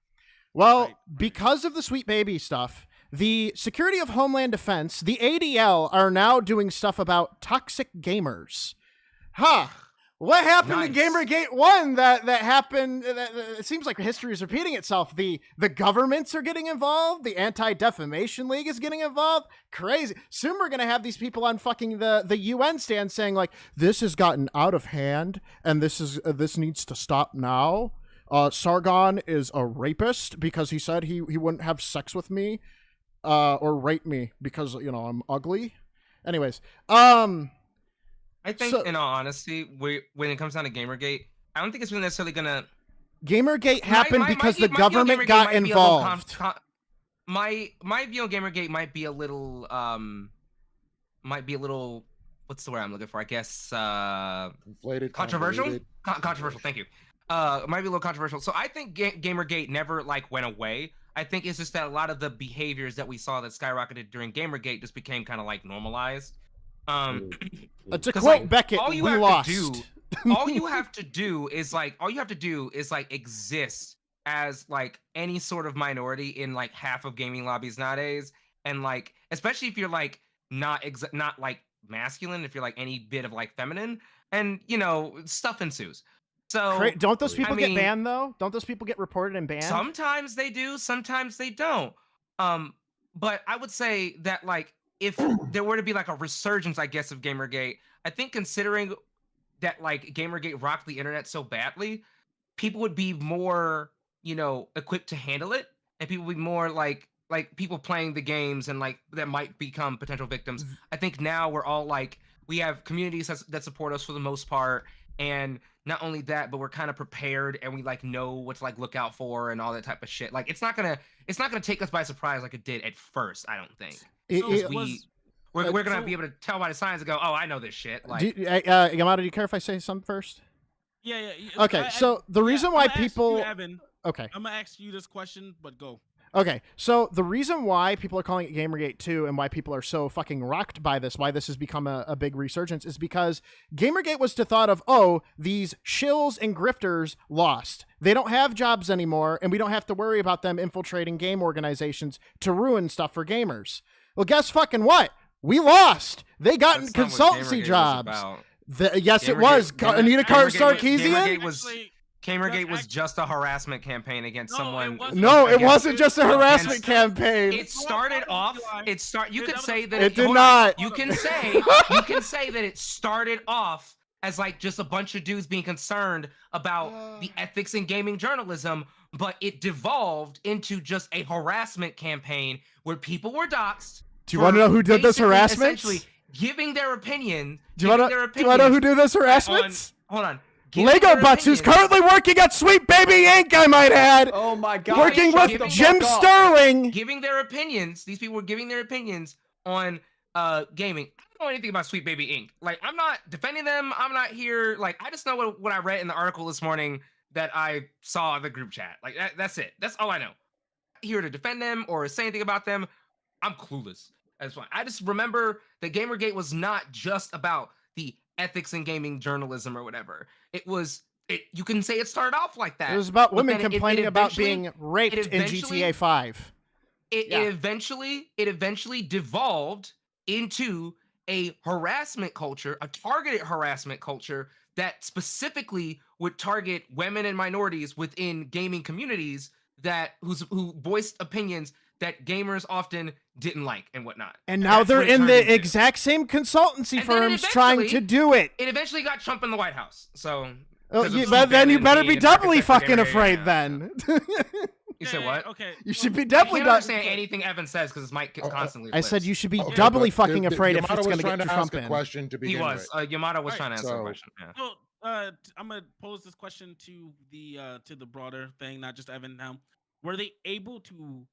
Well, because of the Sweet Baby stuff, the Security of Homeland Defense, the ADL, are now doing stuff about toxic gamers. What happened to Gamergate 1 that happened? It seems like history is repeating itself. The governments are getting involved. The Anti-Defamation League is getting involved. Crazy. Soon we're going to have these people on fucking the UN stand saying like, this has gotten out of hand and this needs to stop now. Sargon is a rapist because he said he wouldn't have sex with me or rape me because, I'm ugly. Anyways, I think, in all honesty, when it comes down to Gamergate, I don't think it's really necessarily gonna. Gamergate happened because the government got involved. My view on Gamergate might be a little, what's the word I'm looking for? I guess inflated, controversial. Controversial. Thank you. Might be a little controversial. So I think Gamergate never went away. I think it's just that a lot of the behaviors that we saw that skyrocketed during Gamergate just became kind of normalized. To quote Beckett, we lost. All you have to do is exist as any sort of minority in half of gaming lobbies nowadays, and especially if you're not masculine, if you're any bit of feminine, and stuff ensues. So don't those people get banned though? Don't those people get reported and banned? Sometimes they do, sometimes they don't. But I would say that if there were to be a resurgence, I guess, of Gamergate, I think considering that Gamergate rocked the internet so badly, people would be more, equipped to handle it, and people would be more like people playing the games and that might become potential victims. I think now we're all we have communities that support us for the most part, and not only that, but we're kind of prepared and we know what to look out for and all that type of shit. It's not gonna take us by surprise like it did at first. I don't think. we're gonna be able to tell by the signs and go, oh, I know this shit. Like, Yamato, do you care if I say something first? Yeah. Okay, so the reason why people... Okay. I'm gonna ask you this question, but go. Okay, so the reason why people are calling it Gamergate 2 and why people are so fucking rocked by this, why this has become a big resurgence, is because Gamergate was to thought of, oh, these shills and grifters lost. They don't have jobs anymore, and we don't have to worry about them infiltrating game organizations to ruin stuff for gamers. Well, guess fucking what? We lost. They got consultancy jobs. Yes, it was. Anita Sarkeesian? Gamergate was just a harassment campaign against someone. No, it wasn't just a harassment campaign. It started off. You could say that it did not. You can say that it started off as like just a bunch of dudes being concerned about the ethics in gaming journalism, but it devolved into just a harassment campaign where people were doxxed. Do you want to know who did this harassment? Essentially, giving their opinion. Do you want to know who did this harassment? Hold on. Lego Butts, who's currently working at Sweet Baby Inc., I might add. Oh my God. Working with Jim Sterling. Giving their opinions. These people were giving their opinions on gaming. I don't know anything about Sweet Baby Inc. Like, I'm not defending them. I'm not here. Like, I just know what I read in the article this morning that I saw in the group chat. Like, that's it. That's all I know. Here to defend them or say anything about them. I'm clueless. That's fine. I just remember that Gamergate was not just about the ethics in gaming journalism or whatever. You can say it started off like that. It was about women complaining about being raped in GTA 5. It eventually devolved into a harassment culture, a targeted harassment culture that specifically would target women and minorities within gaming communities who voiced opinions that gamers often didn't like and whatnot. And now they're in the exact same consultancy firms trying to do it. It eventually got Trump in the White House. So, but then you better be doubly fucking afraid then. You said what? Okay. You should be doubly. I can't understand anything Evan says because his mic constantly. I said you should be doubly fucking afraid if it's going to get Trump in. Question to begin with. Yamato was trying to answer a question. Yeah. So, I'm gonna pose this question to the broader thing, not just Evan. Now, were they able to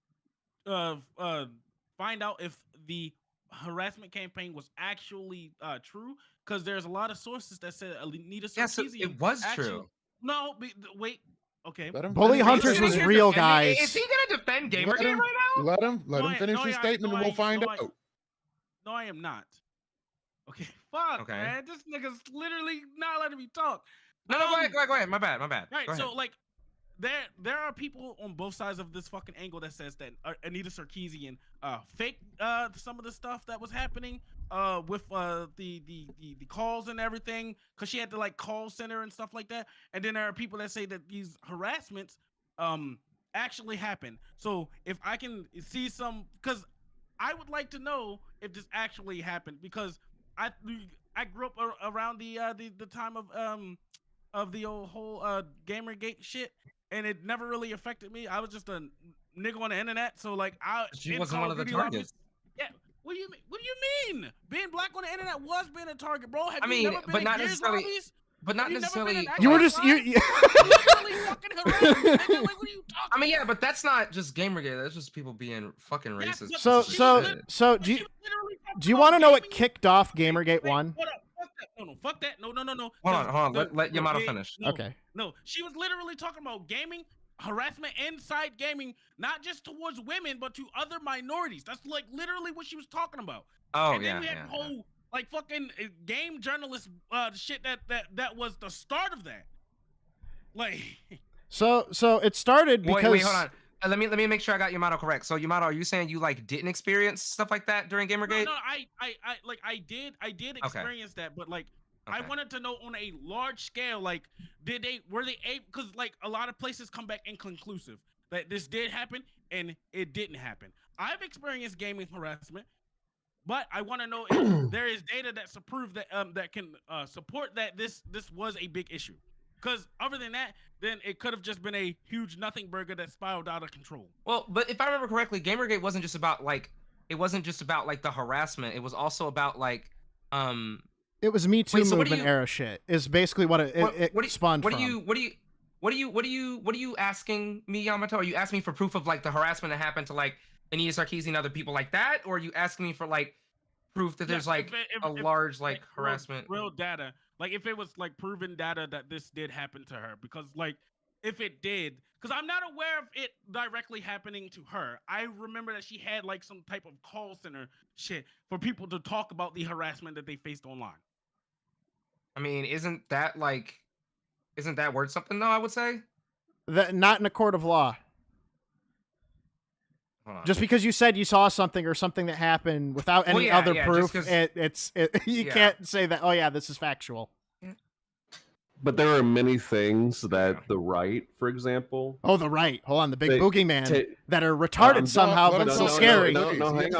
find out if the harassment campaign was actually true? Because there's a lot of sources that said Anita Sarkeesian. Yes, it was true. No, wait. Okay. Bully Hunters was real, guys. Is he gonna defend Gamergate right now? Let him finish his statement, and we'll find out. No, I am not. Okay, fuck, man. This nigga's literally not letting me talk. No, go ahead. My bad. Right, so like, there are people on both sides of this fucking angle that says that Anita Sarkeesian faked some of the stuff that was happening with the calls and everything, because she had to like call center and stuff like that. And then there are people that say that these harassments actually happen. So if I can see some, because I would like to know if this actually happened, because I grew up around the time of the whole Gamergate shit, and it never really affected me. I was just a nigga on the internet, so like she wasn't one of the targets. Yeah. What do you mean? Being black on the internet was being a target, bro. Have I mean, you never been but not Gears necessarily. lobbies? But not necessarily. You were just you. Fucking harassed, nigga. Like, what are you talking? I mean, yeah, but that's not just Gamergate. That's just people being fucking racist. So do you want to know what kicked off Gamergate 1? Fuck that. No. Hold on. Let Yamato finish. Okay. No, she was literally talking about gaming, harassment inside gaming, not just towards women, but to other minorities. That's like literally what she was talking about. Oh, and then we had whole like fucking game journalist shit that was the start of that. Like. So it started because. Wait, hold on. Let me make sure I got Yamato correct. So Yamato, are you saying you like didn't experience stuff like that during Gamergate? No, I did experience that, but like I wanted to know on a large scale, like were they able, because like a lot of places come back inconclusive that this did happen and it didn't happen. I've experienced gaming harassment, but I want to know if there is data that's approved that that can support that this was a big issue. Because other than that, then it could have just been a huge nothing burger that spiraled out of control. Well, but if I remember correctly, Gamergate wasn't just about like the harassment. It was also about like It was Me Too movement era shit. Is basically what it spawned from. What are you asking me, Yamato? Are you asking me for proof of like the harassment that happened to like Anita Sarkeesian and other people like that, or are you asking me for like proof that there's like a large like harassment. Real data. Like if it was like proven data that this did happen to her, because like if it did, because I'm not aware of it directly happening to her. I remember that she had like some type of call center shit for people to talk about the harassment that they faced online. I mean, isn't that worth something though? I would say That not in a court of law. Just because you said you saw something or something that happened without any other proof, you can't say that. Oh yeah, this is factual. But there are many things that the right, for example. Oh, the right. Hold on, the big boogeyman that are retarded somehow, but still scary. No, hang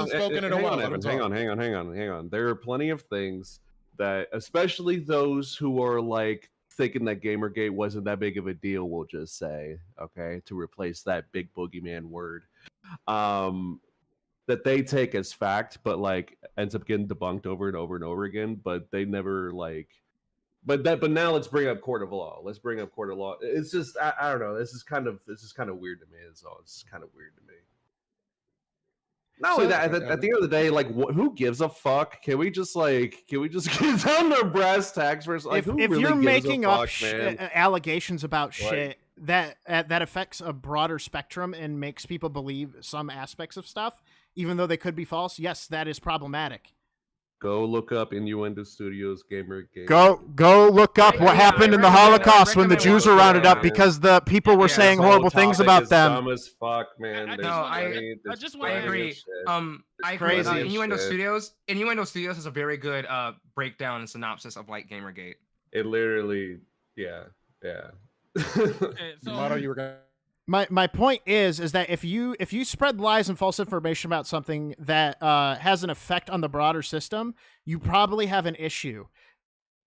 on. There are plenty of things that, especially those who are like thinking that Gamergate wasn't that big of a deal, will just say, okay, to replace that big boogeyman word, that they take as fact, but like ends up getting debunked over and over and over again. But they never like. But now let's bring up court of law. It's just I don't know. This is kind of weird to me. It's kind of weird to me. Not only that, at the end of the day, like, who gives a fuck? Can we just get down to brass tacks first? Like, if really you're gives making a up fuck, allegations about shit that affects a broader spectrum and makes people believe some aspects of stuff, even though they could be false, yes, that is problematic. Go look up Innuendo Studios Gamergate. Go look up what happened in the Holocaust when the Jews were rounded up because the people were saying horrible things about them. Dumb as fuck, man. I agree. I agree. Innuendo Studios has a very good breakdown and synopsis of like Gamergate. It literally, yeah. Okay, so you were gonna. My point is that if you spread lies and false information about something that has an effect on the broader system, you probably have an issue.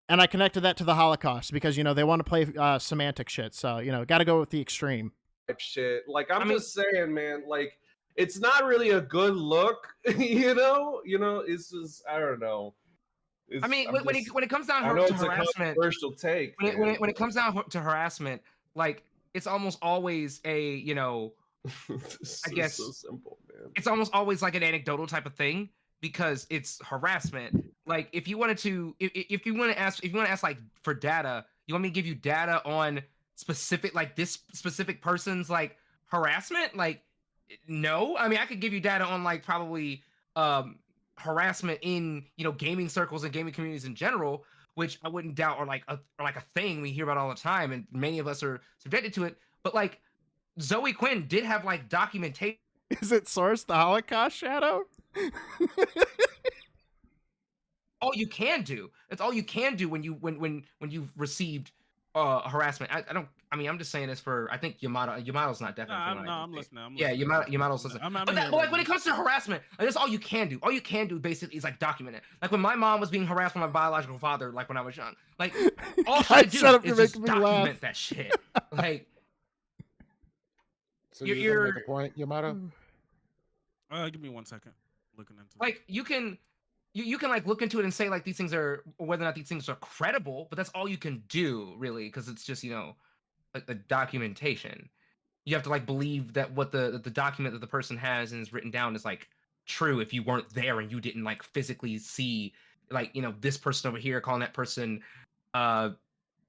And I connected that to the Holocaust because, they want to play semantic shit. So, got to go with the extreme. Shit. Like, I'm just saying, man, like, it's not really a good look, it's just, I don't know. When it comes down to harassment, controversial take. When it comes down to harassment, like, it's almost always a, I guess so simple, man. It's almost always like an anecdotal type of thing because it's harassment. Like if you want to ask like for data, you want me to give you data on specific, like this specific person's like harassment? Like, no, I mean, I could give you data on like probably harassment in, gaming circles and gaming communities in general, which I wouldn't doubt are like a thing we hear about all the time, and many of us are subjected to it. But like Zoe Quinn did have like documentation. Is it Source the Holocaust Shadow? All you can do. That's all you can do when you've received harassment. I'm just saying this for, I think Yamato's not definitely. I'm listening. Yamato's listening. But like when it comes to harassment, like, that's all you can do. All you can do basically is like document it. Like when my mom was being harassed by my biological father, like when I was young, like all she had to do is just document that shit. Like, so you're gonna make a point, Yamato? Give me 1 second. Looking into like you can like look into it and say like these things are, or whether or not these things are credible, but that's all you can do really, because it's just like the documentation. You have to like believe that what the document that the person has and is written down is like true if you weren't there and you didn't like physically see like this person over here calling that person the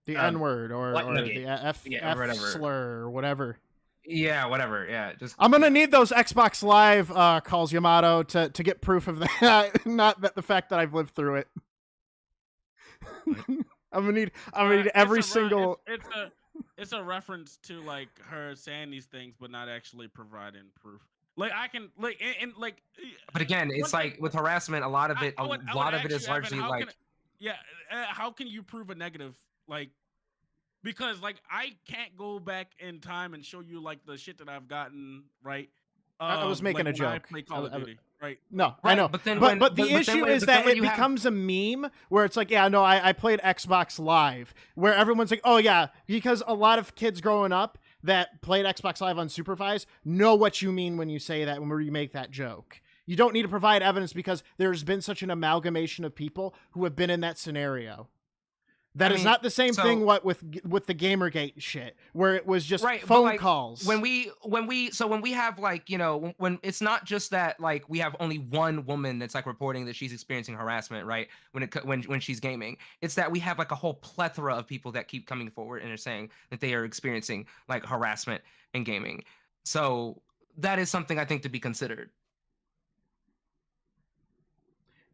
N-word or the F slur or whatever. Yeah, whatever. Yeah, just I'm gonna need those Xbox Live calls, Yamato, to get proof of that. Not that the fact that I've lived through it. I'm gonna need every single. It's a reference to like her saying these things, but not actually providing proof. Like I can like and like. But again, it's like with harassment, a lot of it is largely like. How can you prove a negative? Like. Because like I can't go back in time and show you like the shit that I've gotten right. I was making a joke. I play Call of Duty, right? No, right. I know. But the issue is that it becomes a meme where it's like, I played Xbox Live, where everyone's like, oh yeah, because a lot of kids growing up that played Xbox Live unsupervised know what you mean when you say that, when you make that joke. You don't need to provide evidence because there's been such an amalgamation of people who have been in that scenario. That I is mean, not the same so- thing what with the Gamergate shit, where it was just Right, but, phone like, calls. When we have, like, you know, when it's not just that, like, we have only one woman that's like reporting that she's experiencing harassment, right? When she's gaming, it's that we have like a whole plethora of people that keep coming forward and are saying that they are experiencing like harassment in gaming. So that is something I think to be considered.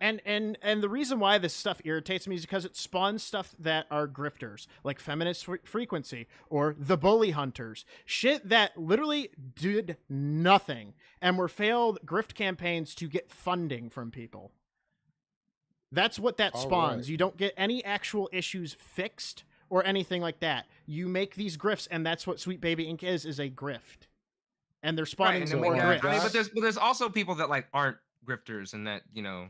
And the reason why this stuff irritates me is because it spawns stuff that are grifters, like Feminist Frequency or the Bully Hunters. Shit that literally did nothing and were failed grift campaigns to get funding from people. That's what that All spawns. right. You don't get any actual issues fixed or anything like that. You make these grifts, and that's what Sweet Baby Inc. is a grift. And they're spawning and then more we grifts. got, I mean, but there's also people that like aren't grifters and that, you know.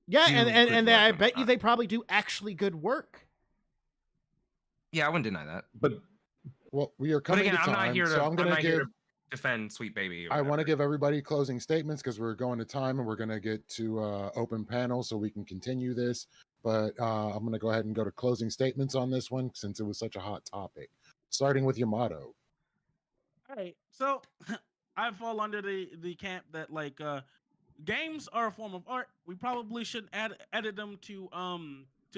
Yeah, do and good I work bet you they probably do actually good work. Yeah, I wouldn't deny that. But Well, we are But coming again, to I'm time, not here to. so I'm going to give. Defend Sweet Baby. or I want to whatever. give everybody closing statements because we're going to time and we're going to get to open panel so we can continue this. But I'm going to go ahead and go to closing statements on this one since it was such a hot topic. Starting with Yamato. All right, so I fall under the camp that like games are a form of art. We probably shouldn't edit them to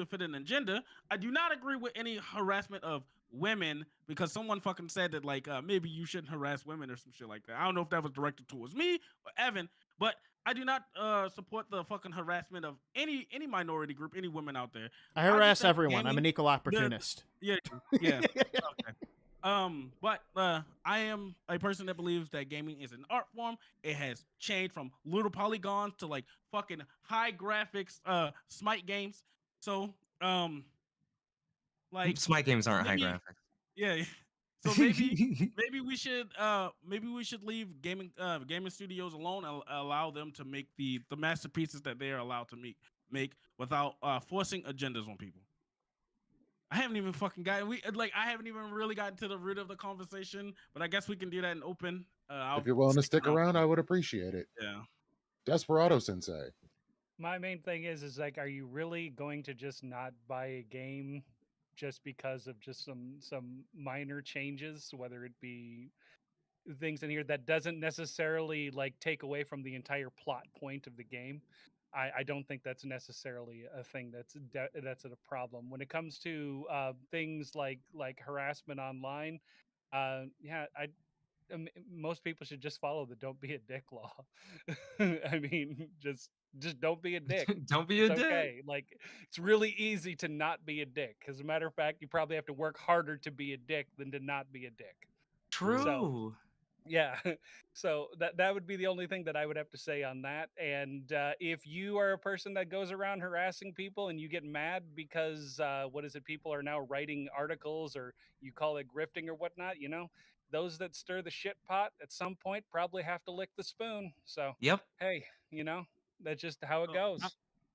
fit an agenda. I do not agree with any harassment of women because someone fucking said that like maybe you shouldn't harass women or some shit like that. I don't know if that was directed towards me or Evan, but I do not support the fucking harassment of any minority group, any women out there. I just harass think everyone. I'm an equal opportunist. Yeah. Okay. But I am a person that believes that gaming is an art form. It has changed from little polygons to like fucking high graphics Smite games. So like Smite games aren't high maybe- graphics. Yeah. So maybe we should leave gaming studios alone and allow them to make the masterpieces that they are allowed to make without forcing agendas on people. I haven't even fucking gotten I haven't even really gotten to the root of the conversation, but I guess we can do that in open. If you're willing to stick around, I would appreciate it. Yeah. Desperado Sensei. My main thing is like, are you really going to just not buy a game just because of just some minor changes, whether it be things in here that doesn't necessarily like take away from the entire plot point of the game? I don't think that's necessarily a thing that's a problem when it comes to things like harassment online. Most people should just follow the "don't be a dick" law. I mean, just don't be a dick. Don't be a It's dick. okay. Like, it's really easy to not be a dick. As a matter of fact, you probably have to work harder to be a dick than to not be a dick. True. So, yeah. So that would be the only thing that I would have to say on that. And if you are a person that goes around harassing people and you get mad because people are now writing articles or you call it grifting or whatnot, those that stir the shit pot at some point probably have to lick the spoon. So Yep. hey, that's just how it goes.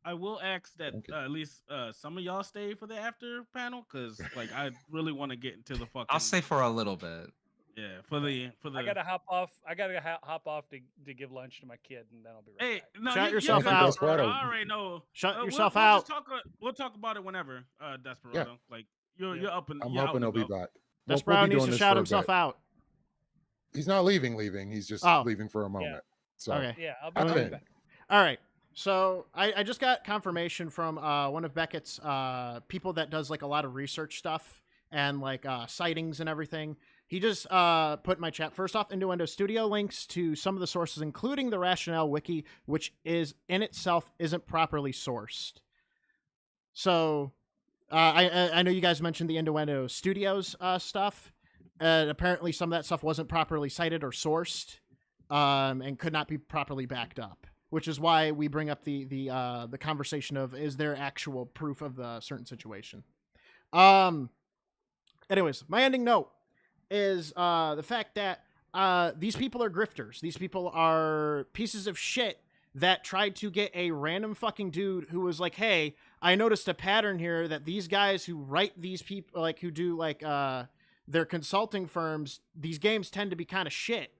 I will ask that at least some of y'all stay for the after panel because like I really want to get into the fucking. I'll stay for a little bit. Yeah, for the. I gotta hop off. Hop off to give lunch to my kid, and then I'll be right. Hey, back. no, Shut you yourself good, out. Desperado. I already know. Shut We'll yourself just out. we'll talk about it whenever, Desperado. Like you're up and I'm you're hoping out he'll and be about. back. Desperado be needs doing to this shout for a himself bit. out. He's not leaving. He's just Oh. leaving for a moment. So Okay. Yeah, I'll be Evan, right back. All right. So I just got confirmation from one of Beckett's people that does like a lot of research stuff and like sightings and everything. He just put in my chat. First off, Innuendo Studio links to some of the sources, including the Rationale Wiki, which is in itself isn't properly sourced. So I know you guys mentioned the Innuendo Studios stuff. Apparently, some of that stuff wasn't properly cited or sourced, and could not be properly backed up. Which is why we bring up the conversation of is there actual proof of the certain situation. Anyways, my ending note is the fact that these people are grifters. These people are pieces of shit that tried to get a random fucking dude who was like, hey, I noticed a pattern here that these guys who write these people, like who do like their consulting firms, these games tend to be kind of shit.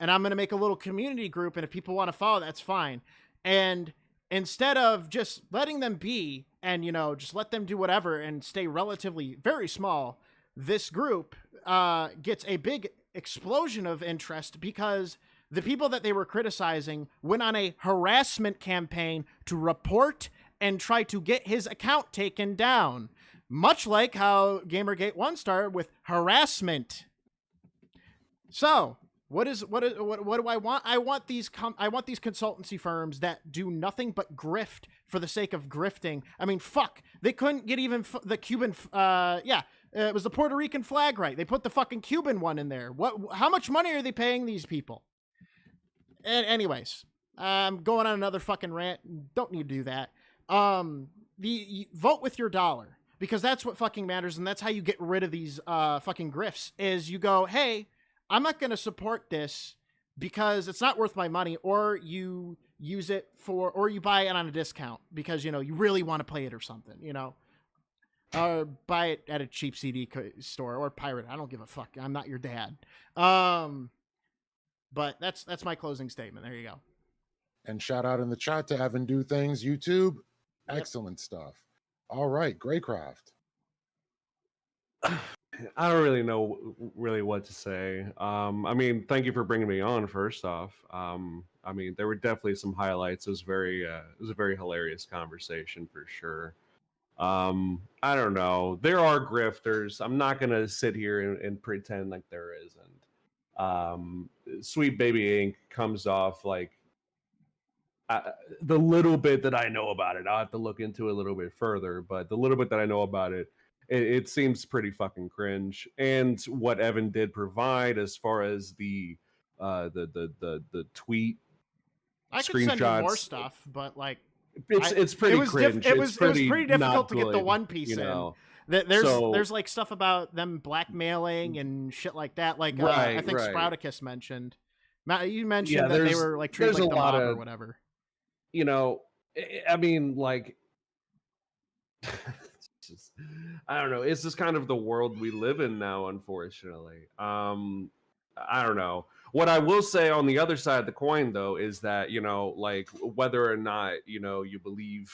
And I'm going to make a little community group, and if people want to follow, that's fine. And instead of just letting them be and, just let them do whatever and stay relatively very small, this group gets a big explosion of interest because the people that they were criticizing went on a harassment campaign to report and try to get his account taken down. Much like how Gamergate 1 started with harassment. So, what do I want? I want these consultancy firms that do nothing but grift for the sake of grifting. I mean, fuck, they couldn't get even the Cuban. It was the Puerto Rican flag right. They put the fucking Cuban one in there. How much money are they paying these people? And anyways, I'm going on another fucking rant. Don't need to do that. Vote with your dollar, because that's what fucking matters, and that's how you get rid of these fucking grifts. Is you go, hey, I'm not going to support this because it's not worth my money, or you use it or you buy it on a discount because, you really want to play it or something, or buy it at a cheap CD store or pirate. I don't give a fuck. I'm not your dad. But that's my closing statement. There you go. And shout out in the chat to Evan Do Things YouTube. Yep. Excellent stuff. All right, Greycraft. I don't really know what to say. I mean, thank you for bringing me on. First off, I mean, there were definitely some highlights. It was a very hilarious conversation for sure. I don't know. There are grifters. I'm not gonna sit here and pretend like there isn't. Sweet Baby Inc. comes off like the little bit that I know about it. I'll have to look into it a little bit further, but the little bit that I know about it, it seems pretty fucking cringe. And what Evan did provide as far as the tweet I could screenshots, send you more stuff, but like it's pretty cringe. It was pretty difficult to get the One Piece in. There's like stuff about them blackmailing and shit like that. Like I think Sprouticus mentioned. You mentioned that they were like treated like the mob or whatever. I mean, like, I don't know. It's just kind of the world we live in now, unfortunately. I don't know. What I will say on the other side of the coin, though, is that, like, whether or not, you believe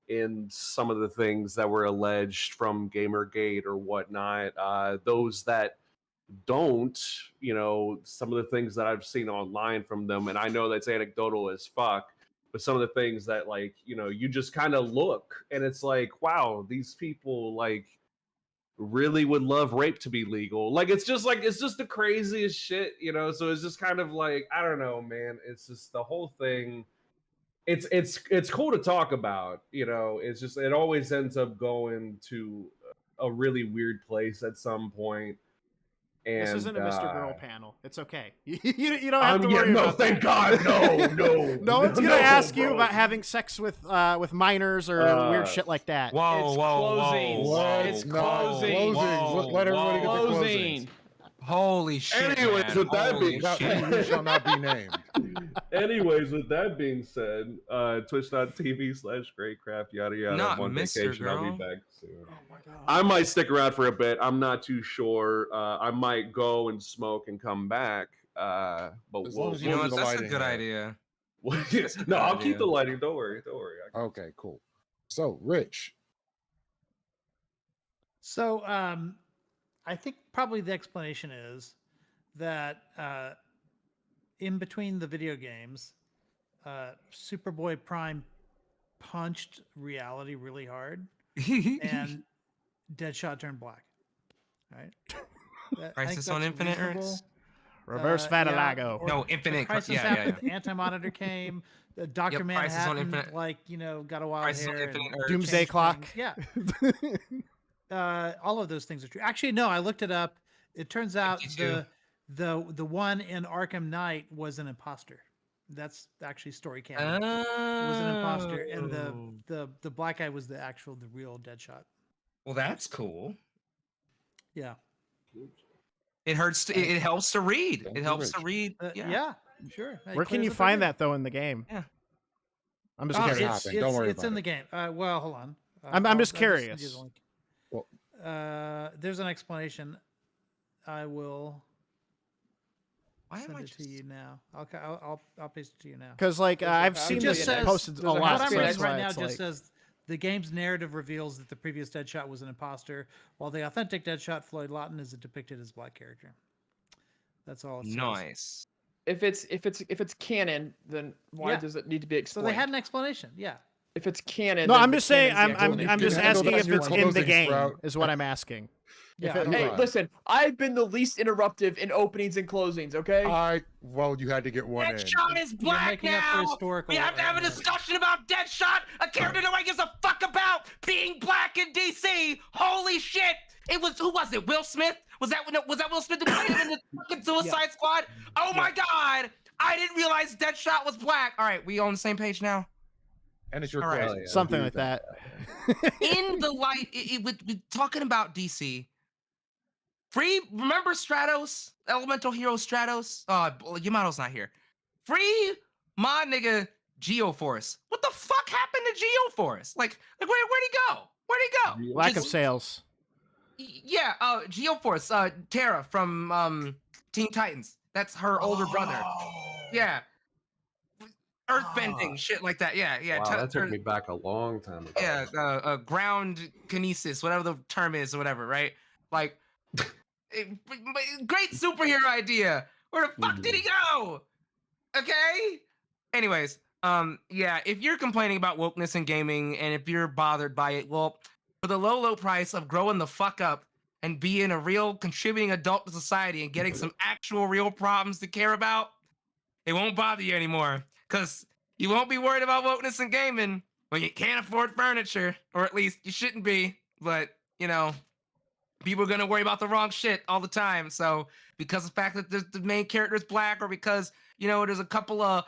in some of the things that were alleged from Gamergate or whatnot, those that don't, some of the things that I've seen online from them, and I know that's anecdotal as fuck, but some of the things that, like, you just kind of look and it's like, wow, these people like really would love rape to be legal. Like, it's just the craziest shit, so it's just kind of like, I don't know, man. It's just the whole thing. It's cool to talk about, it's just, it always ends up going to a really weird place at some point. And, this isn't a Mr. Girl panel. It's okay. You don't have to worry about that. Thank God, no. No one's gonna ask you about having sex with minors or weird shit like that. It's closing. Let everybody get the closing. Holy shit! Anyways, with that being said, you shall not be named. Anyways, with that being said, twitch.tv/Greycraft, yada yada. Not I'm on Mr. vacation. Girl. I'll be back soon. Oh my God. I might stick around for a bit. I'm not too sure. I might go and smoke and come back. But that's a good idea. No, I'll keep the lighting. Don't worry. Okay, cool. So, Rich. So, I think probably the explanation is that in between the video games, Superboy Prime punched reality really hard, and Deadshot turned black. Right? Crisis on Infinite Earths? Reverse Fatilago. No, Infinite. Crisis happened. Anti-Monitor came. Dr. Manhattan, got a wild Crisis hair. Doomsday Clock. Yeah. All of those things are true. Actually, no, I looked it up. It turns out the one in Arkham Knight was an imposter. That's actually story canon. It was an imposter, and the black guy was the real Deadshot. Well, that's cool. Yeah. It hurts. It helps to read. It helps to read. Yeah, sure. Where can you find that though in the game? Yeah. I'm just curious. Don't worry. It's in the game. Well, hold on. I'm just curious. There's an explanation. I will send it to you now. I'll paste it to you now. Because I've seen this posted a lot. What I'm reading right now just says The game's narrative reveals that the previous Deadshot was an imposter, while the authentic Deadshot, Floyd Lawton, is depicted as a black character. That's all it says. Nice. If it's canon, then why does it need to be So explained? they had an explanation. Yeah. If it's canon, No, then I'm the just saying. canon's the I'm explanation. just asking if it's in the game. Is what I'm asking. Yeah. If it- Hey, listen. I've been the least interruptive in openings and closings. Okay. Well, you had to get one in. Deadshot is black now. We have to have a discussion about Deadshot, a character nobody gives a fuck about being black in DC. Holy shit! It was who was it? Will Smith? Was that Will Smith who played him in the fucking Suicide Squad? Oh my god! I didn't realize Deadshot was black. All right, we on the same page now. And it's your All right. question. Something like that. In the light, with talking about DC. Remember Stratos, Elemental Hero Stratos? Yamato's not here. Free my nigga Geoforce. What the fuck happened to Geoforce? Like where'd he go? Where'd he go? Lack of sales. Yeah, Geoforce, Terra from Teen Titans. That's her older brother. Yeah. Earthbending, shit like that. Yeah. Wow, that took me back a long time ago. Yeah, ground kinesis, whatever the term is, or whatever, right? Like, great superhero idea. Where the fuck did he go? Okay. Anyways, yeah, if you're complaining about wokeness in gaming, and if you're bothered by it, well, for the low price of growing the fuck up and being a real contributing adult to society and getting some actual real problems to care about, it won't bother you anymore. Because you won't be worried about wokeness in gaming when you can't afford furniture, or at least you shouldn't be. But, you know, people are going to worry about the wrong shit all the time. So because of the fact that the main character is black, or because, you know, there's a couple of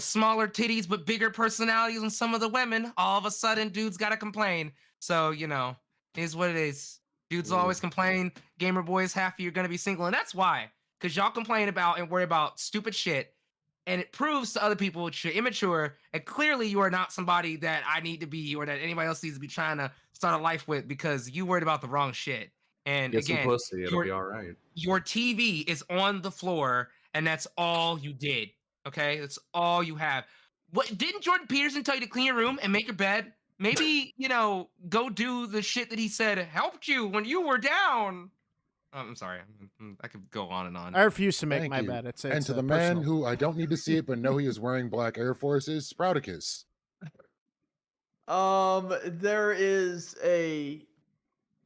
smaller titties but bigger personalities in some of the women, all of a sudden dudes got to complain. So, you know, it is what it is. Dudes always complain. Gamer boys, half of you are going to be single. And that's why. Because y'all complain about and worry about stupid shit. And it proves to other people that you're immature. And clearly you are not somebody that I need to be, or that anybody else needs to be trying to start a life with, because you worried about the wrong shit. And Get again, some pussy, it'll be all right. Your TV is on the floor, and that's all you did. Okay? That's all you have. What didn't Jordan Peterson tell you to clean your room and make your bed? Maybe, you know, go do the shit that he said helped you when you were down. I'm sorry. I could go on and on. I refuse to make Thank my you. bed. It's And to the man who I don't need to see it, but know he is wearing black Air Forces, Sprouticus. There is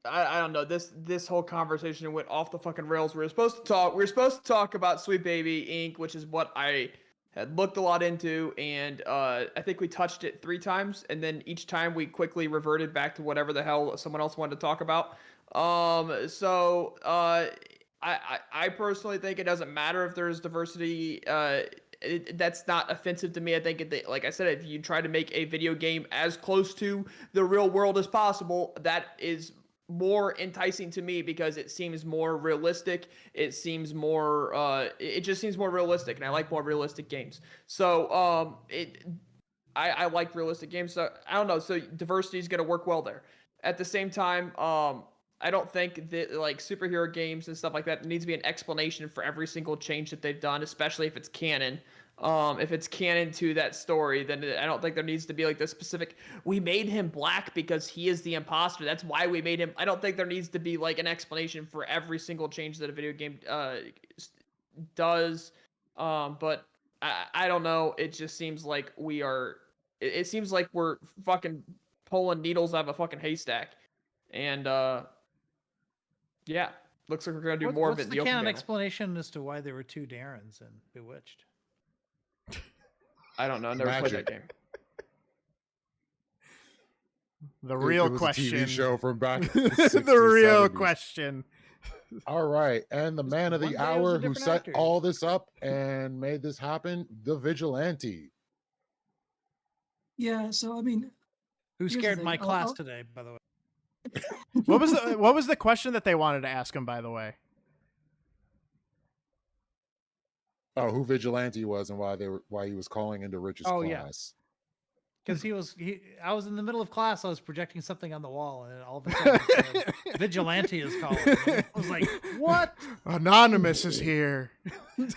I don't know, this whole conversation went off the fucking rails. We were supposed to talk about Sweet Baby Inc., which is what I had looked a lot into, and I think we touched it 3 times, and then each time we quickly reverted back to whatever the hell someone else wanted to talk about. So I personally think it doesn't matter if there's diversity. That's not offensive to me. I think, like I said, if you try to make a video game as close to the real world as possible, that is more enticing to me, because it seems more realistic. It seems more, it just seems more realistic, and I like more realistic games. So, I like realistic games. So I don't know. So diversity is going to work well there. At the same time, I don't think that like superhero games and stuff like that needs to be an explanation for every single change that they've done, especially if it's canon. If it's canon to that story, then I don't think there needs to be like this specific, we made him black because he is the imposter, that's why we made him. I don't think there needs to be like an explanation for every single change that a video game does. But I don't know. It just seems like it seems like we're fucking pulling needles out of a fucking haystack. And yeah, looks like we're gonna do more of it in the open canon channel. explanation as to why there were 2 Darrens in Bewitched? I don't know. I never played that game. The real It was question. a TV show from back in The real question. All right, and the man of the One day it was a hour who different set actor. all this up and made this happen, the Vigilante. Yeah, so I mean, Who here's the scared thing, my I'll- class I'll- today, by the way? What was the question that they wanted to ask him, by the way? Oh, who Vigilante was and why he was calling into Rich's Oh, yeah. class. Because I was in the middle of class, I was projecting something on the wall, and all of a sudden it said, Vigilante is calling. I was like, what? Anonymous is here. Yeah.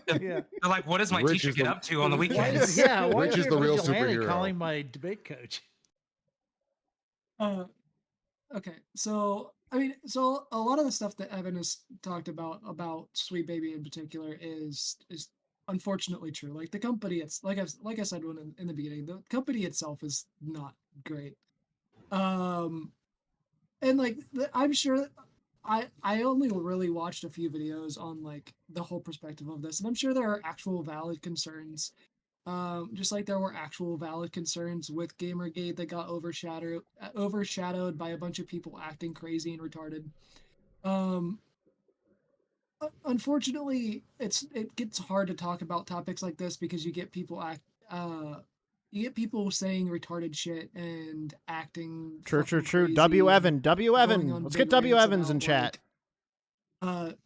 They're like, what does my Rich teacher is get the- up to on the Why weekends? is, yeah, why Rich is there the a real vigilante superhero. calling my debate coach? Okay, so I mean, so a lot of the stuff that Evan has talked about Sweet Baby in particular is unfortunately true. Like the company, it's like I said when in the beginning, the company itself is not great. And like I'm sure I only really watched a few videos on like the whole perspective of this, and I'm sure there are actual valid concerns. Just like there were actual valid concerns with Gamergate that got overshadowed by a bunch of people acting crazy and retarded. Unfortunately, it gets hard to talk about topics like this because you get people saying retarded shit and acting. True. crazy W. Evan. and W. going Evan. on Let's big get W. rants Evans in about, chat.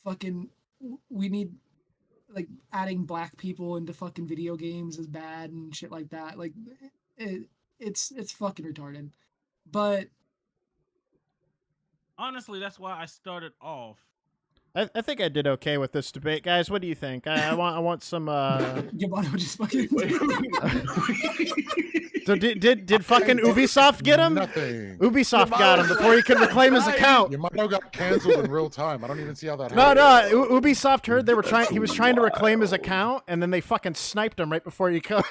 Fucking, we need like adding black people into fucking video games is bad and shit like that. Like it's fucking retarded. But honestly, that's why I started off. I think I did okay with this debate, guys. What do you think? I want some. Yamato just fucking. So did fucking Ubisoft get him? Nothing. Ubisoft got him before he could reclaim his account. Yamato got canceled in real time. I don't even see how that No, happened. Ubisoft heard they were trying. He was trying to reclaim his account, and then they fucking sniped him right before he could.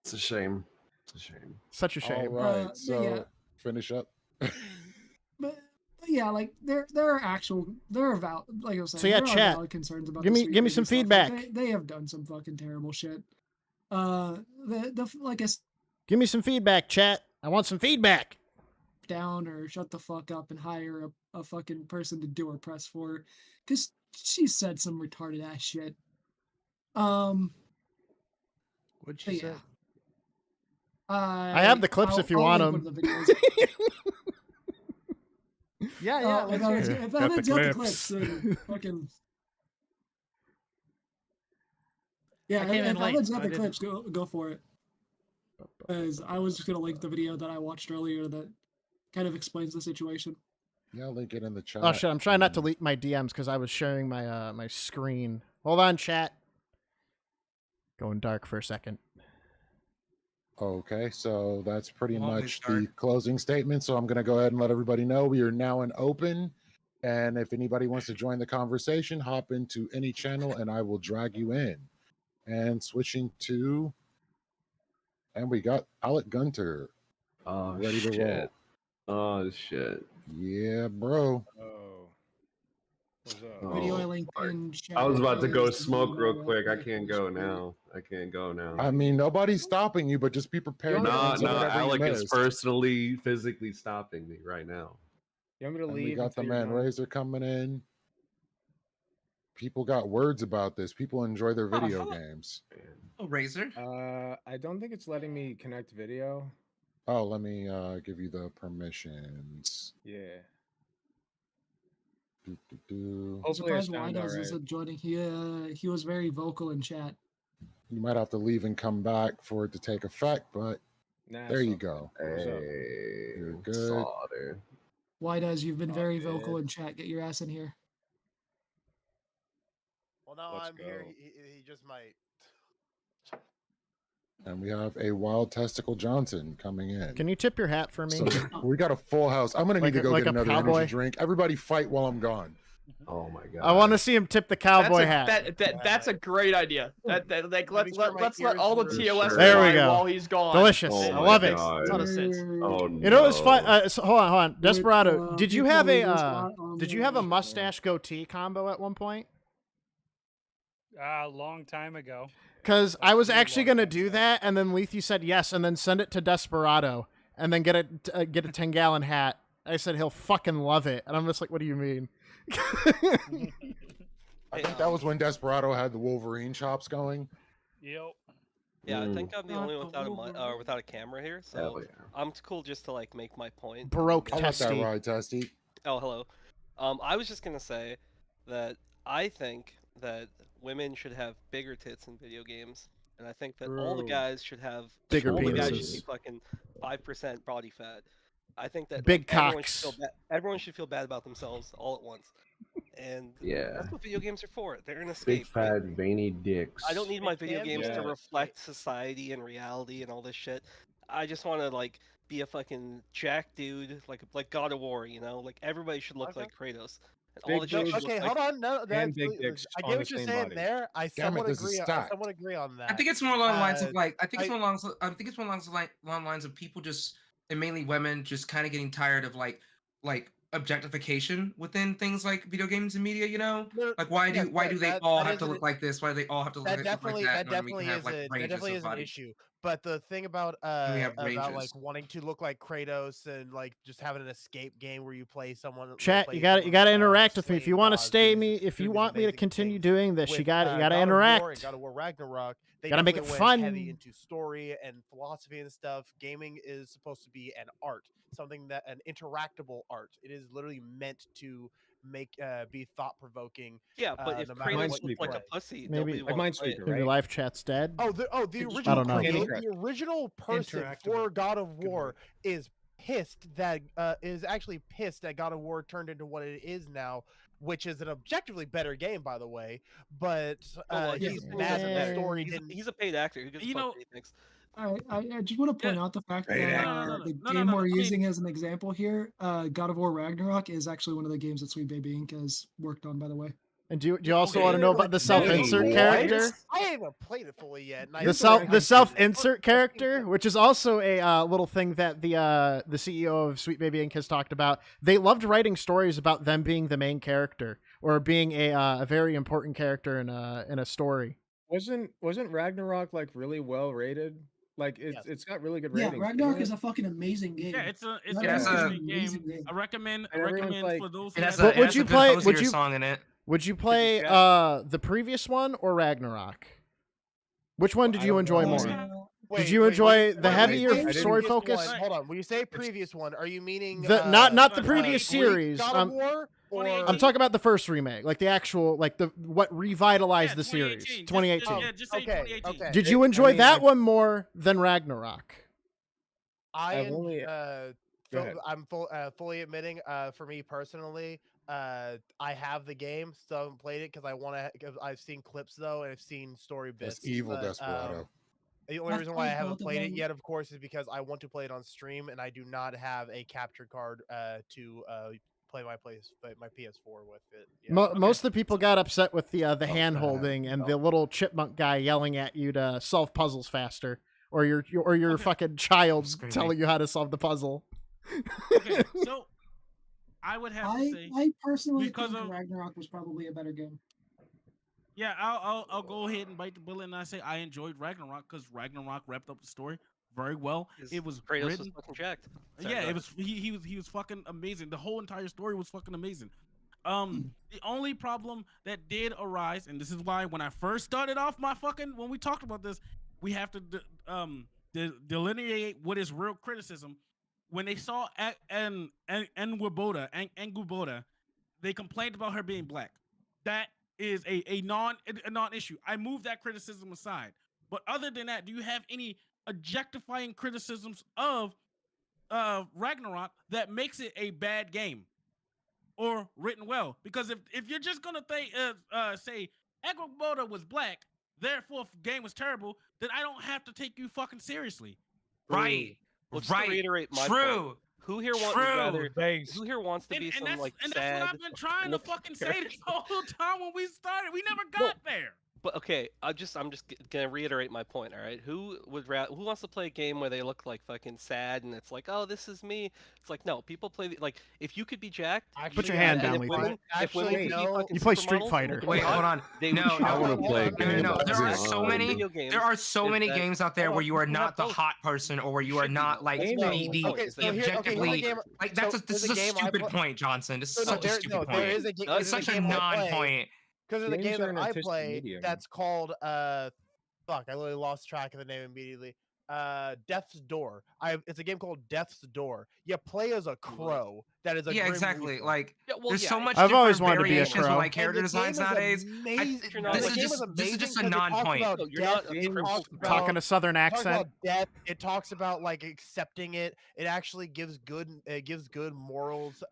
It's a shame. It's a shame. Such a shame. All right, so yeah. finish up. But yeah, like there are valid, like I was saying. So yeah, there are chat. valid concerns about Give the me Sweet Baby some stuff. Like, feedback. they have done some fucking terrible shit. Give me some feedback, chat. I want some feedback. Down or shut the fuck up and hire a fucking person to do her press for her, because she said some retarded ass shit. What'd she say? I have the clips if you want link them. one of the videos. Yeah, let's hear it. If Evan's got the clips, then fucking. Yeah, I came in if late, Evan's so got I the clips, go for it. Because I was just gonna link the video that I watched earlier that kind of explains the situation. Yeah, I'll link it in the chat. Oh shit! I'm trying not to leak my DMs because I was sharing my my screen. Hold on, chat. Going dark for a second. Okay, so that's pretty Well, much the closing statement. So I'm going to go ahead and let everybody know we are now in open. And if anybody wants to join the conversation, hop into any channel and I will drag you in. And switching to, and we got Alec Gunter. Oh, ready to roll. shit. Oh, shit. Yeah, bro. Video I Oh, linked fuck. in chat. I was about to go earlier. smoke real quick. I can't go now. I can't go now. I mean, nobody's stopping you, but just be prepared. to No, answer no, whatever you Alec is missed. personally, physically stopping me right now. You want me to And leave? we got the until you're man done? Razor coming in. People got words about this. People enjoy their video games. Oh, Razor. I don't think it's letting me connect video. Oh, let me give you the permissions. Yeah. Do. I'm Hopefully it's surprised sound Winehouse alright. isn't joining. He was very vocal in chat. You might have to leave and come back for it to take effect, but Nah, there it's you all go. Hey, You're good. solder. Winehouse, you've been very vocal in chat. Get your ass in here. Well, now Let's I'm here. go. He just might. And we have a Wild Testicle Johnson coming in. Can you tip your hat for me? So we got a full house. I'm gonna Like need to a- go like get a another cowboy? energy drink. Everybody fight while I'm gone. Oh my god. I want to see him tip the cowboy hat. That's a great idea. Like let's let all the TOS There we fly go. while he's gone. Delicious. Oh I my love it. God. Makes a ton of sense. Oh no. You know what's fun? So, hold on. Desperado, did you have people a use did you have a mustache goatee combo at one point? A long time ago. Because I was actually gonna do that, and then Lethe said yes, and then send it to Desperado, and then get a 10-gallon hat. I said he'll fucking love it, and I'm just like, what do you mean? I think that was when Desperado had the Wolverine chops going. Yep. Yeah, I think Mm. I'm the only one without a camera here, so Hell yeah. I'm cool just to like make my point. Baroque I'll let that testy. ride, Testy. Oh, hello. I was just gonna say that I think that women should have bigger tits in video games, and I think that all the True. guys should have Bigger all the guys should be penises. fucking 5% body fat. I think that Big everyone should, cocks. everyone should feel bad about themselves all at once, and Yeah. that's what video games are for. They're an Big escape. fat veiny dicks. I don't need my video games to Yeah. reflect society and reality and all this shit. I just want to like be a fucking jack dude, like God of War, you know? Like everybody should look like Kratos. And all the chicks should Okay, look hold like... on. No, that's, I get what you're saying there. I somewhat agree. I somewhat agree on that. I think it's more along the lines of like I think it's more along the lines of people just, and mainly women, just kind of getting tired of like objectification within things like video games and media. You know, like why do they all have to look like this? Why do they all have to look like that? That definitely is an issue. But the thing about like wanting to look like Kratos and like just having an escape game where you play someone. Chat, you got to interact with me if you want to stay me. If you want me to continue doing this, you got to interact. God of War Ragnarok. They gotta make it went fun. Heavy into story and philosophy and stuff. Gaming is supposed to be an art, something that an interactable art. It is literally meant to be thought provoking. Yeah, but if Kratos looked like a pussy, maybe like Minesweeper, maybe live chat's dead. The original. I don't know. The original person for God of War is pissed that is actually pissed that God of War turned into what it is now, which is an objectively better game, by the way. But he's mad that the story didn't. He's a paid actor. Who gives a fuck what he thinks? I just want to point out the fact that the game we're using as an example here, God of War Ragnarok, is actually one of the games that Sweet Baby Inc. has worked on, by the way. And do you also want to know about the self-insert character? I haven't even played it fully yet. The self-insert character, which is also a little thing that the CEO of Sweet Baby Inc. has talked about. They loved writing stories about them being the main character or being a very important character in a story. Wasn't Ragnarok like really well rated? Like it's got really good ratings. Yeah, Ragnarok is a fucking amazing game. Yeah, it's an amazing game. I recommend like, for those. But would you play? Song in it. Would you play the previous one or Ragnarok? Which one did you enjoy more? Did you enjoy the heavier story focus? Hold on. When you say previous one, are you meaning not the previous series? God of War? Or... I'm talking about the first remake, like the actual, like what revitalized the series, 2018. Yeah, just say 2018. Okay. Did you enjoy that one more than Ragnarok? I'm fully admitting, for me personally, I have the game, still haven't played it because I've seen clips though, and I've seen story bits. That's evil, Desperado. The only reason why I haven't played it yet, of course, is because I want to play it on stream, and I do not have a capture card to play my PS4 with it. Yeah. Most of the people got upset with the hand holding and the little chipmunk guy yelling at you to solve puzzles faster, or your fucking child telling you how to solve the puzzle. Okay, so I would have to say, I personally think Ragnarok was probably a better game. Yeah, I'll go ahead and bite the bullet and I say I enjoyed Ragnarok because Ragnarok wrapped up the story very well. It was Kratos written. was fucking jacked. It was he was fucking amazing. The whole entire story was fucking amazing. The only problem that did arise, and this is why when I first started off when we talked about this, we have to delineate what is real criticism. When they saw Anguboda, they complained about her being black. That is a non-issue. I moved that criticism aside. But other than that, do you have any objectifying criticisms of Ragnarok that makes it a bad game or written well? Because if you're just gonna say Anguboda was black, therefore the game was terrible, then I don't have to take you fucking seriously. Right. Well, just to reiterate my point, who here wants to be and some that's, like and sad? That's what I've been trying to fucking say this whole time when we started. We never got there. But okay, I'm just gonna reiterate my point. All right, who wants to play a game where they look like fucking sad and it's like, oh, this is me? It's like, no, people play like if you could be jacked. Put your hand down, Letha. You play Street Fighter. Wait, hold on. I want to play a game. No, there are so many games out there where you are not the hot person or where you are not like the objectively like this is a stupid point, Johnson. This is such a stupid point. It's such a non-point. Because of the game that I play, that's called fuck, I literally lost track of the name immediately. Death's Door. It's a game called Death's Door. You play as a crow. That is a Grim exactly. Reaper. Like there's so much. I've always wanted to be a variations crow. with like character designs nowadays. This is just a non-point. Talking a southern accent. Death. It talks about like accepting it. It actually gives good morals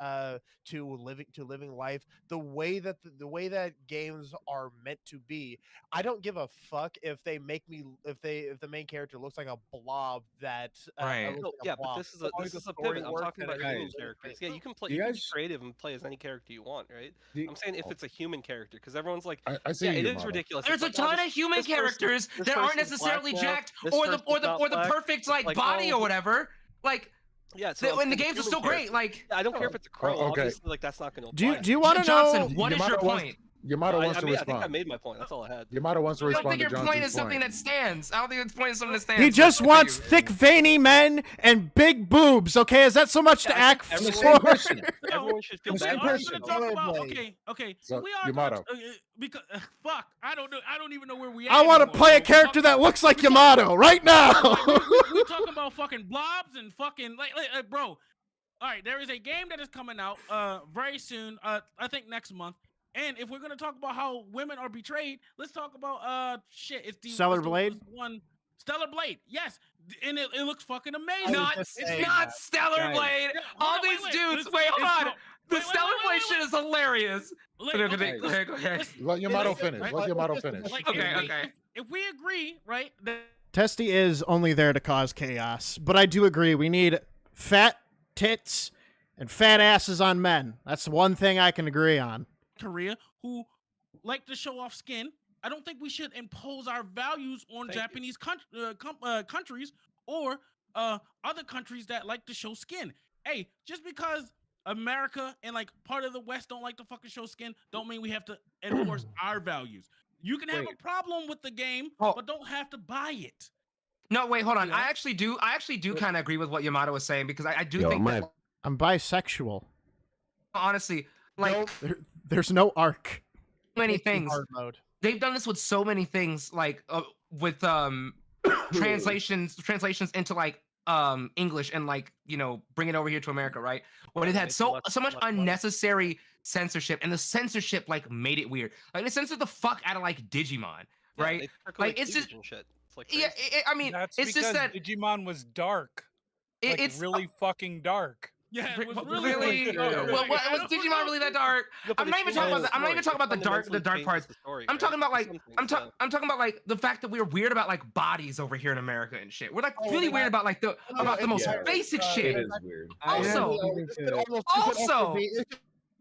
to living life. The way that games are meant to be. I don't give a fuck if they make me if the main character looks like a blob that. Right. No, yeah, but this is a pivot. I'm talking about human characters. Yeah, you can play. You can be creative and play as any character you want, right? I'm saying if it's a human character, because everyone's like, yeah, it is ridiculous. There's a ton of human characters that aren't necessarily jacked or the perfect like body or whatever. Like, yeah, when the games are still great. Like, I don't care if it's a crow. Obviously, like that's not going to. Do you want to know? Johnson, what is your point? Yamato wants to respond. I think I made my point. That's all I had. Yamato wants to I don't respond think to your Johnson's point is something that stands. I don't think it's point is something that stands. He just wants thick, veiny men and big boobs. Okay, is that so much to act for? Everyone should feel bad. Okay. So, we are Yamato. because fuck, I don't even know where we are. I want to play a character that looks like Yamato right now. We talking about fucking blobs and fucking like bro. All right, there is a game that is coming out very soon. I think next month. And if we're gonna talk about how women are betrayed, let's talk about shit. It's the Stellar Blade. Stellar Blade, yes, and it looks fucking amazing. It's not Stellar Blade. All these dudes. Wait, hold on. The Stellar Blade shit is hilarious. Go ahead. Let Yamato finish. Let Yamato finish. Okay. If we agree, right? Testy is only there to cause chaos, but I do agree we need fat tits and fat asses on men. That's one thing I can agree on. Korea who like to show off skin. I don't think we should impose our values on Japanese countries or other countries that like to show skin. Hey, just because America and like part of the West don't like to fucking show skin, don't mean we have to enforce our values. You can have a problem with the game, but don't have to buy it. No, wait, hold on. I actually do kind of agree with what Yamato was saying because I do think that I'm bisexual. Honestly, like there's no arc. Many things. They've done this with so many things, like with translations into like English and like bring it over here to America, right? When it had so much unnecessary censorship, and the censorship like made it weird. Like they censored the fuck out of like Digimon, right? Like it's just shit. It's like I mean, That's it's just that Digimon was dark. It's really fucking dark. Yeah, it was really. Was Digimon really that dark? I'm not even talking about that. I'm not even talking about the dark parts. I'm talking about like I'm talking about like the fact that we're weird about like bodies over here in America and shit. We're like really weird about like the most basic shit. It is weird. Also,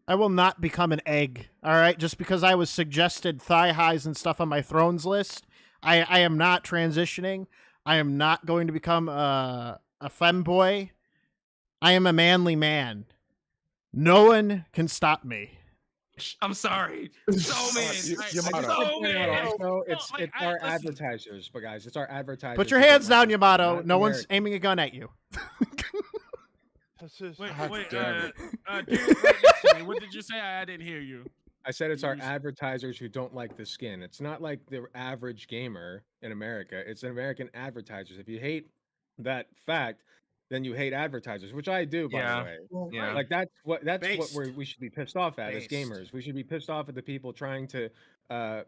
I will not become an egg. All right, just because I was suggested thigh highs and stuff on my Thrones list, I am not transitioning. I am not going to become a femboy. I am a manly man. No one can stop me. I'm sorry. So many. It's our advertisers, but guys, it's our advertisers. Put your hands down, Yamato. No one's aiming a gun at you. Wait, dude, right next to me. What did you say? I didn't hear you. I said it's our advertisers who don't like the skin. It's not like the average gamer in America. It's American advertisers. If you hate that fact, then you hate advertisers, which I do, by the way. Yeah. Like that's what we should be pissed off at as gamers. We should be pissed off at the people trying to like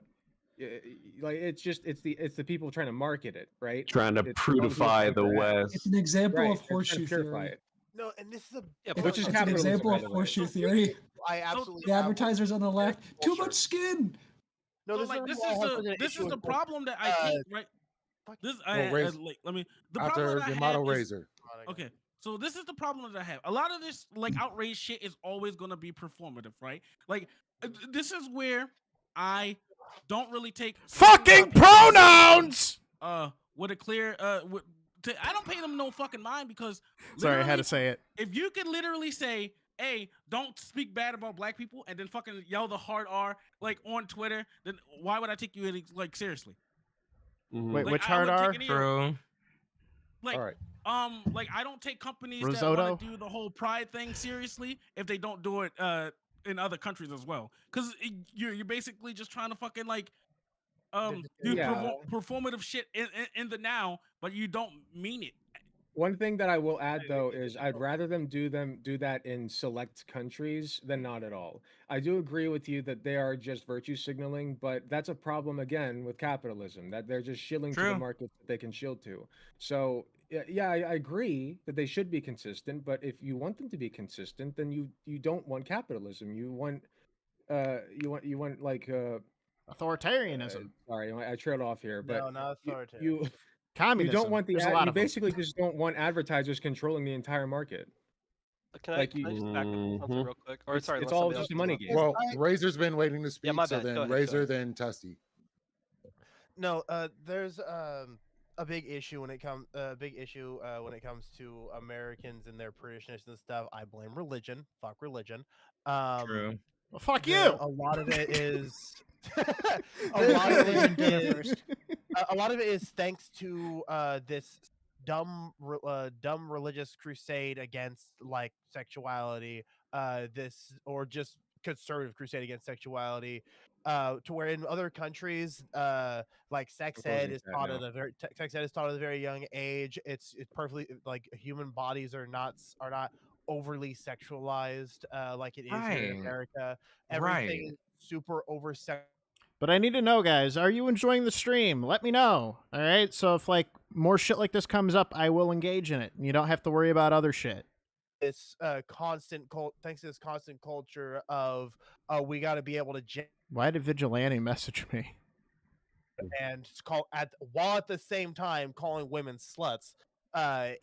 it's the people trying to market it, right? Trying to prudify the West. It's an example of horseshoe theory. No, and this is which is an example of horseshoe theory. I absolutely. The advertisers on the left, too much skin. No, this is the problem that I think, right? This let me. The After problem that Yamato I have Razor. Okay, so this is the problem that I have. A lot of this like outrage shit is always gonna be performative, right? Like this is where I don't really take fucking pronouns. With a clear I don't pay them no fucking mind because sorry, I had to say it. If you could literally say, "Hey, don't speak bad about black people," and then fucking yell the hard R like on Twitter, then why would I take you like seriously? Wait, Like, which hard R? True. Like, All right. Like I don't take companies Risotto? that want to do the whole pride thing seriously if they don't do it in other countries as well, because you're basically just trying to fucking like do performative shit in the now, but you don't mean it. One thing that I will add though is I'd rather them do that in select countries than not at all. I do agree with you that they are just virtue signaling, but that's a problem again with capitalism, that they're just shilling to the market that they can shill to. So yeah, I agree that they should be consistent, but if you want them to be consistent, then you don't want capitalism. You want like authoritarianism. Sorry, I trailed off here, but no, not authoritarian. Communism. You don't want the There's a lot you of them. basically just don't want advertisers controlling the entire market. Can I, Like can I just back up on something real quick? Or It's- sorry, it's unless all somebody just a else money is up. game. Well, Razor's been waiting to speak, my so bad. then Go ahead, Razor, then Testy. No, there's a big issue when it comes to Americans and their prudishness and stuff. I blame religion. Fuck religion. True. Well, fuck the- you. A lot of it is a Religion did it first. a lot of it is thanks to this dumb religious crusade against like sexuality, this or just conservative crusade against sexuality, to where in other countries like sex ed is taught at a very young age. It's perfectly like human bodies are not overly sexualized like it is here in Right. America. Everything Right. is super over sex. But I need to know, guys, are you enjoying the stream? Let me know. All right. So if like more shit like this comes up, I will engage in it. And you don't have to worry about other shit. This thanks to this constant culture of we got to be able to Why did Vigilante message me? and call while at the same time calling women sluts.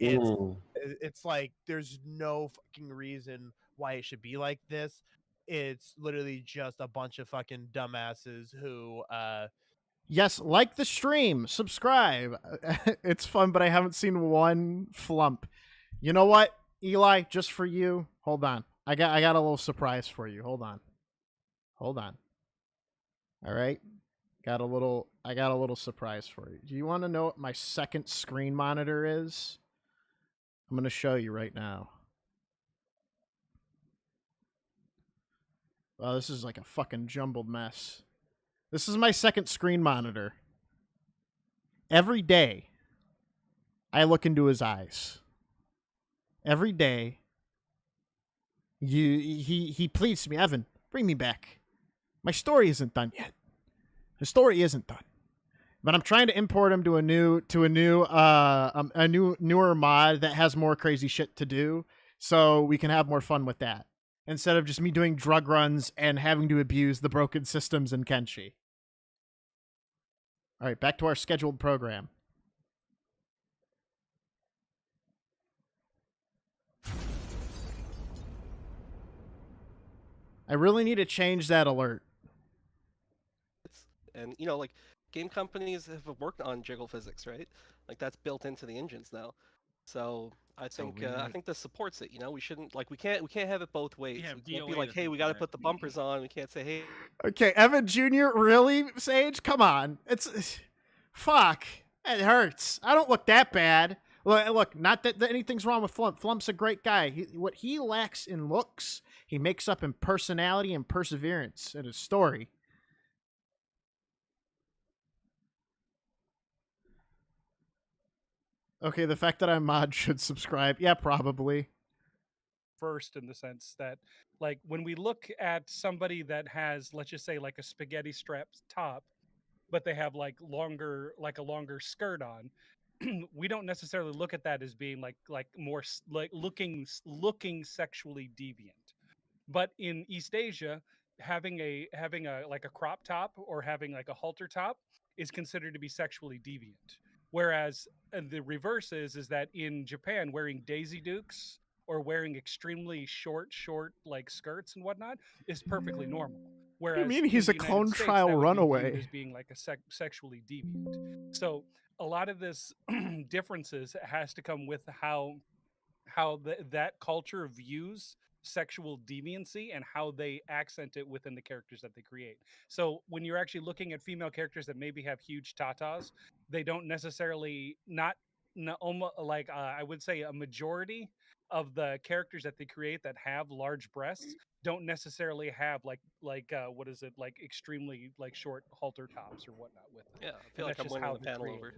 Ooh. It's like there's no fucking reason why it should be like this. It's literally just a bunch of fucking dumbasses who Yes, like the stream, subscribe. It's fun, but I haven't seen one flump. You know what, Eli? Just for you. Hold on. I got a little surprise for you. Hold on. All right. I got a little surprise for you. Do you want to know what my second screen monitor is? I'm going to show you right now. Wow, this is like a fucking jumbled mess. This is my second screen monitor. Every day, I look into his eyes. Every day, he pleads to me, Evan, bring me back. My story isn't done yet. The story isn't done. But I'm trying to import him to a newer mod that has more crazy shit to do, so we can have more fun with that instead of just me doing drug runs and having to abuse the broken systems in Kenshi. All right, back to our scheduled program. I really need to change that alert. And you know, like game companies have worked on jiggle physics, right? Like that's built into the engines now. So I think this supports it. You know, we shouldn't we can't have it both ways. Yeah, We can't be DOA like, hey, we got to put the bumpers on. We can't say, hey. Okay, Evan Jr., really, Sage? Come on. Fuck. It hurts. I don't look that bad. Look, not that anything's wrong with Flump. Flump's a great guy. What he lacks in looks, he makes up in personality and perseverance in his story. Okay, the fact that I'm mod should subscribe. Yeah, probably. First, in the sense that, like, when we look at somebody that has, let's just say, like a spaghetti strap top, but they have like a longer skirt on, we don't necessarily look at that as being like more like looking sexually deviant. But in East Asia, having a like a crop top or having like a halter top is considered to be sexually deviant. Whereas the reverse is that in Japan, wearing Daisy Dukes or wearing extremely short like skirts and whatnot is perfectly normal. Whereas mean he's in a the clone United States, trial that would be viewed runaway? as being like a sexually deviant. So a lot of this differences has to come with how that culture views sexual deviancy and how they accent it within the characters that they create. So when you're actually looking at female characters that maybe have huge tatas, they don't necessarily I would say a majority of the characters that they create that have large breasts don't necessarily have like extremely like short halter tops or whatnot with them. Yeah, I feel And like that's I'm just winning how the they're panel created. over.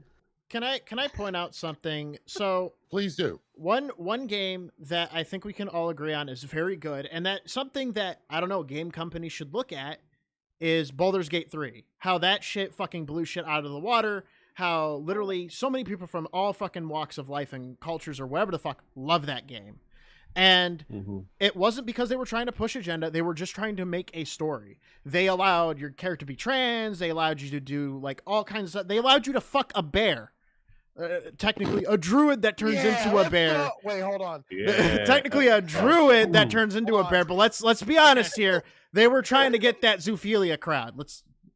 Can I point out something? So please do. One game that I think we can all agree on is very good, and that something that I don't know game companies should look at is Baldur's Gate 3. How that shit fucking blew shit out of the water. How literally so many people from all fucking walks of life and cultures or whatever the fuck love that game. And it wasn't because they were trying to push agenda. They were just trying to make a story. They allowed your character to be trans. They allowed you to do like all kinds of stuff. They allowed you to fuck a bear. Technically, a druid that turns into a bear. Wait, hold on. Technically, a druid that turns into a bear. But let's be honest here. They were trying to get that zoophilia crowd.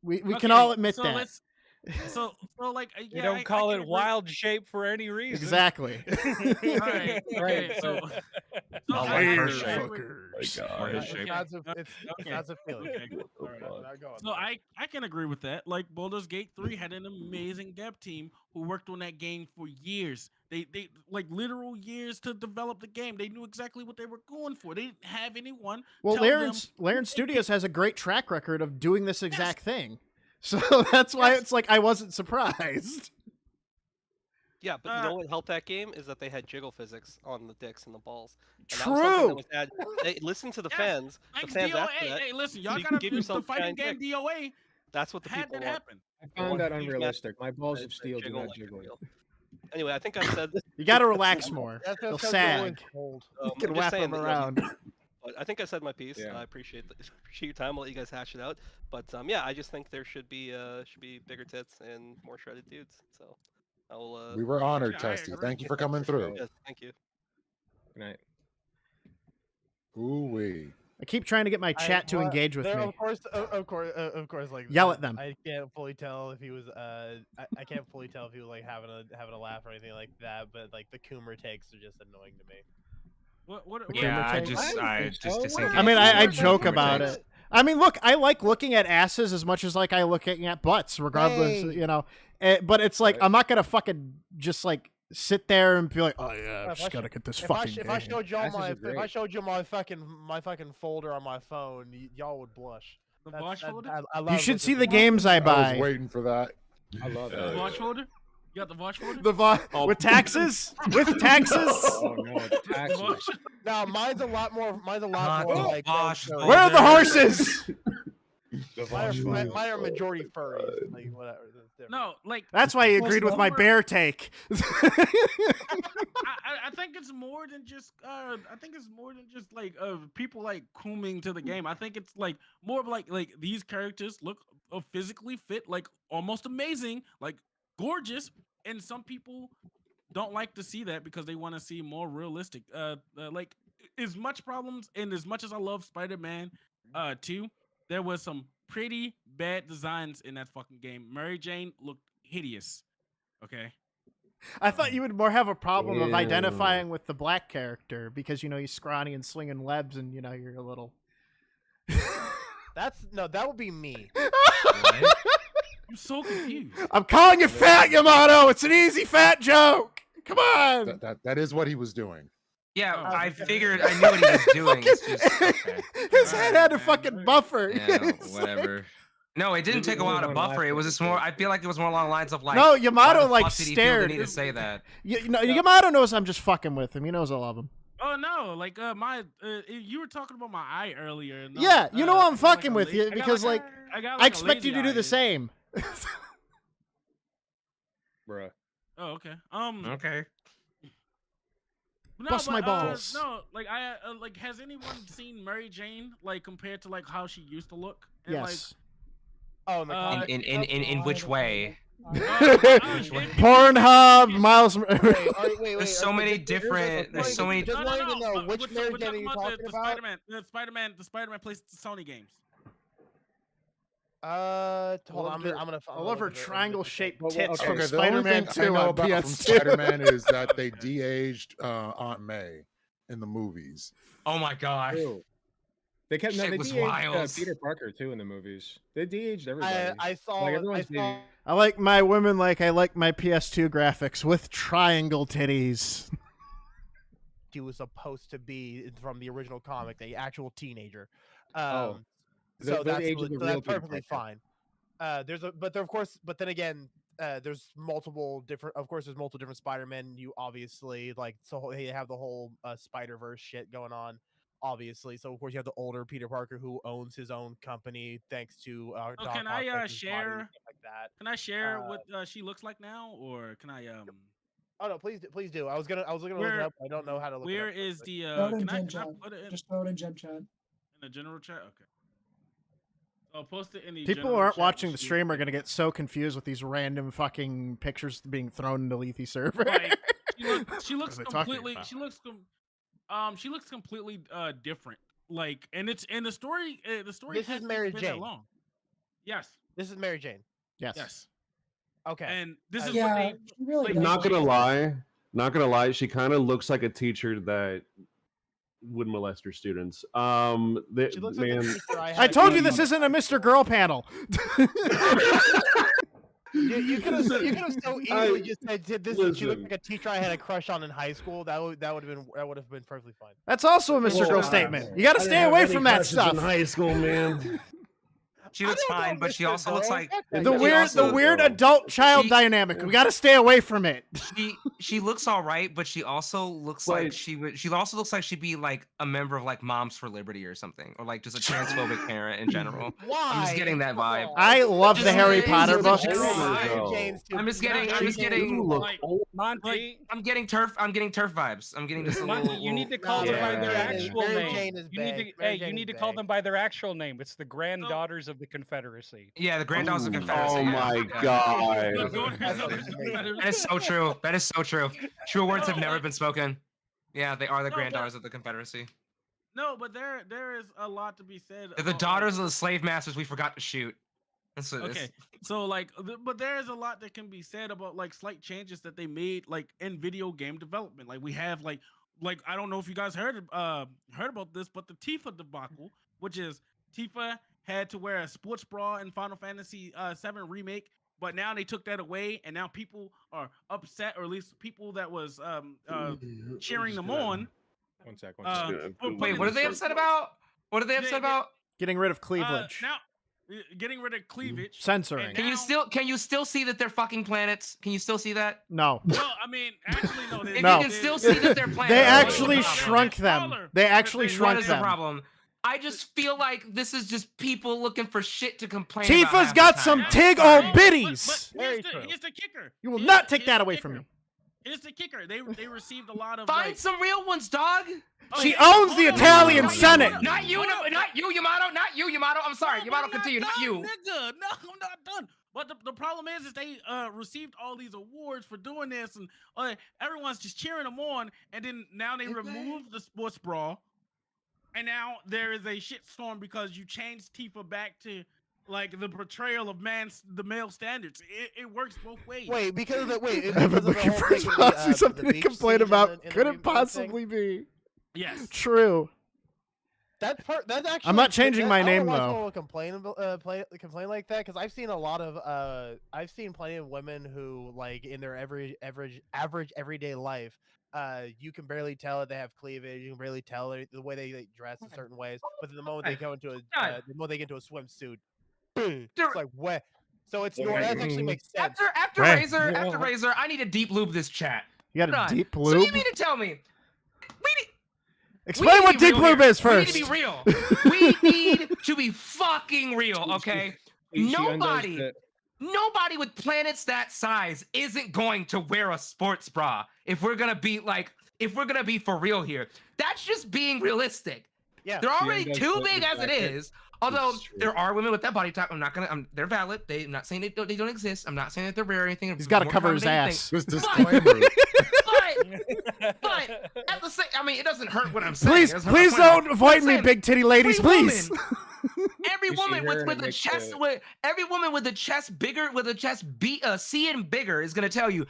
We can all admit that. So like you don't call it wild shape for any reason. Exactly. All right. Okay. So That's a feeling. So I can agree with that. Like Baldur's Gate 3 had an amazing dev team who worked on that game for years. They like literal years to develop the game. They knew exactly what they were going for. They didn't have anyone. Well, tell Laren Studios has a great track record of doing this exact thing. So that's why it's like I wasn't surprised. Yeah, but you know what helped that game is that they had jiggle physics on the dicks and the balls. And True. Hey, listen to the fans. The fans DOA. after that, Hey, listen, y'all so you gotta can give do the yourself fighting giant game dick. DOA. That's what the Had people that want. happen. I found that unrealistic. My balls of steel do not jiggle. Anyway, I think I said You got to relax more. That's They'll because sag. cold. You can I'm just wrap saying them that, around. But I think I said my piece. Yeah. I appreciate your time. I'll let you guys hash it out. But yeah, I just think there should be bigger tits and more shredded dudes. So I'll. We were honored, Testy. Thank you for coming through. Yes, thank you. Good night. Ooh wee. I keep trying to get my chat to engage with me. Of course, like Yell at them. I can't fully tell if he was I can't fully tell if he was like having a laugh or anything like that, but like the Coomer takes are just annoying to me. I just I mean, I joke about it. I mean, look, I like looking at asses as much as like I looking at butts, regardless, you know. But it's like I'm not gonna fucking just like sit there and be like, oh yeah, I just gotta get this fucking game. If I showed you my fucking folder on my phone, y'all would blush. The watch folder? You should see the games I buy. I was waiting for that. I love The it. watch folder? You got the watch folder? With taxes? With taxes? Oh no, taxes. No, mine's a lot more like. Where are the horses? Mine are majority furries. Like whatever. No, like That's why he agreed with my bear take. I think it's more than just like people like cooming to the game. I think it's like more of like these characters look physically fit, like almost amazing, like gorgeous, and some people don't like to see that because they want to see more realistic. Like as much problems and as much as I love Spider-Man 2, there was some pretty bad designs in that fucking game. Mary Jane looked hideous. Okay. I thought you would more have a problem of identifying with the black character because, you know, he's scrawny and swinging webs and, you know, you're a little... That would be me. I'm so confused. I'm calling you fat, Yamato. It's an easy fat joke. Come on. That is what he was doing. Yeah, I figured I knew what he was doing. It's just, okay. His head had a fucking buffer. Yeah, whatever. No, it didn't take a while to buffer. It was just more. I feel like it was more along the lines of like. No, Yamato why the like fuck did he feel the stared. need to say that. Yamato knows I'm just fucking with him. He knows I love him. Oh no, like you were talking about my eye earlier. No, Yeah, you know I'm fucking like with you because like I expect you to do the same. Bruh. Oh, okay. Okay. No, Bust my balls. No, like like has anyone seen Mary Jane like compared to like how she used to look? And, Yes. In which way? Pornhub, Miles. There's so many different. There's so many. Just wanted to know which Mary Jane are you talking about? The Spider-Man plays Sony games. Hold on, I'm gonna. I love her triangle-shaped tits Okay, from the Spider-Man only thing I 2 know on about from PS2. Spider-Man is that they de-aged Aunt May in the movies. Oh my gosh. True. They kept Shit they was de-aged wild. Peter Parker too in the movies. They de-aged everybody. I saw. Like, everyone's I like my women like I like my PS2 graphics with triangle titties. She was supposed to be from the original comic, the actual teenager. Oh. So The that's age of the real Peter perfectly Parker. fine. But then again, there's multiple different. Of course, there's multiple different Spider-Men. You obviously like so they have the whole Spider-Verse shit going on. Obviously, so of course you have the older Peter Parker who owns his own company thanks to. Doc Can Ock I taking his body and share? stuff like that. Can I share what she looks like now, or can I Oh no, please do. I was gonna look it up. I don't know how to look. Where it up. is the? Throw it in Can I Gen Chat. put it in Just throw it in Gen Chat. the general chat? Okay. I'll post it in the People general who aren't chat watching the sheet. stream are gonna get so confused with these random fucking pictures being thrown into Lethe server. Like, she looks What are they talking completely. about? She looks completely different. Like, and it's and the story. The story. This is hasn't Mary been that Jane. long. Yes. This is Mary Jane. Yes. Yes. Okay. And this is Yeah, what they. she really like, does. Not gonna lie, she kind of looks like a teacher that would molest her students. She looks like a Man, teacher I I had told you in- this isn't a Mr. Girl panel. You could have so easily just said, "Did this?" She looked Listen. like a teacher I had a crush on in high school. That would have been perfectly fine. That's also a Mr. Girl statement. You got to stay away from that stuff. in high school, man. She looks fine, but she also looks like The weird adult child dynamic. We got to stay away from it. she looks all right, but she also looks like Like- she also looks like she'd be like a member of like Moms for Liberty or something, or like just a transphobic parent in general. I'm just getting that vibe. I love the Just Harry the- Potter the books. general Jane's too- I'm just getting Like, Monty, I'm getting turf vibes. I'm getting just a Monty, little. you need to call them by their Mary actual Jane name. is You need bad. to, Mary hey, Jane you need is to call bad. them by their actual name. It's the granddaughters of the Confederacy. Yeah, the granddaughters of Confederacy. Oh yeah. my Yeah. god. That is so true. That is so true. True words have never been spoken. Yeah, they are the granddaughters of the Confederacy. No, but there is a lot to be said. They're the about, daughters of the slave masters we forgot to shoot. That's what it is. Okay, so like, but there is a lot that can be said about like slight changes that they made like in video game development. Like we have like I don't know if you guys heard about this, but the Tifa debacle, which is Tifa had to wear a sports bra in Final Fantasy VII Remake, but now they took that away, and now people are upset, or at least people that was cheering them on. One sec. Wait, what are they upset about? What are they upset about? Getting rid of cleavage. Now, getting rid of cleavage. Censoring. Can you still see that they're fucking planets? Can you still see that? No. Well, I mean, actually, no. If you can still see that they're planets. They what's the actually problem? shrunk them. They actually What shrunk is the them. problem? I just feel like this is just people looking for shit to complain Tifa's about. half got the some time. tig old biddies. But here's the kicker. You will Here's not the- take that here's away the from kicker. me. Here's the kicker. They received a lot of Find like, some real ones, dog. She owns the Italian Senate. Not you, Yamato. Not you, Yamato. I'm sorry, Yamato. Continue. Not you. Nigga, no, I'm not done. But the problem is they received all these awards for doing this, and everyone's just cheering them on. And then now they removed the sports bra, and now there is a shitstorm because you changed Tifa back to like the portrayal of the male standards. It works both ways. Wait, because of the I have a booking for his policy, something to complain about. Couldn't possibly be Yes. true. That's actually. I'm not changing my name, I don't know why though. someone would complain like that, because I've seen a lot of I've seen plenty of women who like in their average everyday life, you can barely tell that they have cleavage. You can barely tell the way they dress in certain ways. But then the moment they go into the moment they get into a swimsuit, boom, it's like wet. So it's that actually makes sense. After Razor, I need to deep lube this chat. You got a Hold on. deep So lube? you mean to tell me? Explain what deep lube is We first. need to be real. We need to be fucking real, okay? She undoes Nobody it. Nobody with planets that size isn't going to wear a sports bra if we're gonna be for real here. That's just being realistic. Yeah. They're She already undoes too it big as it exactly. is. Although there are women with that body type, they're valid. I'm not saying they don't exist. I'm not saying that they're rare or anything. He's got to More cover common his than you ass. think. But at the same, I mean, it doesn't hurt what I'm saying. Please, It doesn't hurt please my point. don't avoid I'm me, saying big titty ladies, every please. Every You see woman her and with it a makes chest, the- every woman with a chest bigger, with a chest C and bigger, is gonna tell you,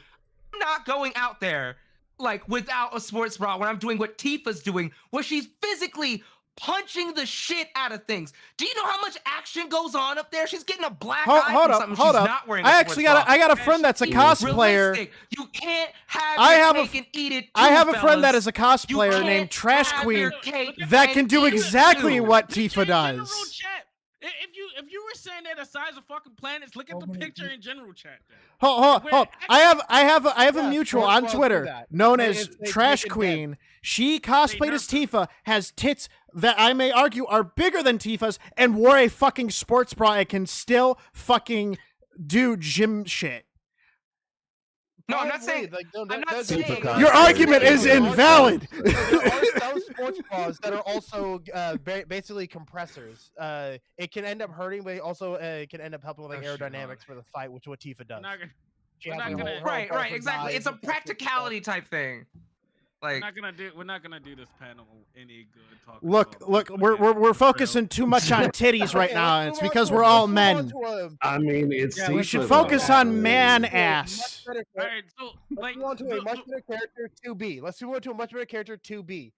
I'm not going out there like without a sports bra when I'm doing what Tifa's doing, where she's physically punching the shit out of things. Do you know how much action goes on up there? She's getting a black eye Hold from up, something hold she's up. not wearing. I a actually sports got a bra. friend that's a Be cosplayer. realistic. You can't have I your have a cake and eat it. I too, have a friend that fellas. is a cosplayer You named can't Trash have Queen your cake that and can do eat it exactly too. what Tifa does. Chat. If you were saying they're the size of fucking planets, look at the picture in general chat. Then. Hold. I have a mutual sports on bras do Twitter that. known They- as they Trash make it Queen. She cosplayed as Tifa, has tits that I may argue are bigger than Tifa's, and wore a fucking sports bra and can still fucking do gym shit. No, I'm not saying. I'm not saying. Your argument is invalid. There are some sports bras that are also basically compressors. It can end up hurting, but also it can end up helping with like aerodynamics for the fight, which is what Tifa does. Right, exactly. It's a practicality type thing. Like we're not gonna do this panel any good. Look, we're focusing too much on titties right now. And it's because we're all men. I mean, it's we should focus on man ass. All right, so let's move on to a much better character 2B. Let's move on to a much better character 2B.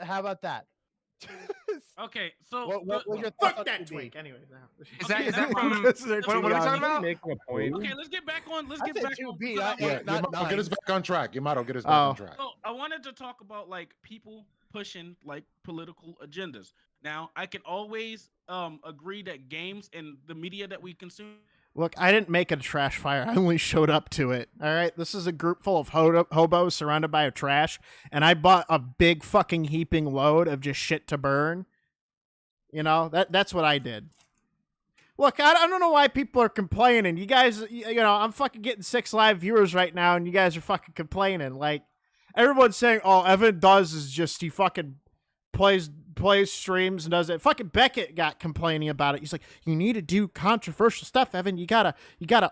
How about that? Okay, so what was your fuck that twink? Anyway, is that from what are we talking about? Okay, let's get back on. Let's get back on. Get us back on track. Yamato, get us back on track. So I wanted to talk about like people pushing like political agendas. Now I can always agree that games and the media that we consume. Look, I didn't make it a trash fire. I only showed up to it. All right, this is a group full of hobos surrounded by trash, and I bought a big fucking heaping load of just shit to burn. You know, that's what I did. Look, I don't know why people are complaining. You guys, you know, I'm fucking getting 6 live viewers right now, and you guys are fucking complaining. Like, everyone's saying, all Evan does is just he fucking plays streams and does it. Fucking Beckett got complaining about it. He's like, you need to do controversial stuff, Evan. You gotta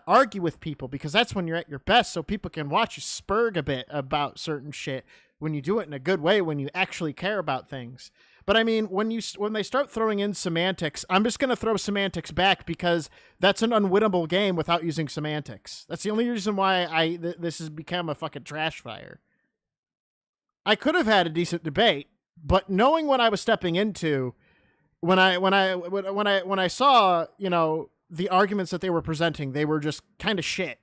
argue with people because that's when you're at your best, so people can watch you spurg a bit about certain shit when you do it in a good way, when you actually care about things. But I mean, when they start throwing in semantics, I'm just gonna throw semantics back because that's an unwinnable game without using semantics. That's the only reason why this has become a fucking trash fire. I could have had a decent debate, but knowing what I was stepping into, when I saw, you know, the arguments that they were presenting, they were just kind of shit.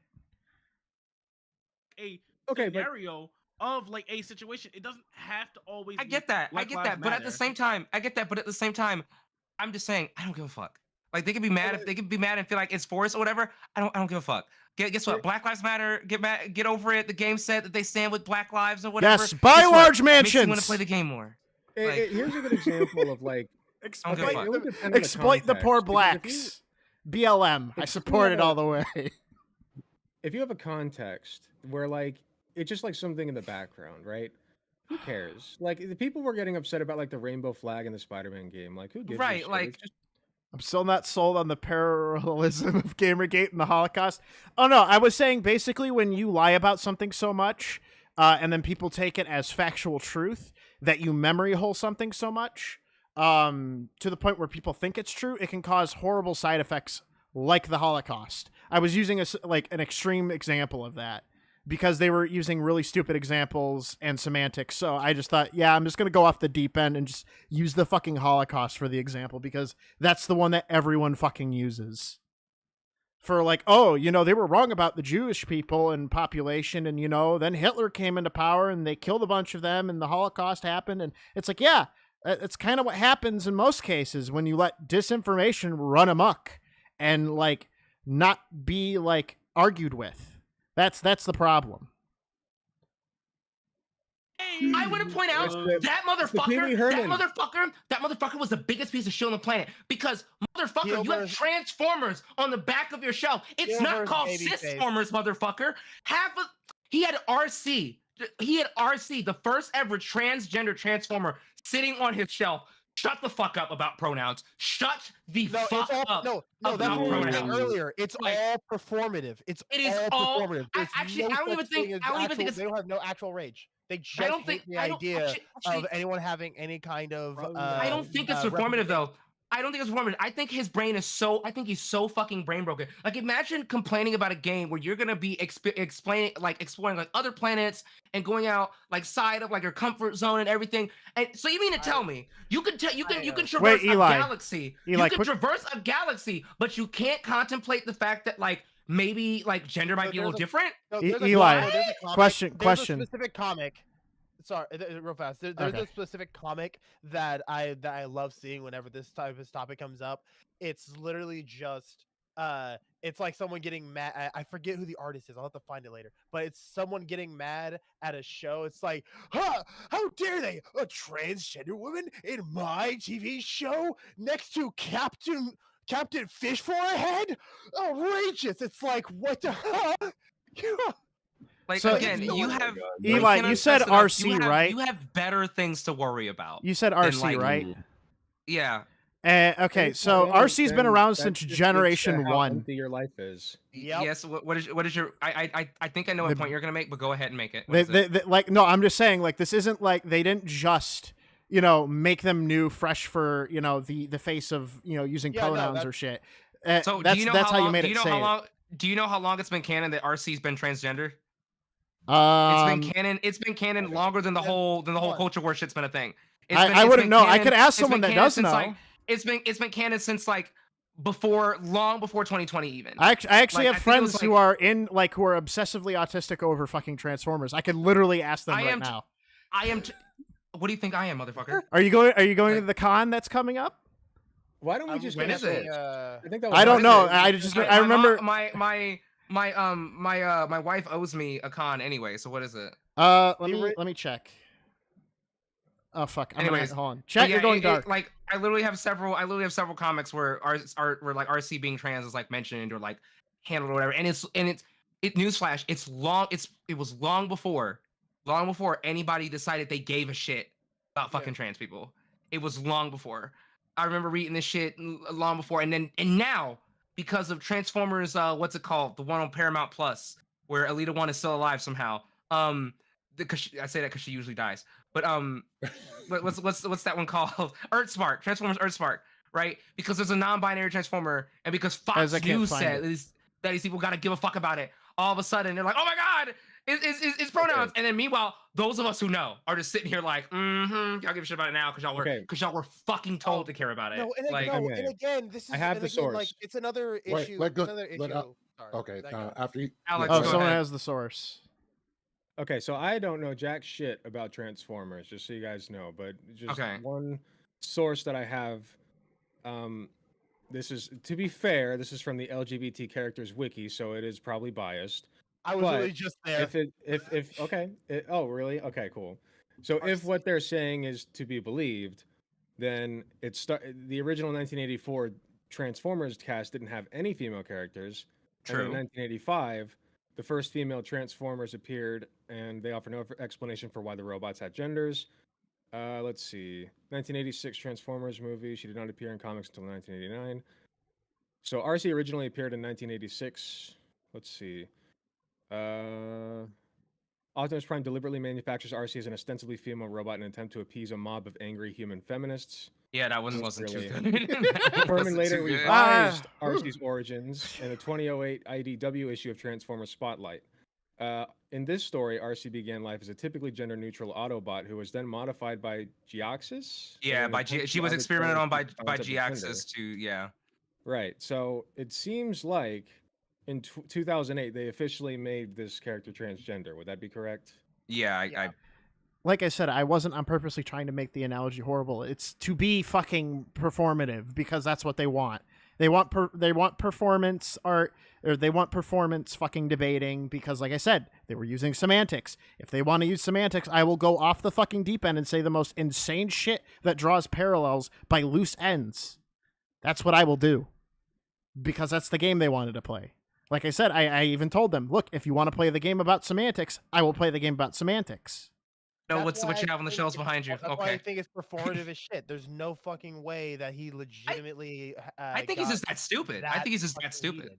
A scenario of like a situation, it doesn't have to always. I get that, but at the same time, I'm just saying I don't give a fuck. Like they can be mad if they can be mad and feel like it's forced or whatever. I don't give a fuck. Guess what? Black Lives Matter. Get over it. The game said that they stand with Black Lives or whatever. Yes, buy large mansions. Makes me want to play the game more. Here's a good example of like exploit the poor blacks. BLM. I support it all the way. If you have a context where like it's just like something in the background, right? Who cares? Like the people were getting upset about like the rainbow flag in the Spider-Man game. Like who gives a shit? Like I'm still not sold on the parallelism of Gamergate and the Holocaust. Oh no, I was saying basically when you lie about something so much, and then people take it as factual truth, that you memory hole something so much, to the point where people think it's true, it can cause horrible side effects like the Holocaust. I was using an extreme example of that because they were using really stupid examples and semantics. So I just thought, yeah, I'm just going to go off the deep end and just use the fucking Holocaust for the example because that's the one that everyone fucking uses. For like, oh, you know, they were wrong about the Jewish people and population, and, you know, then Hitler came into power and they killed a bunch of them and the Holocaust happened. And it's like, yeah, it's kind of what happens in most cases when you let disinformation run amok and like not be like argued with. That's the problem. I want to point out that motherfucker was the biggest piece of shit on the planet because motherfucker, you have Transformers on the back of your shelf. It's not called Sysformers, motherfucker. He had RC. He had RC, the first ever transgender Transformer, sitting on his shelf. Shut the fuck up about pronouns. Shut the fuck up. No, that's what we were saying earlier. It's all performative. It is all performative. I don't even think they don't have no actual rage. They just hate the idea of anyone having any kind of. I don't think it's performative though. I don't think it's performative. I think his brain is I think he's so fucking brain broken. Like, imagine complaining about a game where you're gonna be exploring like other planets and going out like side of like your comfort zone and everything. And so you mean to tell me you can traverse a galaxy? You can traverse a galaxy, but you can't contemplate the fact that like maybe like gender might be a little different. Eli, question. There's a specific comic. Sorry, real fast. There's a specific comic that I love seeing whenever this type of topic comes up. It's literally just it's like someone getting mad. I forget who the artist is. I'll have to find it later. But it's someone getting mad at a show. It's like, huh? How dare they? A transgender woman in my TV show next to Captain Fish for a head? Outrageous! It's like, what the hell? Like So- again, you have Eli, I can't you said stress enough, RC, you have, right? You have better things to worry about. You said than, RC, like- right? Yeah. Okay, so RC's been around since Generation 1. empty your life is. Yes. What is your? I think I know what The- point you're gonna make, but go ahead and make it. What They, is it? they, like, no, I'm just saying, like, this isn't like they didn't just, make them new, fresh for, the face of, using Yeah, no, pronouns that- or shit. So that's do you know that's how how long, you made do it you know say how it. long? Do you know how long it's been canon that RC's been transgender? It's Um, been canon. It's been canon longer than the whole culture war shit's been a thing. It's I been- it's wouldn't been know. I canon- could ask it's been someone that canon does since, know. Like, it's been canon since like long before 2020 even. I actually Like, have I think it was, friends who are who are obsessively autistic over fucking Transformers. I could literally ask them I right am now. What do you think I am, motherfucker? Are you going to the con that's coming up? Why don't we just when get is a it? Switch? I think that I don't know. it. I just My I remember. mom- my wife owes me a con anyway. So what is it? Let me check. Oh fuck! Anyways, hold on. but Chat, yeah, you're going dark. like I literally have several comics where where like RC being trans is like mentioned or like handled or whatever. And it's newsflash. It was long before anybody decided they gave a shit about fucking trans people. It was long before. I remember reading this shit long before, and now because of Transformers, what's it called? The one on Paramount Plus where Alita 1 is still alive somehow. I say that because she usually dies. But what's that one called? Earthspark, Transformers Earthspark, right? Because there's a non-binary Transformer, and because Fox I can't News find said that these people gotta give a fuck about it. All of a sudden, they're like, "Oh my god, it's pronouns!" And then meanwhile, those of us who know are just sitting here like, y'all give a shit about it now because y'all were fucking told to care about it. No, and, like, and again, this is I have and the again, source. Like, it's another Wait, issue. let go- Another issue. let, Sorry, okay, that guy. after you, Alex, Oh, go someone ahead. has the source. Okay, so I don't know jack shit about Transformers, just so you guys know, but just Okay. one source that I have. This is, to be fair, this is from the LGBT characters wiki, so it is probably biased. I was but really just there. Oh really? Okay, cool. So if what they're saying is to be believed, then the original 1984 Transformers cast didn't have any female characters. And in True. 1985, the first female Transformers appeared, and they offer no explanation for why the robots had genders. Let's see. 1986 Transformers movie. She did not appear in comics until 1989. So RC originally appeared in 1986. Let's see. Optimus Prime deliberately manufactures RC as an ostensibly female robot in an attempt to appease a mob of angry human feminists. Yeah, that one wasn't too good. Furman Wasn't later too good. revised RC's origins in the 2008 IDW issue of Transformers Spotlight. In this story, RC began life as a typically gender-neutral Autobot who was then modified by Geoxys. Yeah, she was experimented on by G-Axis to Right. So it seems like in 2008 they officially made this character transgender. Would that be correct? Yeah, I Like I said, I wasn't on purposely trying to make the analogy horrible. It's to be fucking performative because that's what they want. They want performance art, or they want performance fucking debating because, like I said, they were using semantics. If they want to use semantics, I will go off the fucking deep end and say the most insane shit that draws parallels by loose ends. That's what I will do because that's the game they wanted to play. Like I said, I even told them, look, if you want to play the game about semantics, I will play the game about semantics. No, That's what why you I have on the think shelves it's- behind you. That's why I Okay. think it's performative as shit. There's no fucking way that he legitimately. I think he's got just that stupid. I that think he's just that fucking stupid. heated.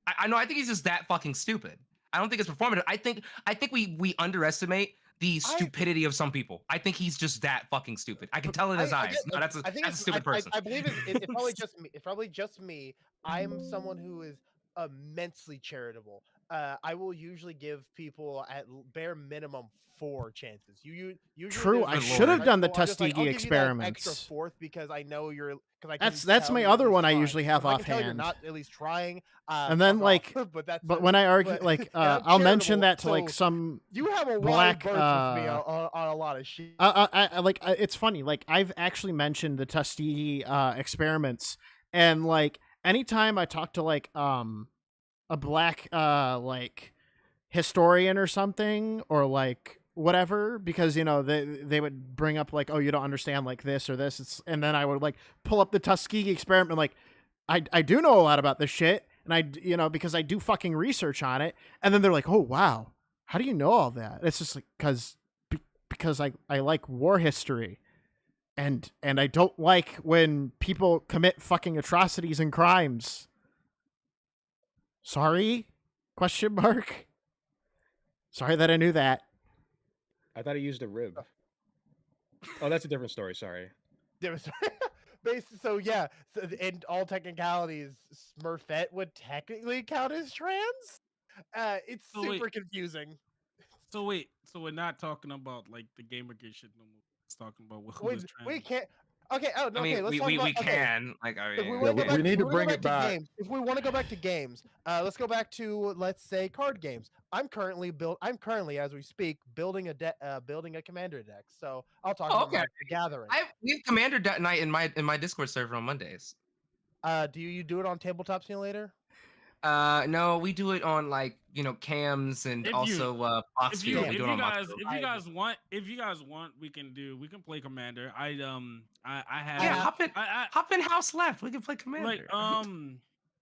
I know. I think he's just that fucking stupid. I don't think it's performative. I think we underestimate the stupidity of some people. I think he's just that fucking stupid. I can tell in his eyes. No, that's a stupid person. I believe it's probably just me. It's probably just me. I'm someone who is immensely charitable. I will usually give people at bare minimum 4 chances. You usually True, there's I like, should have done the I'm just like, Tuskegee I'll give you that experiments. extra 4th because I know you're. Because I That's can my tell other you're at one I least usually trying. have If I can tell you're offhand. not at least trying. And then fuck like, off. but when I argue, but- like, and I'm I'll mention charitable, that to like so some you have a black. wide berth with me on a lot of shit. It's funny. Like I've actually mentioned the Tuskegee experiments, and like anytime I talk to like a black like historian or something, or like whatever, because they would bring up like, oh, you don't understand like this or this, and then I would like pull up the Tuskegee experiment, like I do know a lot about this shit, and I because I do fucking research on it, and then they're like, oh wow, How do you know all that? It's just like because I like war history, and I don't like when people commit fucking atrocities and crimes. Sorry? Question mark. Sorry that I knew that. I thought he used a rib. Oh, that's a different story. Sorry. So yeah, so in all technicalities, Smurfette would technically count as trans. It's super confusing. So wait, so we're not talking about like the Gamergate shit no more. It's talking about who is trans. We can't. Okay. Oh, no, I mean, okay. Let's talk we about, can. Like, I if we, mean, wanna go back, we need to if we wanna bring go it back to back. games, if we want to go back to games, let's go back to, let's say, card games. I'm currently, as we speak, building a commander deck. So I'll talk about Magic the Gathering. we have Commander night in my Discord server on Mondays. Do you do it on Tabletop Simulator? No, we do it on like cams and also Foxfield. If you guys want, we can play Commander. I have hop in House Left. We can play Commander. Like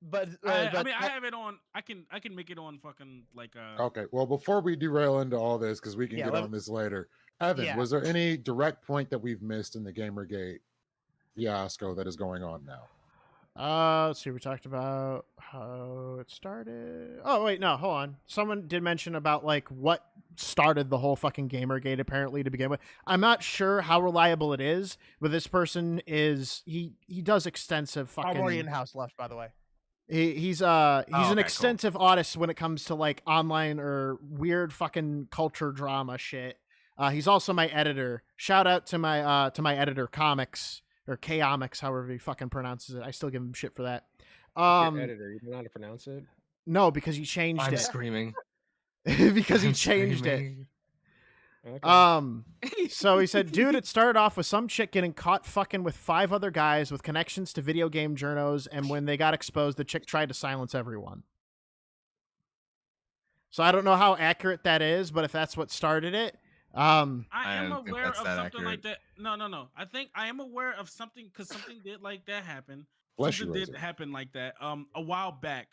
but I mean I have it on. I can make it on fucking like Okay, well, before we derail into all this, because we can get on this later, Evan, was there any direct point that we've missed in the Gamergate fiasco that is going on now? Let's see. We talked about how it started. Oh wait, no, hold on. Someone did mention about like what started the whole fucking Gamergate apparently to begin with. I'm not sure how reliable it is, but this person is he does extensive fucking. I'm already in House Left, by the way. He's an extensive artist when it comes to like online or weird fucking culture drama shit. He's also my editor. Shout out to my editor, Comics. Or K-Omics, however he fucking pronounces it. I still give him shit for that. Your editor, you don't know how to pronounce it? No, because he changed it. I'm screaming. Because he changed it. Okay. So he said, dude, it started off with some chick getting caught fucking with 5 other guys with connections to video game journos, and when they got exposed, the chick tried to silence everyone. So I don't know how accurate that is, but if that's what started it, I am aware of something like that. No. I think I am aware of something because something did like that happen. Something did happen like that. A while back,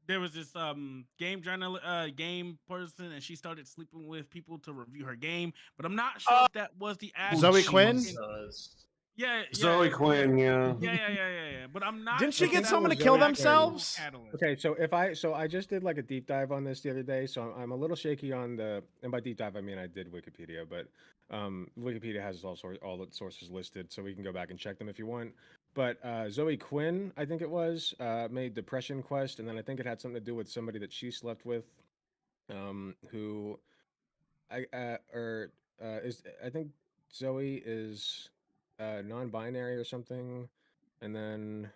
there was this game person, and she started sleeping with people to review her game. But I'm not sure if that was the actual Zoe Quinn. Yeah, Zoe Quinn, yeah. Yeah. But I'm not. Didn't she get someone to kill themselves? Okay, so I just did like a deep dive on this the other day, so I'm a little shaky on the, and by deep dive I mean I did Wikipedia, but Wikipedia has all the sources listed, so we can go back and check them if you want. But Zoe Quinn, I think it was, made Depression Quest, and then I think it had something to do with somebody that she slept with, who I think Zoe is non-binary or something, and then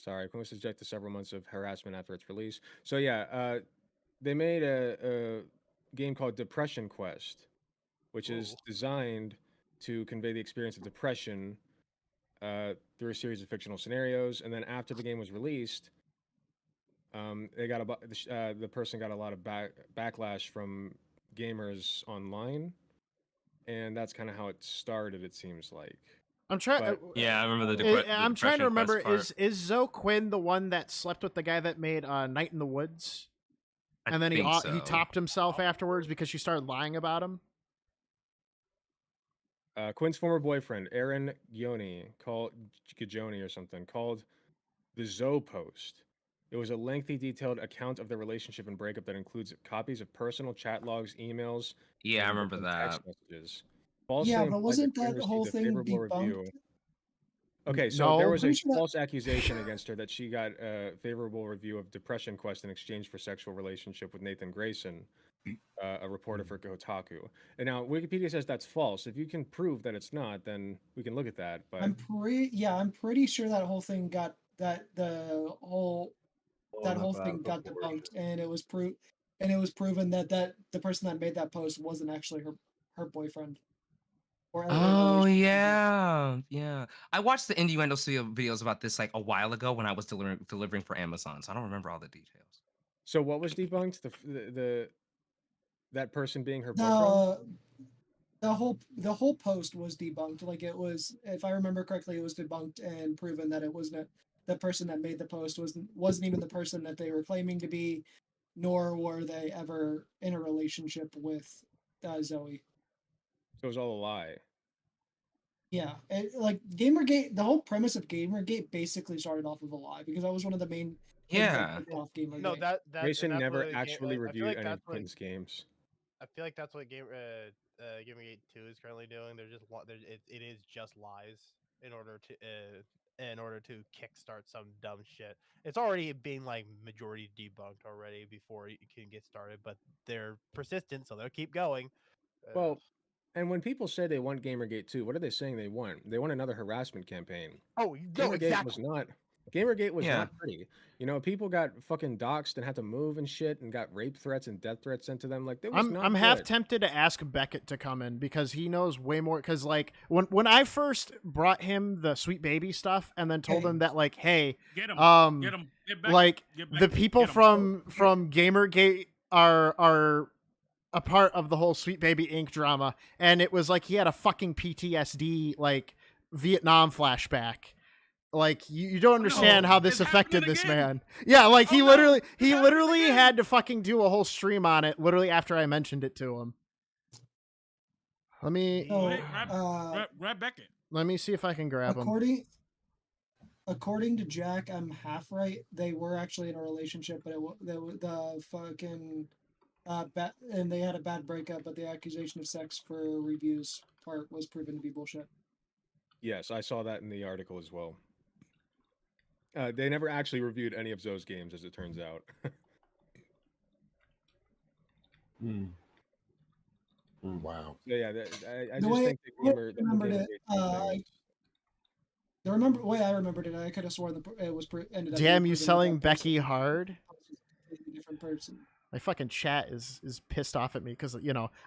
Quinn was subject to several months of harassment after its release. So yeah, they made a game called Depression Quest, which is designed to convey the experience of depression through a series of fictional scenarios. And then after the game was released, the person got a lot of backlash from gamers online. And that's kind of how it started, it seems like. I'm trying. Yeah, I remember the. I'm trying to remember. Is Zoe Quinn the one that slept with the guy that made Night in the Woods, and then he topped himself afterwards because she started lying about him? Quinn's former boyfriend, Aaron Gajoni, called the Zoe Post. It was a lengthy, detailed account of the relationship and breakup that includes copies of personal chat logs, emails. Yeah, I remember that. Text messages. Yeah, but wasn't that whole thing debunked? Okay, so there was a false accusation against her that she got a favorable review of Depression Quest in exchange for sexual relationship with Nathan Grayson, a reporter for Kotaku. And now Wikipedia says that's false. If you can prove that it's not, then we can look at that. But I'm pretty sure that whole thing got thing got debunked, and it was proven that the person that made that post wasn't actually her boyfriend. Oh yeah. I watched the Innuendo Studio videos about this like a while ago when I was delivering for Amazon, so I don't remember all the details. So what was debunked? That person being her boyfriend? The whole post was debunked. Like it was, if I remember correctly, it was debunked and proven that it wasn't the person that made the post wasn't even the person that they were claiming to be. nor were they ever in a relationship with Zoe. So it was all a lie. Yeah, like Gamergate, the whole premise of Gamergate basically started off of a lie because that was one of the main things that Yeah. kicked off Gamergate. No, Jason that's never what actually I feel reviewed like any of that's what Quinn's games. I feel like that's what Gamergate 2 is currently doing. They're just it is just lies in order to kickstart some dumb shit. It's already being like majority debunked already before it can get started, but they're persistent, so they'll keep going. Well, and when people say they want Gamergate 2, what are they saying they want? They want another harassment campaign. Oh, no, exactly. Gamergate was Yeah. not pretty. You know, people got fucking doxxed and had to move and shit and got rape threats and death threats sent to them. Like, that was not I'm half good. tempted to ask Beckett to come in because he knows way more. Because like when I first brought him the Sweet Baby stuff and then told him that like, hey, Get him. Get him. Get back. like Get the back. people Get 'em. from Gamergate are a part of the whole Sweet Baby Inc. drama, and it was like he had a fucking PTSD like Vietnam flashback. Like you don't understand how this affected this man. Yeah, like he literally had to fucking do a whole stream on it literally after I mentioned it to him. Let me Grab Beckett. let me see if I can grab him. According to Jack, I'm half right. They were actually in a relationship, but the fucking and they had a bad breakup. But the accusation of sex for reviews part was proven to be bullshit. Yes, I saw that in the article as well. They never actually reviewed any of Zoe's games, as it turns out. Wow. So yeah, I The just way think I remembered it, the way I remembered it, I could have sworn it was ended up. Damn, being you proven selling that person Becky hard? was a completely different person. My fucking chat is pissed off at me because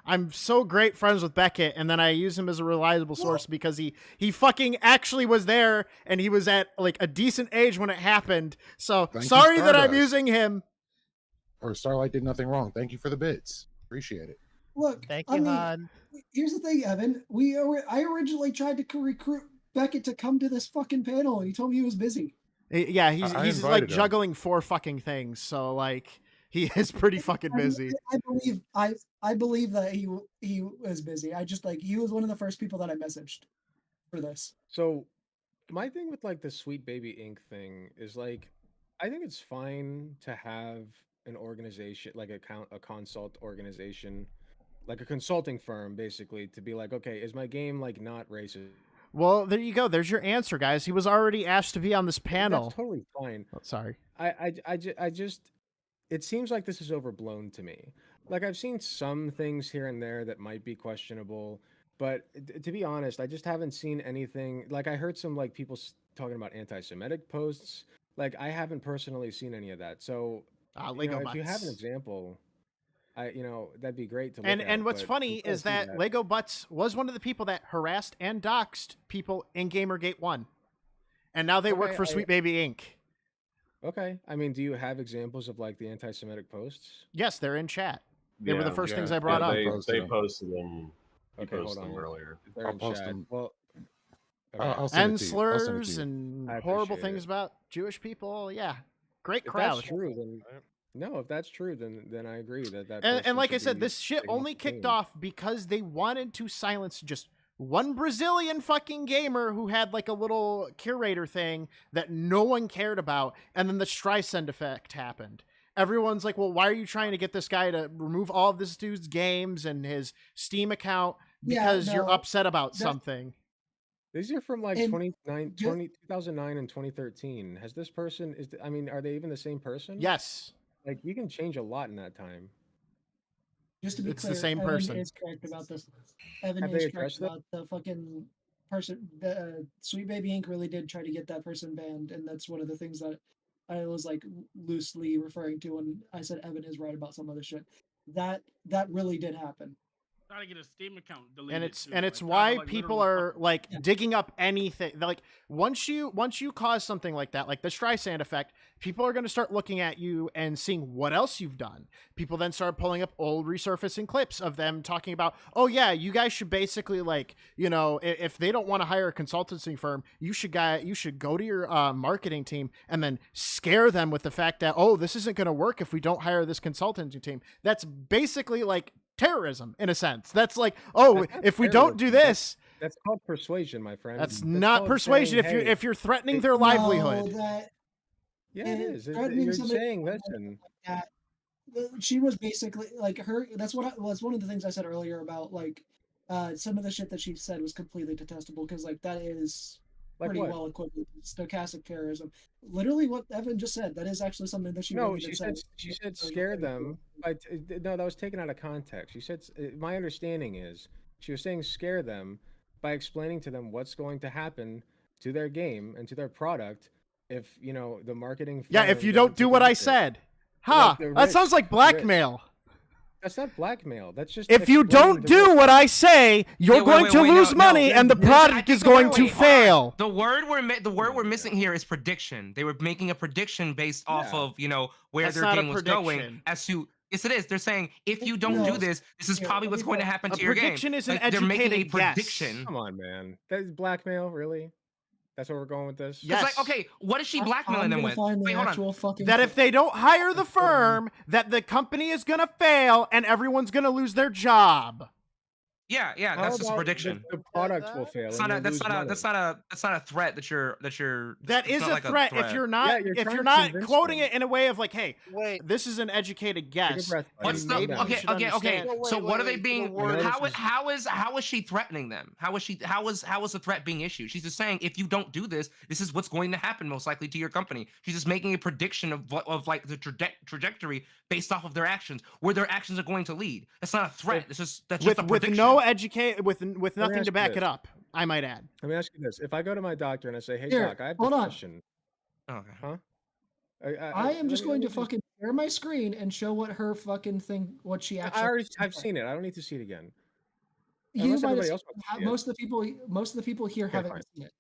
I'm so great friends with Beckett, and then I use him as a reliable source because he fucking actually was there and he was at like a decent age when it happened. So Thank you, sorry that I'm Stardust. using him. Or Starlight did nothing wrong. Thank you for the bits. Appreciate it. Look, Thank I you, mean, hon. here's the thing, Evan. I originally tried to recruit Beckett to come to this fucking panel, and he told me he was busy. Yeah, he's I like invited him. juggling 4 fucking things. So like he is pretty fucking busy. I believe that he was busy. I just he was one of the first people that I messaged for this. So my thing with like the Sweet Baby Inc. thing is like, I think it's fine to have an organization like a consult organization, like a consulting firm, basically, to be like, okay, is my game like not racist? Well, there you go. There's your answer, guys. He was already asked to be on this panel. That's totally fine. Oh, sorry. I just, it seems like this is overblown to me. Like, I've seen some things here and there that might be questionable, but to be honest, I just haven't seen anything. Like, I heard some like people talking about anti-Semitic posts. Like, I haven't personally seen any of that. So, Lego if you have an Butts. example, that'd be great to look at. And what's but funny until I is see that Lego Butts was one of the people that harassed and doxed people in Gamergate 1. And now they work Okay, for Sweet Baby Inc. Okay, I mean, do you have examples of like the anti-Semitic posts? Yes, they're in chat. They were the first things I brought up. They posted them. He Okay, hold posted on. them earlier. They're I'll in post chat. them. Well, I'll send And it to you. I'll send it to slurs you. and I horrible appreciate things it. about Jewish people. Yeah, great If crowd. that's true, then no. If that's true, then I agree that And person like I should said, be this shit taken off only the kicked team. off because they wanted to silence just one Brazilian fucking gamer who had like a little curator thing that no one cared about, and then the Streisand effect happened. Everyone's like, well, why are you trying to get this guy to remove all of this dude's games and his Steam account because you're upset about something? These are from like And 2009 and 2013. Has this person I mean, are they even the same person? Yes. Like, you can change a lot in that time. Just to be It's the clear, same Evan person. is correct about this. Evan Have is they correct addressed that? about the fucking person. The Sweet Baby Inc. really did try to get that person banned, and that's one of the things that I was like loosely referring to when I said Evan is right about some other shit. That really did happen. Gotta get a Steam account deleted. And it's too. and it's Like, why gotta, like, people literally are like digging up anything. Like once you cause something like that, like the Streisand effect, people are going to start looking at you and seeing what else you've done. People then start pulling up old resurfacing clips of them talking about, oh yeah, you guys should basically like, you know, if they don't want to hire a consultancy firm, you should go to your marketing team and then scare them with the fact that, oh, this isn't going to work if we don't hire this consultancy team. That's basically like terrorism in a sense. That's like, oh, if we don't do this, that's called persuasion, my friend. that's not persuasion. Saying, If you're threatening their livelihood. Yeah, it is. threatening You're somebody saying, listen. that she was basically like her. That's was one of the things I said earlier about like some of the shit that she said was completely detestable because like that is Like pretty what? well equivalent to stochastic terrorism. Literally, what Evan just said. That is actually something that she. No, really did she say. said scare them. But no, that was taken out of context. She said my understanding is she was saying scare them by explaining to them what's going to happen to their game and to their product if you know the marketing. Yeah, if firm you doesn't don't do take what I it. said. Like Ha! the That rich- sounds like the rich. blackmail. That's not blackmail. That's just If you explaining don't to do them- what I say, you're Yeah, wait, going wait, to wait, lose no, money and the I product think is going wait, to wait, hold on. fail. The word we're missing here is prediction. They were making a prediction based off Yeah. of where That's their not a game was going prediction. as to. Yes, it is. They're saying if you don't do this, this is Yeah, probably what's going to happen A to your game. prediction is an Like, they're making a educated guess. prediction. Come on, man. That is blackmail, really? That's where we're going with this. It's like, okay, what is she blackmailing I'm them gonna with? find the Wait, hold on. actual fucking That if they don't hire the firm, that the company is going to fail and everyone's going to lose their job. Yeah, How that's just a about prediction. The product will fail. That's and not a, you'll that's lose not a, money. that's not a threat that you're That it's is not a like threat if you're not Yeah, you're if trying you're to not convince quoting them. it in a way of like, hey, Wait. this is an educated guess. breath, buddy. What's the Maybe you okay? should Okay, okay. understand. So what are they wait, being? the word How is she threatening them? How is the threat being issued? She's just saying if you don't do this, this is what's going to happen most likely to your company. She's just making a prediction of like the trajectory based off of their actions, where their actions are going to lead. That's not a threat. That's just a With prediction. no educate with nothing ask to you back this. it up, I might add. Let me ask you this: if I go to my doctor and I say, "Hey, Here, doc, I have hold on. depression," Okay. huh? I am just going to let me fucking share my screen and show what her fucking thing, what she actually. I've seen it. I don't need to see it again. You Unless might have everybody seen else wants to see it. most of the people here Okay, haven't fine. seen it.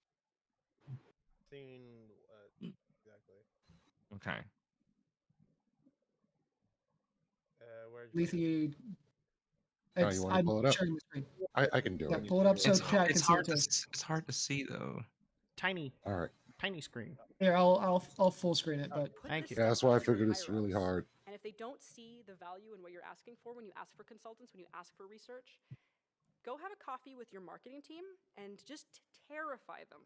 Seen exactly. Okay. Where'd Lethe, Oh, it's, you want to I'm pull it up? sharing the screen. I can do Yeah, it. pull it up so It's, chat can it's see it hard to too. it's hard to see though. Tiny All right. screen. Here, I'll full screen it, but Thank you. Yeah, that's why I figured it's really hard. And if they don't see the value in what you're asking for when you ask for consultants, when you ask for research, go have a coffee with your marketing team and just terrify them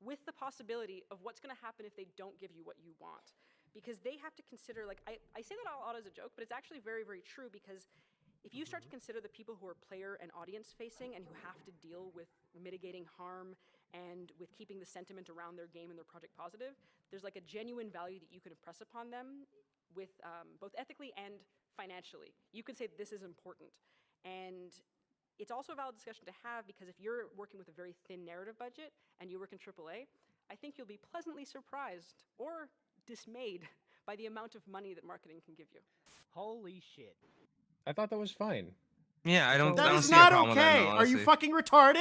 with the possibility of what's going to happen if they don't give you what you want. Because they have to consider, like, I say that out loud as a joke, but it's actually very, very true because if you start to consider the people who are player and audience facing and who have to deal with mitigating harm and with keeping the sentiment around their game and their project positive, there's like a genuine value that you can impress upon them with both ethically and financially. You can say this is important. And it's also a valid discussion to have because if you're working with a very thin narrative budget and you work in AAA, I think you'll be pleasantly surprised or dismayed by the amount of money that marketing can give you. Holy shit. I thought that was fine. Yeah, I don't. That I don't is see a not problem with that, okay. no, Are you honestly. fucking retarded?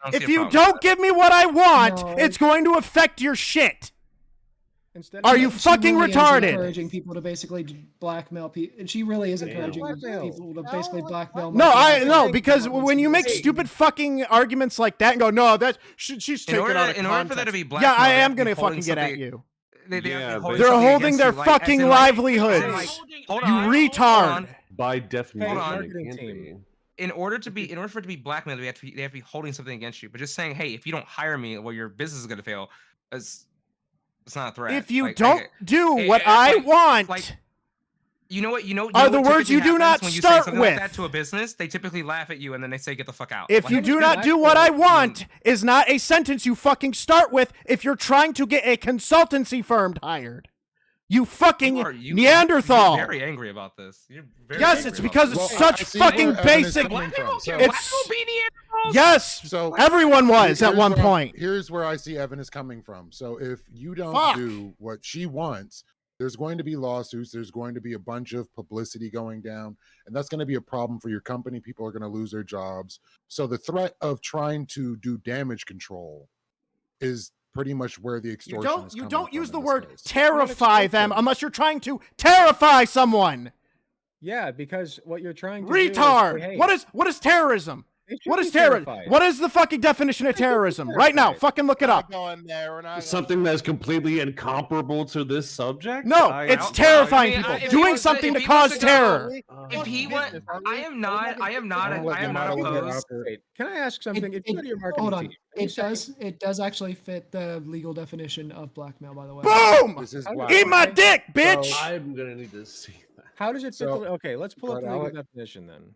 I don't see If a you problem with don't give me what I want, No. it's going to affect your shit. Instead Are of- you she fucking really is retarded? encouraging people to basically blackmail people, and she really is encouraging Blackmail. people to basically blackmail. No, marketing no, teams. because when you make stupid fucking arguments like that and go, no, that's she's In taking order- out of in order for there to be context. Yeah, blackmail, I they have am to be gonna holding fucking get at something- you. They have to be Yeah, holding They're something holding against their you, like, as fucking in, like- livelihoods. as in, like, hold You on, hold retard. on. By definition, Hold on. it Marketing can't team. be. In order for it to be blackmailed, they have to be holding something against you. But just saying, hey, if you don't hire me, well, your business is gonna fail. It's not a threat. If you Like, don't do hey, what hey, I like- want, like, you know what? You know Are the what words typically you do happens not when you start say something with. like that to a business? They typically laugh at you and then they say, "Get the fuck out." if Like, you do not do what I want, is not a sentence you fucking start with if you're trying to get a consultancy firm hired. You fucking you're Neanderthal. very angry about this. You're very Yes, angry it's about because this. it's such fucking basic. It's yes. So everyone was at one point. Here's where I see Evan is coming from. So if you don't Fuck. do what she wants, There's going to be lawsuits. There's going to be a bunch of publicity going down, and that's going to be a problem for your company. People are going to lose their jobs. So the threat of trying to do damage control is pretty much where the extortion is You coming don't from use in the this word case. terrify them unless you're trying to terrify someone. Yeah, because what you're trying to Retard. do is say, hey, What is terrorism? they should What be is terrorism? terrified. What is the fucking definition of terrorism? Right now, fucking look it up. Going there, we're not Something that's completely incomparable to this subject? No, it's terrifying people. Doing something to cause terror. If he went, I am not opposed. Can I ask something? If you go to your marketing Hold on. team, and you It does actually fit the legal definition of blackmail, by the way. Boom! This is Eat my dick, bitch! So I'm gonna need to see that. How does it fit? So- Okay, let's pull up the Right, legal Alec? definition then.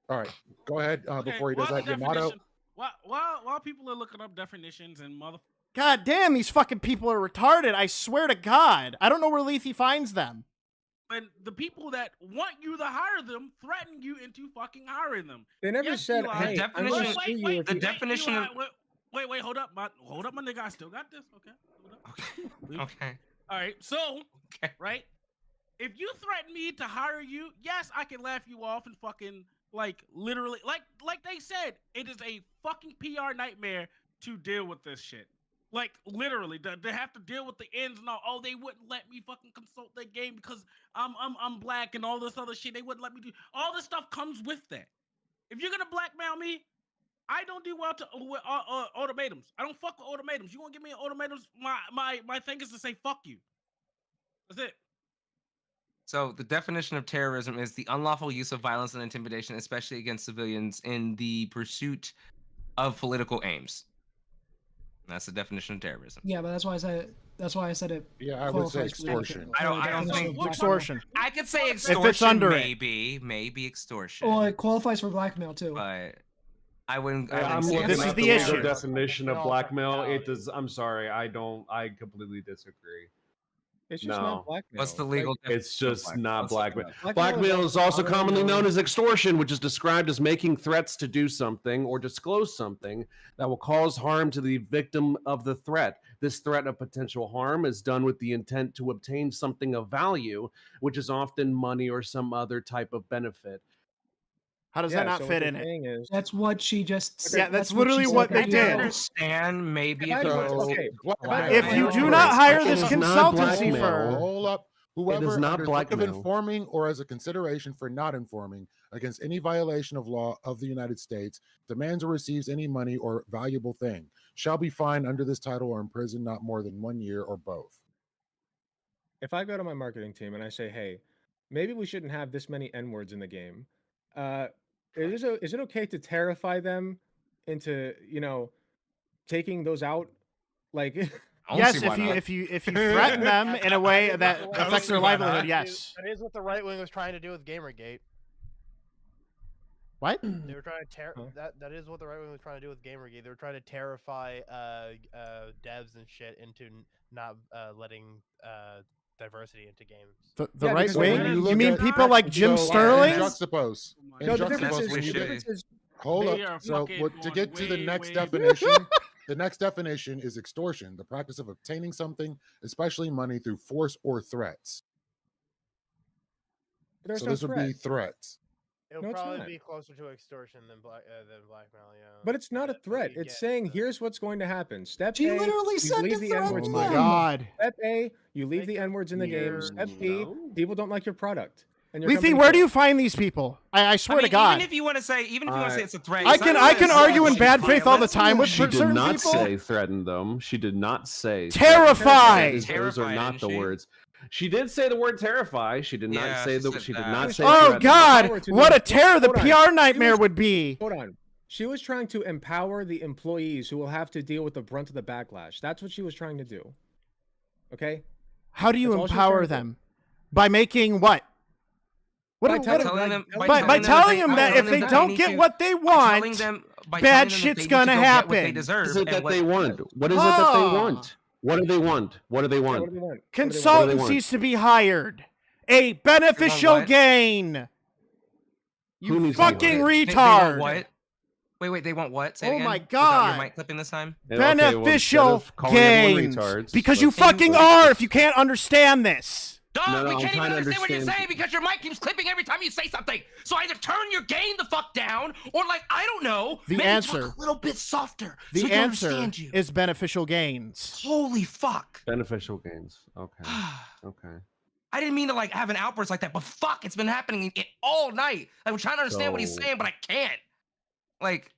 All right, go ahead before he does what's that. the Yamato, definition? While people are looking up definitions and mother. God damn, these fucking people are retarded. I swear to God. I don't know where Lethe finds them. And the people that want you to hire them threaten you into fucking hiring them. They never Yes, said, Eli. "Hey, I'm gonna definition- sue you wait, if the you-" definition of Wait, hold up, my nigga. I still got this. Okay. Hold up. okay. All right. So, right, if you threaten me to hire you, yes, I can laugh you off and fucking literally, like they said, it is a fucking PR nightmare to deal with this shit. Like literally, they have to deal with the ins and all. Oh, they wouldn't let me fucking consult their game because I'm black and all this other shit. They wouldn't let me do all this stuff comes with that. If you're gonna blackmail me, I don't do well with ultimatums. I don't fuck with ultimatums. You want to give me an ultimatums? My thing is to say fuck you. That's it. So the definition of terrorism is the unlawful use of violence and intimidation, especially against civilians, in the pursuit of political aims. That's the definition of terrorism. Yeah, but that's why I said it. Yeah, I would say qualifies for the extortion. I don't definition think of blackmail. Extortion. I could say it's extortion. under it. maybe extortion. Well, it qualifies for blackmail too. But I wouldn't. Yeah, I I'm wouldn't say looking This at is the the legal issue. definition of blackmail. It does. I'm sorry. I completely disagree. It's just No. not blackmail. What's the legal? It's just not blackmail. Blackmail Blackmail is also commonly commonly known as extortion, which is described as making threats to do something or disclose something that will cause harm to the victim of the threat. This threat of potential harm is done with the intent to obtain something of value, which is often money or some other type of benefit. How does that not fit in it? That's what she just said. Yeah, that's what literally she said what they right did. now. Understand maybe if So, it was If you do not hire this It is not consultancy blackmail. firm, Hold up. Whoever is not under threat of blackmail. informing or as a consideration for not informing against any violation of law of the United States demands or receives any money or valuable thing shall be fined under this title or imprisoned not more than 1 year or both. If I go to my marketing team and I say, "Hey, maybe we shouldn't have this many N words in the game," is it okay to terrify them into taking those out? Like, yes, if you threaten them in a way that affects their livelihood, yes. That is what the right wing was trying to do with Gamergate. What? They were trying to that is what the right wing was trying to do with Gamergate. They were trying to terrify devs and shit into not letting diversity into games. The right wing? You look mean at- people like Jim So, Sterling? in juxtapose. In No, the juxtapose, difference when is- you the get- difference is- Hold They up. are So fucking to get to the way, next way- definition, the next definition is extortion, the practice of obtaining something, especially money, through force or threats. There's So no this would be threat. threats. It'll No, it's probably not. be closer to extortion than blackmail. Yeah. But it's not a threat. It's saying here's what's going to happen. Step She A, literally you said leave to the threaten N-words in Oh my the game. God. Step A, you leave the N-words in the game. Step B, people don't like your product. And your Lethe, company where do fails. you find these people? I swear I mean, to God. even if you want to say it's a threat, I it's can not I can really a argue in threat. bad faith all the time with She did certain not people. say threaten them. She did not say Terrify. Those are Terrify, not didn't the she? words. She did say the word terrify. She did not Yeah, say she the. said She did that. not say. Oh threaten. God, what a terror the Hold on. PR She nightmare was- would be. Hold on. She was trying to empower the employees who will have to deal with the brunt of the backlash. That's what she was trying to do. Okay? How do you That's all she's empower trying to do. them? By making what? By telling them- by telling them that if they don't get what they want, bad shit's gonna happen. What is it that they want? What is it that they want? What do they want? What do they want? Consultancies to be hired. A beneficial what? gain. Who You needs to be fucking hired? retard. What? Wait, they want what? Say it Oh again. my Without God. your mic clipping this time. Beneficial calling everyone gains. retards, Because you let's- fucking are if you can't understand this. Dog, No, we I'm can't even trying to understand what you're understand- saying because your mic keeps clipping every time you say something. So either turn your gain the fuck down, or like I don't know, The maybe answer- talk a little bit softer so The we can answer understand you. is beneficial gains. Holy fuck! Beneficial gains. Okay. Okay. I didn't mean to like have an outburst like that, but fuck, it's been happening all night. Like we're trying to understand what he's So- saying, but I can't. Like,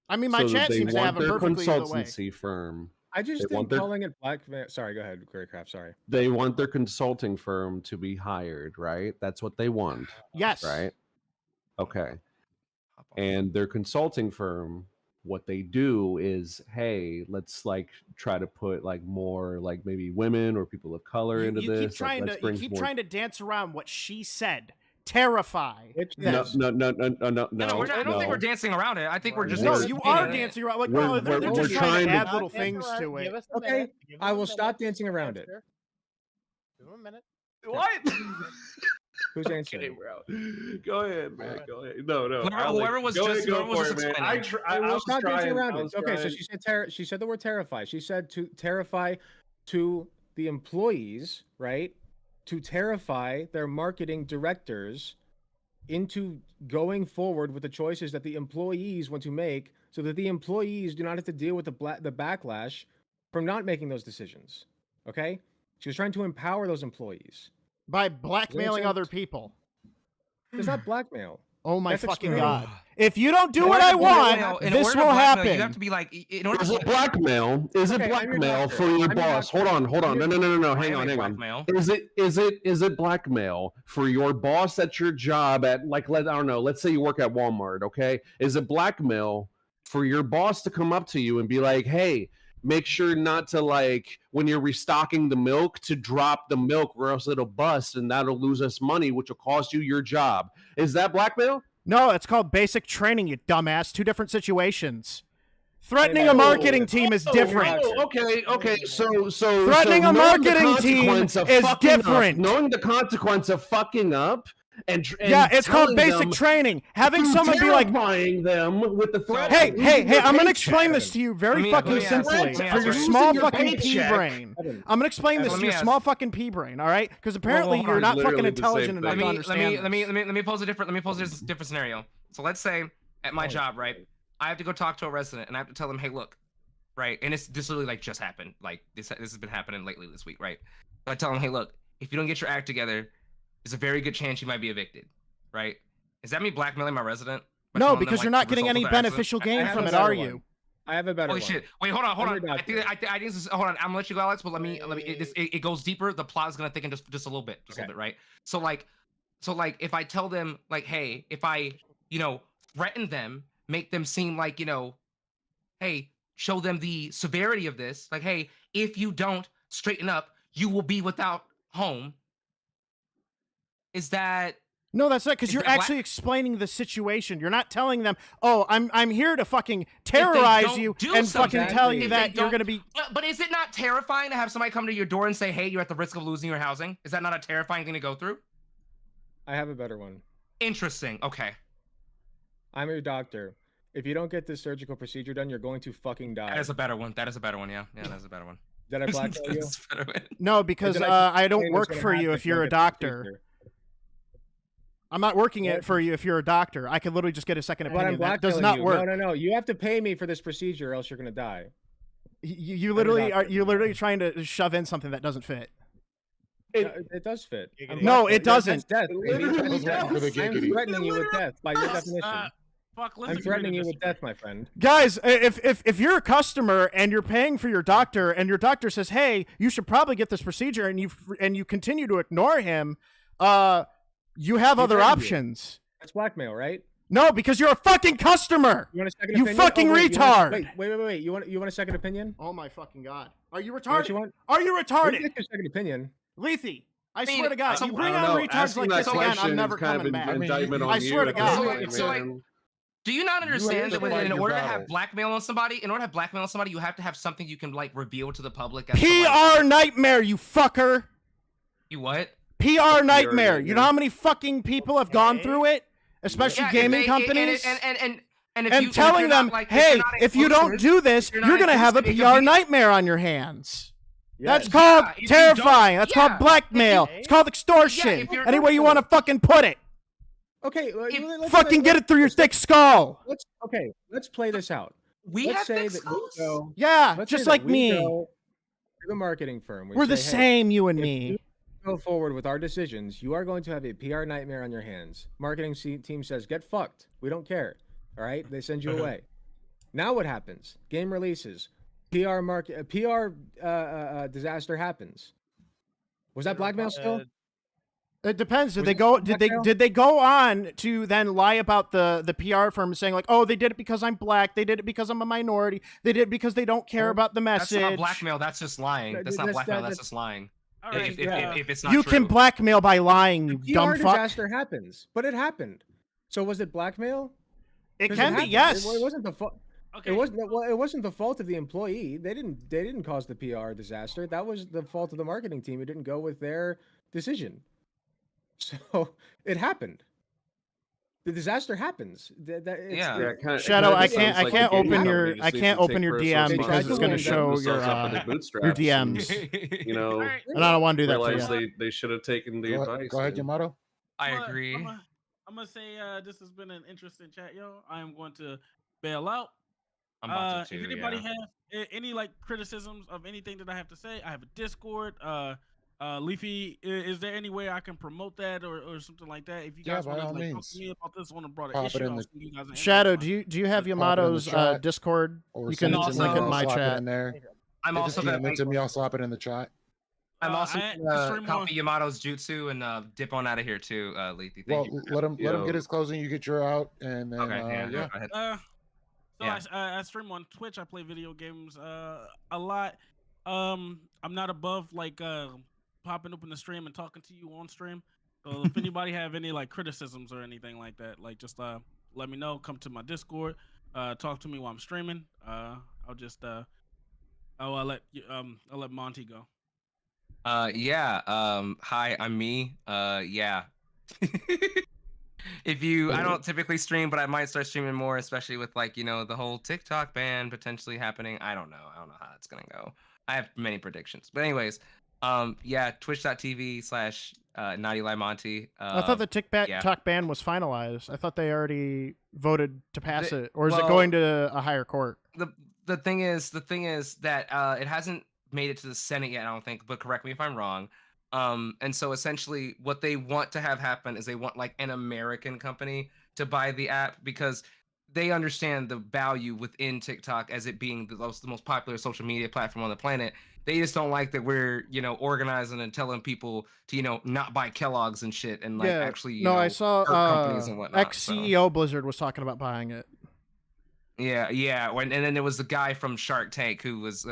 I mean, my So chat they seems to want have it their perfectly either way. consultancy firm. I just They want think their- calling it blackmail. Sorry, go ahead, Greycraft. Sorry. They want their consulting firm to be hired, right? That's what they want. Yes. Right? Okay. And their consulting firm, what they do is, hey, let's like try to put like more like maybe women or people of color into You this. keep trying let's to bring you keep more- trying to dance around what she said. Terrify. No, them. no. I don't think we're dancing around it. I think we're just. No, you are explaining it. dancing around. Like, We're- oh, they're we're just trying to trying to- add little things to it. Okay, I will stop dancing around it. Give him a minute. What? Who's answering? bro. Go ahead, man. Go ahead. No. Whoever was just explaining. I will stop dancing around I it. was Okay, so trying. she said the word terrify. She said to terrify to the employees, right? To terrify their marketing directors into going forward with the choices that the employees want to make, so that the employees do not have to deal with the backlash from not making those decisions. Okay, she was trying to empower those employees By blackmailing sense? other people. It's not blackmail. Oh my That's fucking extreme. god. If you don't do In what order I to blackmail- want, in this order to will blackmail, happen. You have to be like, in order Is to it blackmail? Is it Okay, I'm your blackmail doctor. for your I'm your boss? doctor. Hold on. No. Hang am on. a blackmail. Is it blackmail for your boss at your job at like I don't know, let's say you work at Walmart, okay? Is it blackmail for your boss to come up to you and be like, "Hey, make sure not to like when you're restocking the milk to drop the milk or else it'll bust and that'll lose us money, which will cost you your job." Is that blackmail? No, it's called basic training, you dumbass. Two different situations. Threatening a Oh, marketing team is different. Okay. So Threatening a knowing the marketing team consequence of is fucking up, different. knowing the consequence of fucking up, and Yeah, it's called telling basic them training. Having through someone be like, terrifying them with the threat. hey, of losing hey, your I'm gonna paycheck. explain this to you very fucking simply for your Losing small your fucking pea paycheck. brain. I'm gonna explain this Let to me your ask- small fucking pea brain, all right? Because apparently hold you're on. not fucking Literally the same intelligent thing. enough to understand. Let me pose a different scenario. So let's say at my job, right? I have to go talk to a resident and I have to tell them, hey, look, right? And this literally like just happened. Like this has been happening lately this week, right? So I tell them, hey, look, if you don't get your act together, there's a very good chance you might be evicted, right? Is that me blackmailing my resident? By No, telling them, because like, you're not the getting result any of their accident? beneficial I gain have from a it, better are one. you? I have a better Holy one. shit! Wait, hold on. I'm your I think this is. Hold on. I'm gonna let you go, Alex. But let me. It goes deeper. The plot is gonna thicken just a little bit, a little bit, right? So like, if I tell them like, hey, if I, threaten them, make them seem like, hey, show them the severity of this. Like, hey, if you don't straighten up, you will be without home. Is that? No, that's not because Is you're it black- actually explaining the situation. You're not telling them, "Oh, I'm here to fucking if they terrorize don't you do and something, fucking tell you if that they you're don't- gonna be." But is it not terrifying to have somebody come to your door and say, "Hey, you're at the risk of losing your housing"? Is that not a terrifying thing to go through? I have a better one. Interesting. Okay. I'm your doctor. If you don't get this surgical procedure done, you're going to fucking die. That is a better one. That is a better one. Yeah. Yeah, that's a better one. Did I blackmail you? That's a better one. No, because Did I just I say don't what's work gonna for you happen if you're you a don't get the doctor. procedure? I'm not working it for you if you're a doctor. I could literally just get a second But I'm opinion. That does blackmailing not you. work. No. You have to pay me for this procedure, or else you're gonna die. You literally are. You're literally trying to shove in something that doesn't fit. It does fit. I'm No, blackmailing- it doesn't. That's death. baby. literally does. For the I'm giggity. threatening you with death by your definition. Fuck, I'm threatening you with death, my friend. Guys, if you're a customer and you're paying for your doctor and your doctor says, "Hey, you should probably get this procedure," and you continue to ignore him, you have He other threatened you. options. That's blackmail, right? No, because you're a fucking customer. You want a second You opinion? fucking wait, retard. Wait. You want a second opinion? Oh my fucking god. Are you What retarded? you want? Are you You retarded? get your second opinion. Lethe, I mean, swear to God, so- you bring I on don't know. retards Asking like that this again, I'm question never is kind of coming an back. indictment on I you swear to at God. this So, point, like, man. Do you not understand that to fight in your order to battle. have blackmail on somebody, you have to have something you can like reveal to the public? As to, PR nightmare, you fucker. You what? PR nightmare. You know how many fucking people have gone through it? Especially Yeah, gaming and companies? And if and you, telling you're them, not, like, hey, if you don't do this, you're going to have a PR nightmare on your hands. That's called terrifying. That's called blackmail. It's called extortion. Any way you want to fucking put it. Okay, fucking get it through your thick skull. Let's play this out. We let's have say thick that we skulls? go. Yeah, let's just say that like we me. go to the marketing firm. We're the say, hey, same, you and if me. you go forward with our decisions, you are going to have a PR nightmare on your hands. Marketing team says, get fucked. We don't care. All right, they send you away. Now what happens? Game releases. PR disaster happens. Was that blackmail still? It depends. Did Was they it go? blackmail? Did they go on to then lie about the PR firm, saying like, oh, they did it because I'm black, they did it because I'm a minority, they did it because they don't care about the That's message. not blackmail. That's just lying. That's not blackmail. That's just lying. If it's not you true. can blackmail by lying, you PR dumb fuck. disaster happens, but it happened. So was it blackmail? It 'Cause can be, happened. yes. It wasn't the fault. Okay. It wasn't the fault of the employee. They didn't cause the PR disaster. That was the fault of the marketing team. It didn't go with their decision. So it happened. The disaster happens. Shadow, I can't open your DM because it's going to show your DMs. You know, and I don't want to do that to realize you. they should have taken the advice. Go ahead, man. Yamato. I agree. I'm gonna say this has been an interesting chat, yo. I am going to bail out. I'm about to if too, anybody yeah. have any like criticisms of anything that I have to say, I have a Discord. Leafy, is there any way I can promote that or something like that? If you guys by want all to like, talk means. to me about this on a broader Pop it issue, in I'll the- send you guys an Shadow, invite. do you have Pop it in the Yamato's chat, Discord? Or You can send it to link me, it in I'll my slap it chat. in there. I'm Just also DM gonna it to me. I'll slap it in the chat. I'm also I gonna stream copy Yamato's jutsu and dip on out of here too, Lethy. Well, Thank you. let him get his closing. You get your out, and then Okay, yeah. go ahead. So Yeah. I stream on Twitch. I play video games a lot. I'm not above like popping open the stream and talking to you on stream. So if anybody have any like criticisms or anything like that, like just let me know. Come to my Discord. Talk to me while I'm streaming. I'll just I'll let Monty go. Hi, I'm me. Yeah. I don't typically stream, but I might start streaming more, especially with like, the whole TikTok ban potentially happening. I don't know how that's gonna go. I have many predictions. But anyways, twitch.tv/NaughtyLimonty. I thought the TikTok ban was finalized. I thought they already voted to pass it, or is it going to a higher court? The thing is that it hasn't made it to the Senate yet, I don't think, but correct me if I'm wrong. And so essentially what they want to have happen is they want like an American company to buy the app because they understand the value within TikTok as it being the most popular social media platform on the planet. They just don't like that we're, organizing and telling people to, not buy Kellogg's and shit and like actually, I saw hurt companies and whatnot. ex-CEO Blizzard was talking about buying it. Yeah. And then there was the guy from Shark Tank who was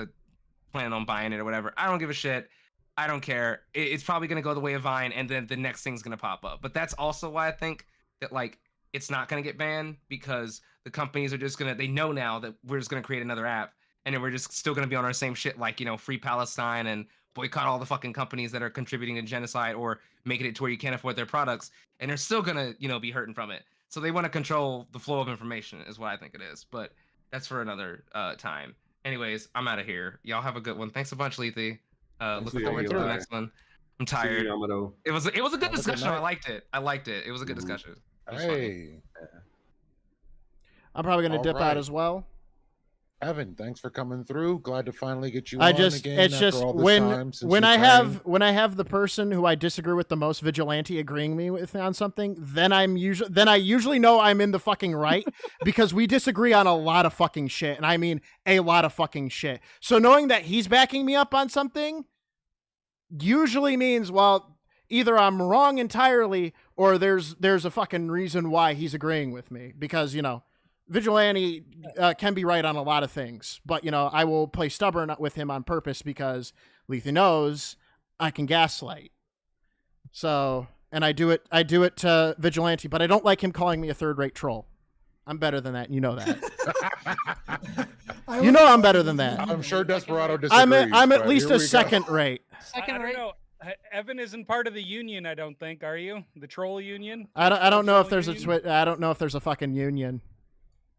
planning on buying it or whatever. I don't give a shit. I don't care. It's probably going to go the way of Vine, and then the next thing's going to pop up. But that's also why I think that, like, it's not going to get banned, because the companies are just going to, they know now that we're just going to create another app, and then we're just still going to be on our same shit, like, free Palestine and boycott all the fucking companies that are contributing to genocide or making it to where you can't afford their products, and they're still going to, be hurting from it. So they want to control the flow of information is what I think it is. But that's for another time. Anyways, I'm out of here. Y'all have a good one. Thanks a bunch, Lethy. Looking forward to the next one. I'm tired. It was a good discussion. I liked it. It was a good discussion. It was funny. I'm probably gonna dip out as well. Evan, thanks for coming through. Glad to finally get you. It's just when I have the person who I disagree with the most, Vigilante, agreeing me with on something, then I usually know I'm in the fucking right because we disagree on a lot of fucking shit, and I mean a lot of fucking shit. So knowing that he's backing me up on something usually means, well, either I'm wrong entirely or there's a fucking reason why he's agreeing with me, because Vigilante can be right on a lot of things, but I will play stubborn with him on purpose because Lethy knows I can gaslight. So, and I do it to Vigilante, but I don't like him calling me a third-rate troll. I'm better than that. You know that. I'm better than that. I'm sure Desperado disagrees. I'm at least a second rate. I don't know. Evan isn't part of the union, I don't think. Are you? The troll union? I don't know if there's I don't know if there's a fucking union.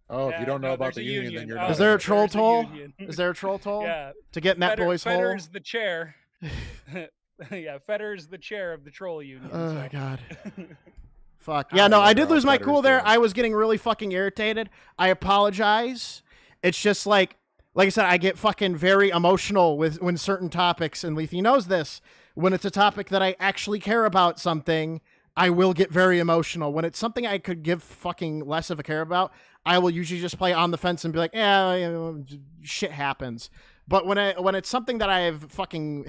Oh, if Yeah, you don't know no, about there's the a union, union. then you're Oh, not. Is there a troll there's a toll? union. Is there a troll toll? Yeah. To get Matt Boy's hole? Fetter's the chair. Yeah, Fetter's the chair of the troll union. Oh so. God. Fuck. Yeah, no, I did lose my cool there. I was getting really fucking irritated. I apologize. It's just like I said, I get fucking very emotional with when certain topics, and Lethy knows this. When it's a topic that I actually care about something, I will get very emotional. When it's something I could give fucking less of a care about, I will usually just play on the fence and be like, yeah, you know, shit happens. But when it's something that I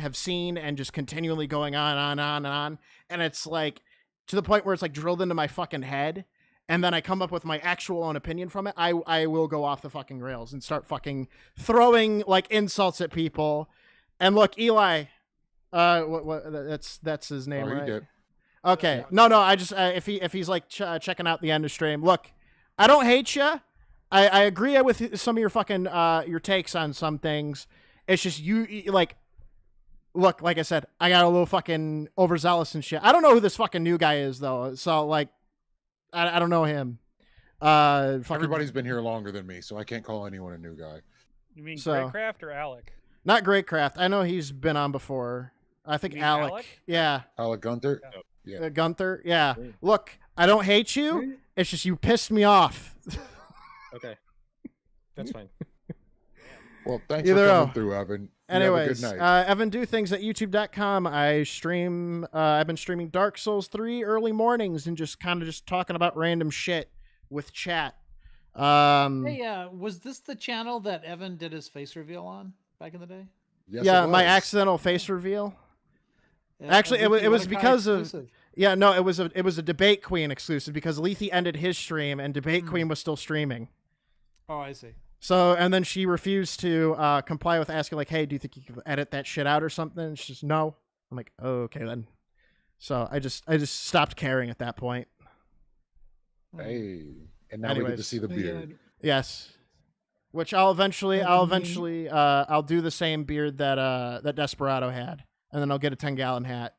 have seen and just continually going on, and it's like to the point where it's like drilled into my fucking head, and then I come up with my actual own opinion from it, I will go off the fucking rails and start fucking throwing like insults at people. And look, Eli, that's his name, Oh, he right? did. Okay, no, I just if he's like checking out the end of stream, look, I don't hate you. I agree with some of your fucking your takes on some things. It's just you like. Look, like I said, I got a little fucking overzealous and shit. I don't know who this fucking new guy is though. So like, I don't know him. Everybody's been here longer than me, so I can't call anyone a new guy. You mean So- Greycraft or Alec? Not Greatcraft. I know he's been on before. I think You mean Alec. Alec? Yeah. Alec Gunther. Yeah. Gunther. Yeah. Look, I don't hate you. It's just you pissed me off. Okay. That's fine. Well, thanks Either for coming or. through, Evan. You Anyways, have a good night. Evan do things at youtube.com. I stream. I've been streaming Dark Souls 3 early mornings and just talking about random shit with chat. Hey, was this the channel that Evan did his face reveal on back in the day? Yes, yeah, it my was. accidental face reveal. Yeah, Actually, it was Wiki because Mordecai of exclusive. yeah, no, it was a Debate Queen exclusive because Lethy ended his stream and Debate Queen was still streaming. Oh, I see. So and then she refused to comply with asking like, hey, do you think you could edit that shit out or something? She's just no. I'm like, oh, okay then. So I just stopped caring at that point. Hey, and now we get to see the beard. Yes. Which I'll eventually I'll do the same beard that Desperado had, and then I'll get a 10-gallon hat.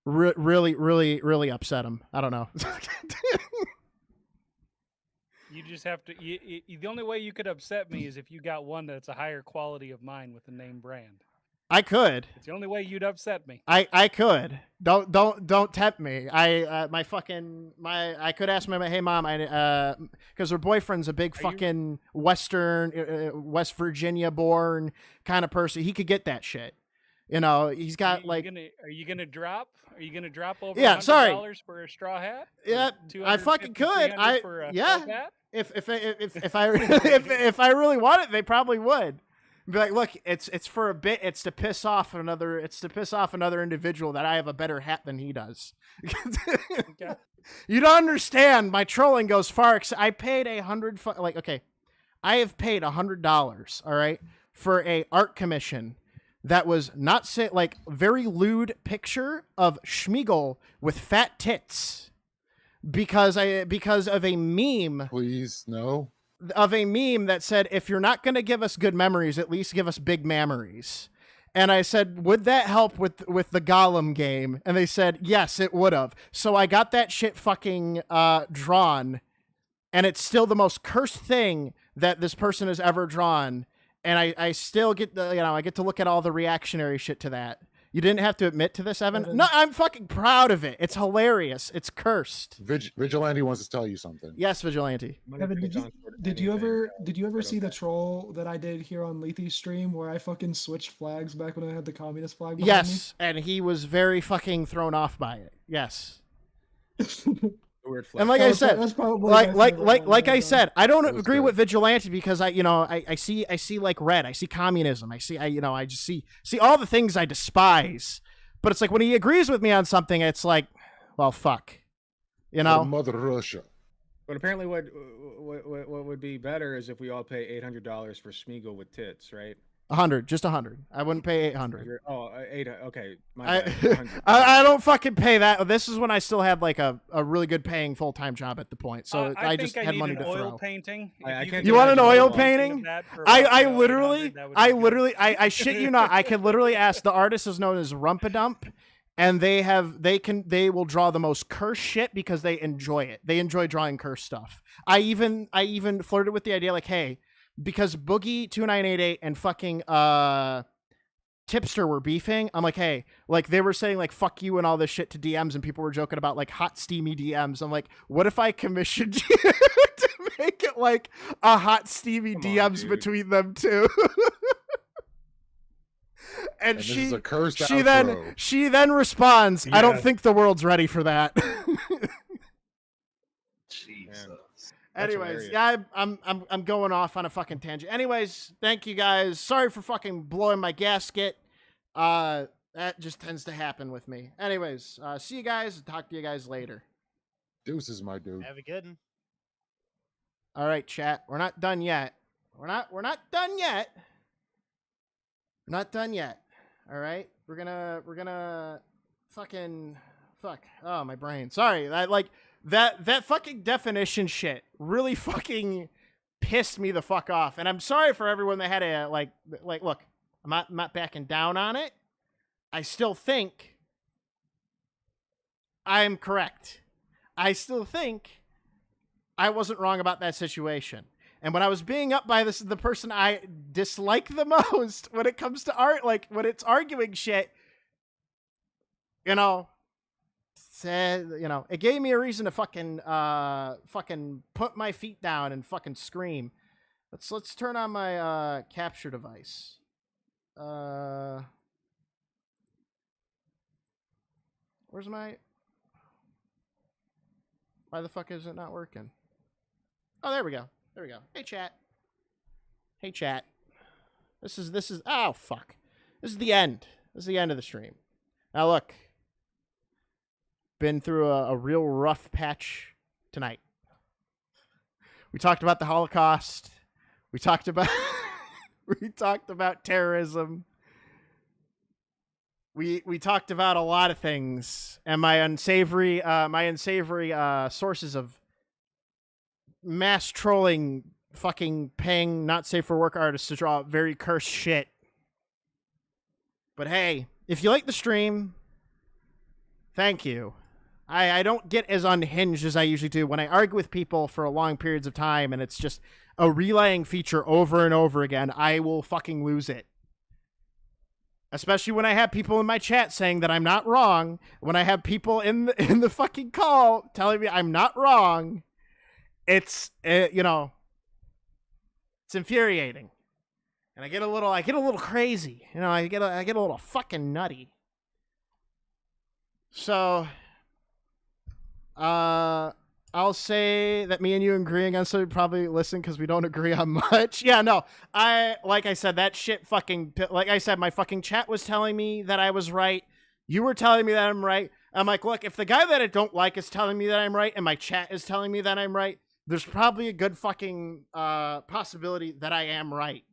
Really upset him. I don't know. You just have to. The only way you could upset me is if you got one that's a higher quality of mine with the name brand. I could. It's the only way you'd upset me. I could. Don't tempt me. I could ask my hey mom, because her boyfriend's a big fucking Western West Virginia born kind of person. He could get that shit. You know, he's got like. Are you gonna drop? Are you gonna drop over? Yeah, sorry. $100 for a straw hat? Yeah, I fucking could. For a Yeah. felt hat? If I if I really want it, they probably would. Be like, look, it's for a bit. It's to piss off another. It's to piss off another individual that I have a better hat than he does. Okay. You don't understand. My trolling goes far. I paid I have paid $100. All right, for a art commission that was not like very lewd picture of Schmeagol with fat tits because of a meme. Please no. Of a meme that said, if you're not going to give us good memories, at least give us big memories. And I said, would that help with the Gollum game? And they said, yes, it would have. So I got that shit fucking drawn, and it's still the most cursed thing that this person has ever drawn. And I still get I get to look at all the reactionary shit to that. You didn't have to admit to this, Evan. No, I'm fucking proud of it. It's hilarious. It's cursed. Vigilante wants to tell you something. Yes, Vigilante. Evan, did you ever see the troll that I did here on Lethy's stream where I fucking switched flags back when I had the communist flag behind Yes, and he was very fucking thrown off by it. Yes. Weird flag. And like I said, that's probably like I said, I don't agree with Vigilante because I see like red. I see communism. I just see all the things I despise. But it's like when he agrees with me on something, it's like, well, fuck, you know. Mother Russia. But apparently, what would be better is if we all pay $800 for Schmeagol with tits, right? 100, just 100. I wouldn't pay 800. Oh, 800. Okay, I don't fucking pay that. This is when I still had like a really good paying full time job at the point, so I just had money to throw. Painting. You want an oil painting? I literally, I shit you not. I could literally ask. The artist is known as Rumpadump, and they will draw the most cursed shit because they enjoy it. They enjoy drawing cursed stuff. I even flirted with the idea like, hey, because Boogie2988 and fucking Tipster were beefing, I'm like, hey, like they were saying like fuck you and all this shit to DMs, and people were joking about like hot steamy DMs. I'm like, what if I commissioned you to make it like a hot steamy DMs between them two? And this she is a cursed she outro. then responds, I don't Yeah. think the world's ready for that. Jesus. Anyways, yeah, I'm going off on a fucking tangent. Anyways, thank you guys. Sorry for fucking blowing my gasket. That just tends to happen with me. Anyways, see you guys. Talk to you guys later. Deuces, my dude. Have a good one. All right, chat. We're not done yet. We're not done yet. We're not done yet. All right. We're gonna fucking fuck. Oh, my brain. Sorry. That fucking definition shit really fucking pissed me the fuck off. And I'm sorry for everyone that had to like look, I'm not backing down on it. I still think I'm correct. I still think I wasn't wrong about that situation. And when I was being up by the person I dislike the most when it comes to art, like when it's arguing shit, you know, it gave me a reason to fucking put my feet down and fucking scream. Let's turn on my capture device. Where's my? Why the fuck is it not working? Oh, there we go. There we go. Hey chat. Hey chat. This is oh fuck. This is the end. This is the end of the stream. Now look. Been through a real rough patch tonight. We talked about the Holocaust. We talked about terrorism. We talked about a lot of things, and my unsavory sources of mass trolling, fucking paying not safe for work artists to draw very cursed shit. But hey, if you like the stream, thank you. I don't get as unhinged as I usually do when I argue with people for long periods of time and it's just a relaying feature over and over again. I will fucking lose it. Especially when I have people in my chat saying that I'm not wrong. When I have people in the fucking call telling me I'm not wrong. It's it's infuriating. And I get a little crazy. I get a little fucking nutty. So I'll say that me and you agreeing on something probably listen because we don't agree on much. Yeah, no. Like I said, that shit fucking, like I said, my fucking chat was telling me that I was right. You were telling me that I'm right. I'm like, look, if the guy that I don't like is telling me that I'm right and my chat is telling me that I'm right, there's probably a good fucking possibility that I am right.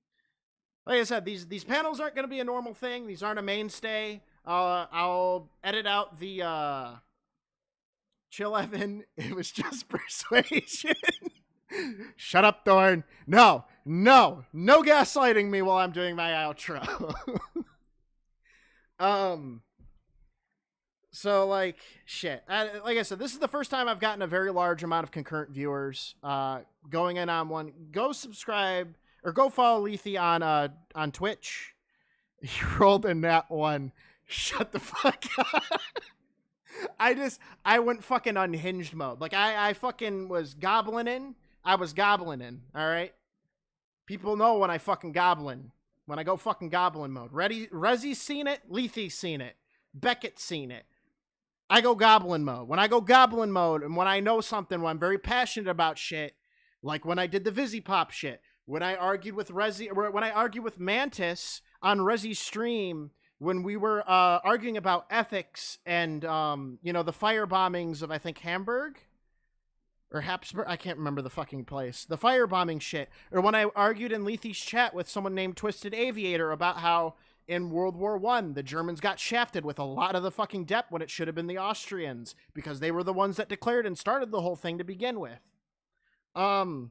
Like I said, these panels aren't going to be a normal thing. These aren't a mainstay. I'll edit out the Chill Evan, it was just persuasion. Shut up, Thorn. No gaslighting me while I'm doing my outro. So like shit. Like I said, this is the first time I've gotten a very large amount of concurrent viewers. Going in on one. Go subscribe or go follow Lethy on Twitch. You rolled in that one. Shut the fuck up. I went fucking unhinged mode. Like I fucking was goblining. I was goblining. All right. People know when I fucking goblin. When I go fucking goblin mode. Rezzy's seen it. Lethy's seen it. Beckett's seen it. I go goblin mode. When I go goblin mode, and when I know something, when I'm very passionate about shit, like when I did the Vizzy Pop shit, when I argued with Rezzy, or when I argued with Mantis on Rezzy's stream. When we were arguing about ethics and, the fire bombings of, I think, Hamburg or Habsburg. I can't remember the fucking place. The fire bombing shit. Or when I argued in Lethy's chat with someone named Twisted Aviator about how in World War I, the Germans got shafted with a lot of the fucking depth when it should have been the Austrians because they were the ones that declared and started the whole thing to begin with. When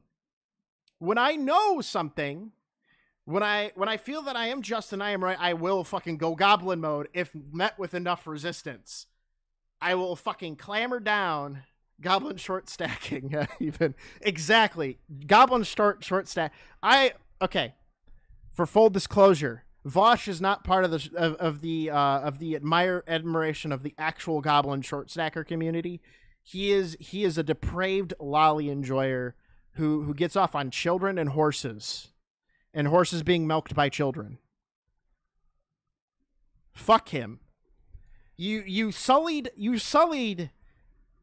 I know something... When I feel that I am just and I am right, I will fucking go goblin mode if met with enough resistance. I will fucking clamber down goblin short stacking. Even exactly goblin short stack. Okay. For full disclosure, Vosh is not part of the admiration of the actual goblin short stacker community. He is a depraved lolly enjoyer who gets off on children and horses being milked by children. Fuck him. You sullied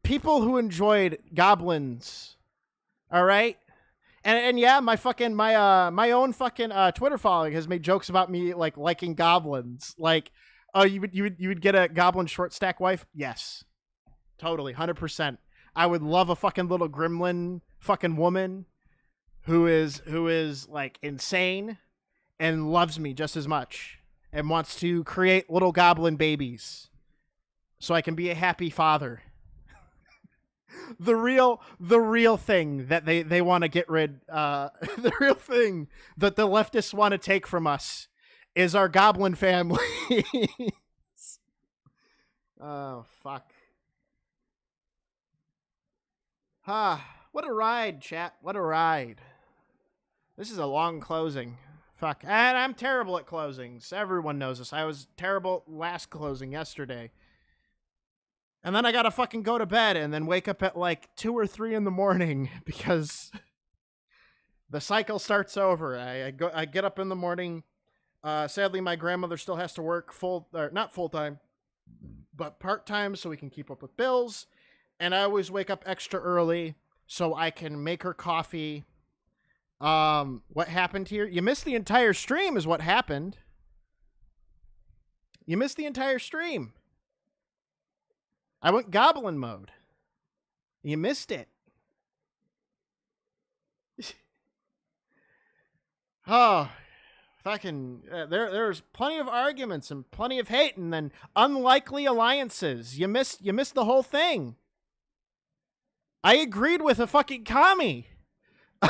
people who enjoyed goblins. All right? And yeah, my own fucking Twitter following has made jokes about me like liking goblins. Like, oh, you would get a goblin short stack wife? Yes. Totally, 100%. I would love a fucking little gremlin fucking woman who is like insane and loves me just as much and wants to create little goblin babies so I can be a happy father. The real thing that they want to get rid, the real thing that the leftists want to take from us is our goblin family. Oh, fuck. What a ride, chat. What a ride. This is a long closing. Fuck. And I'm terrible at closings. Everyone knows this. I was terrible last closing yesterday. And then I gotta fucking go to bed and then wake up at like 2 or 3 in the morning because the cycle starts over. I get up in the morning. Sadly, my grandmother still has to work not full time, but part time so we can keep up with bills. And I always wake up extra early so I can make her coffee. What happened here? You missed the entire stream is what happened. You missed the entire stream. I went goblin mode. You missed it. Oh, fucking, there's plenty of arguments and plenty of hate and then unlikely alliances. You missed the whole thing. I agreed with a fucking commie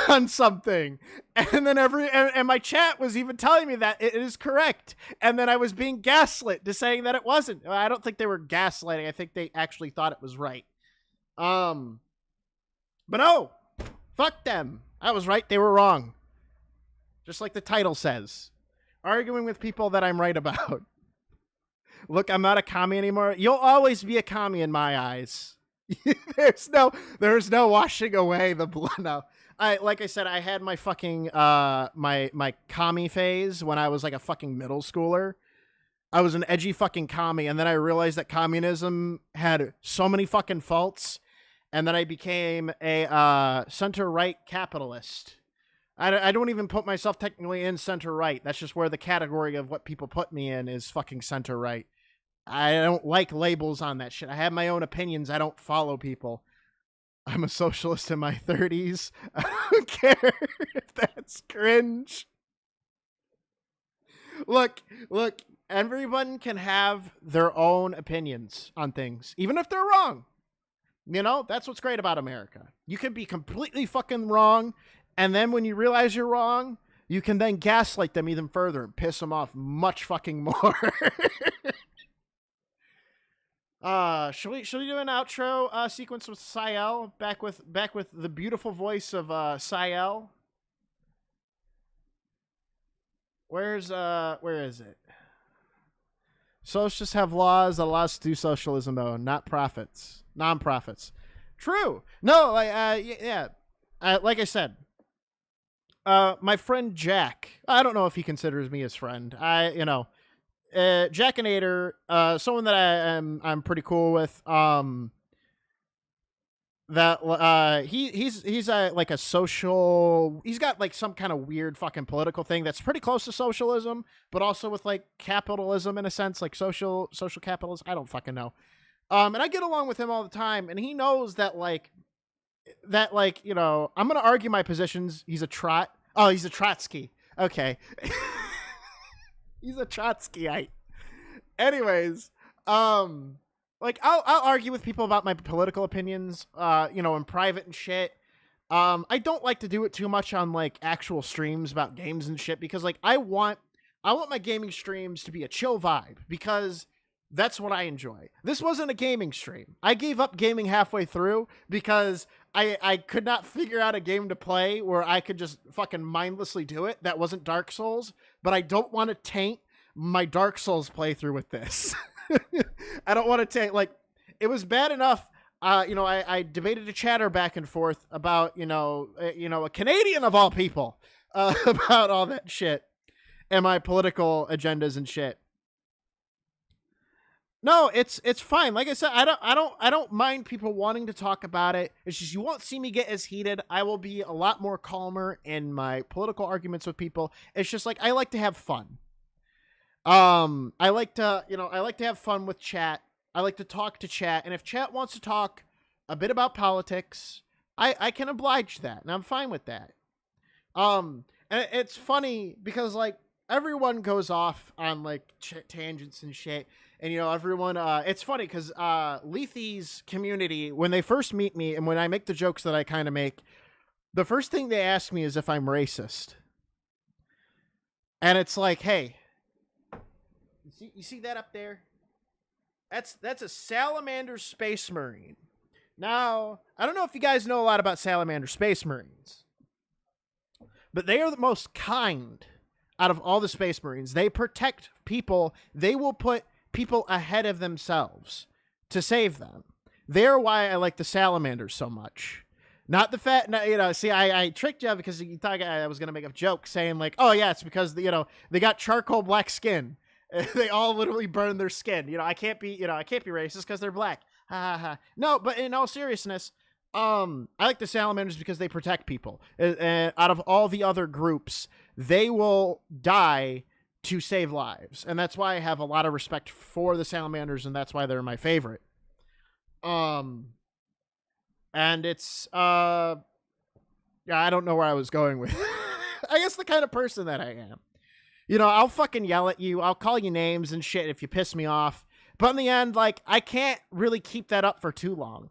on something. And then and my chat was even telling me that it is correct. And then I was being gaslit to saying that it wasn't. I don't think they were gaslighting. I think they actually thought it was right. But no, fuck them. I was right. They were wrong. Just like the title says. Arguing with people that I'm right about. Look, I'm not a commie anymore. You'll always be a commie in my eyes. There's no washing away the blood. No. Like I said, I had my fucking my commie phase when I was like a fucking middle schooler. I was an edgy fucking commie, and then I realized that communism had so many fucking faults, and then I became a center-right capitalist. I don't even put myself technically in center-right. That's just where the category of what people put me in is fucking center-right. I don't like labels on that shit. I have my own opinions. I don't follow people. I'm a socialist in my 30s. I don't care if that's cringe. Look, everyone can have their own opinions on things, even if they're wrong. You know, that's what's great about America. You can be completely fucking wrong, and then when you realize you're wrong, you can then gaslight them even further and piss them off much fucking more. Should we do an outro sequence with Sael? Back with the beautiful voice of Sael. Where is it? Socialists have laws that allow us to do socialism though, not profits. Non-profits. True. No, yeah. Like I said, my friend Jack, I don't know if he considers me his friend. Jackinator, someone that I'm pretty cool with. He's like a social. He's got like some kind of weird fucking political thing that's pretty close to socialism, but also with like capitalism in a sense, like social capitalism. I don't fucking know. And I get along with him all the time, and he knows that you know, I'm gonna argue my positions. He's a trot. Oh, he's a Trotsky. Okay. He's a Trotskyite. Anyways, like I'll argue with people about my political opinions, you know, in private and shit. I don't like to do it too much on like actual streams about games and shit because like I want my gaming streams to be a chill vibe because that's what I enjoy. This wasn't a gaming stream. I gave up gaming halfway through because I could not figure out a game to play where I could just fucking mindlessly do it. That wasn't Dark Souls, but I don't want to taint my Dark Souls playthrough with this. I don't want to taint, like, it was bad enough. I debated a chatter back and forth about, a Canadian of all people, about all that shit and my political agendas and shit. No, it's fine. Like I said, I don't mind people wanting to talk about it. It's just you won't see me get as heated. I will be a lot more calmer in my political arguments with people. It's just like I like to have fun. I like to have fun with chat. I like to talk to chat, and if chat wants to talk a bit about politics, I can oblige that, and I'm fine with that. And it's funny because like everyone goes off on like tangents and shit. And, everyone, it's funny because Lethy's community, when they first meet me and when I make the jokes that I kind of make, the first thing they ask me is if I'm racist. And it's like, hey, you see that up there? That's a Salamander Space Marine. Now, I don't know if you guys know a lot about Salamander Space Marines, but they are the most kind out of all the Space Marines. They protect people. They will put people ahead of themselves to save them. They're why I like the Salamanders so much. Not the fat, see, I tricked you because you thought I was going to make a joke saying like, oh yeah, it's because, they got charcoal black skin. They all literally burn their skin. I can't be racist because they're black. Ha ha ha. No, but in all seriousness, I like the Salamanders because they protect people. Out of all the other groups, they will die to save lives, and that's why I have a lot of respect for the Salamanders, and that's why they're my favorite. And it's I don't know where I was going with I guess the kind of person that I am. I'll fucking yell at you, I'll call you names and shit if you piss me off, but in the end, like, I can't really keep that up for too long.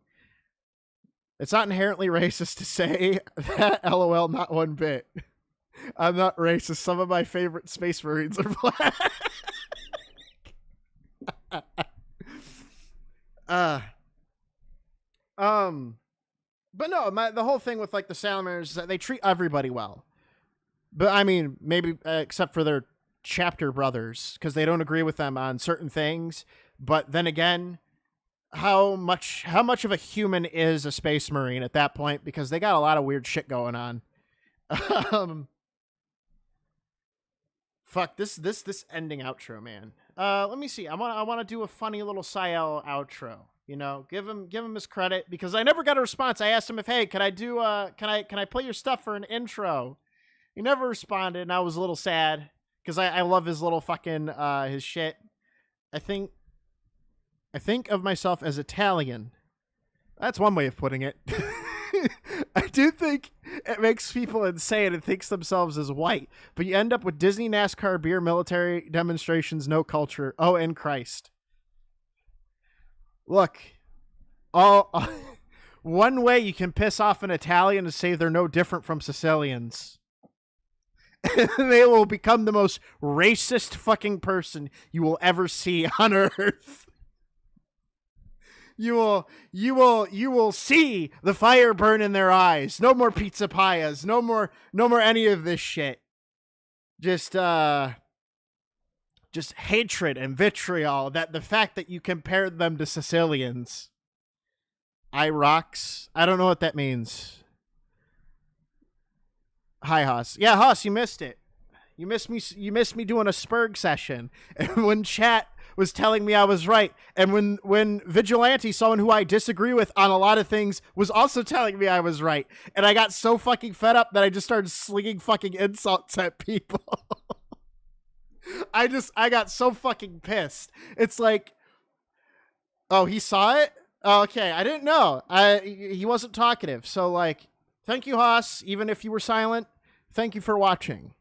It's not inherently racist to say that, lol, not one bit. I'm not racist. Some of my favorite Space Marines are black. But no, the whole thing with like the Salamanders is that they treat everybody well. But I mean, maybe except for their chapter brothers, because they don't agree with them on certain things. But then again, how much of a human is a Space Marine at that point? Because they got a lot of weird shit going on. Fuck this ending outro, man. Let me see. I want to do a funny little Sael outro. Give him his credit because I never got a response. I asked him if, hey, can I play your stuff for an intro? He never responded, and I was a little sad because I love his little fucking his shit. I think of myself as Italian. That's one way of putting it. I do think it makes people insane and thinks themselves as white, but you end up with Disney, NASCAR, beer, military demonstrations, no culture. Oh, and Christ. Look, one way you can piss off an Italian is say they're no different from Sicilians. They will become the most racist fucking person you will ever see on Earth. You will see the fire burn in their eyes. No more pizza pias. No more any of this shit. Just hatred and vitriol. That the fact that you compared them to Sicilians. Rocks. I don't know what that means. Hi, Haas. Yeah, Haas, you missed it. You missed me doing a Spurg session. And when chat was telling me I was right, and when Vigilante, someone who I disagree with on a lot of things, was also telling me I was right, and I got so fucking fed up that I just started slinging fucking insults at people. I got so fucking pissed. It's like, oh, he saw it? Oh, okay, I didn't know. He wasn't talkative, so like, thank you, Haas. Even if you were silent, thank you for watching.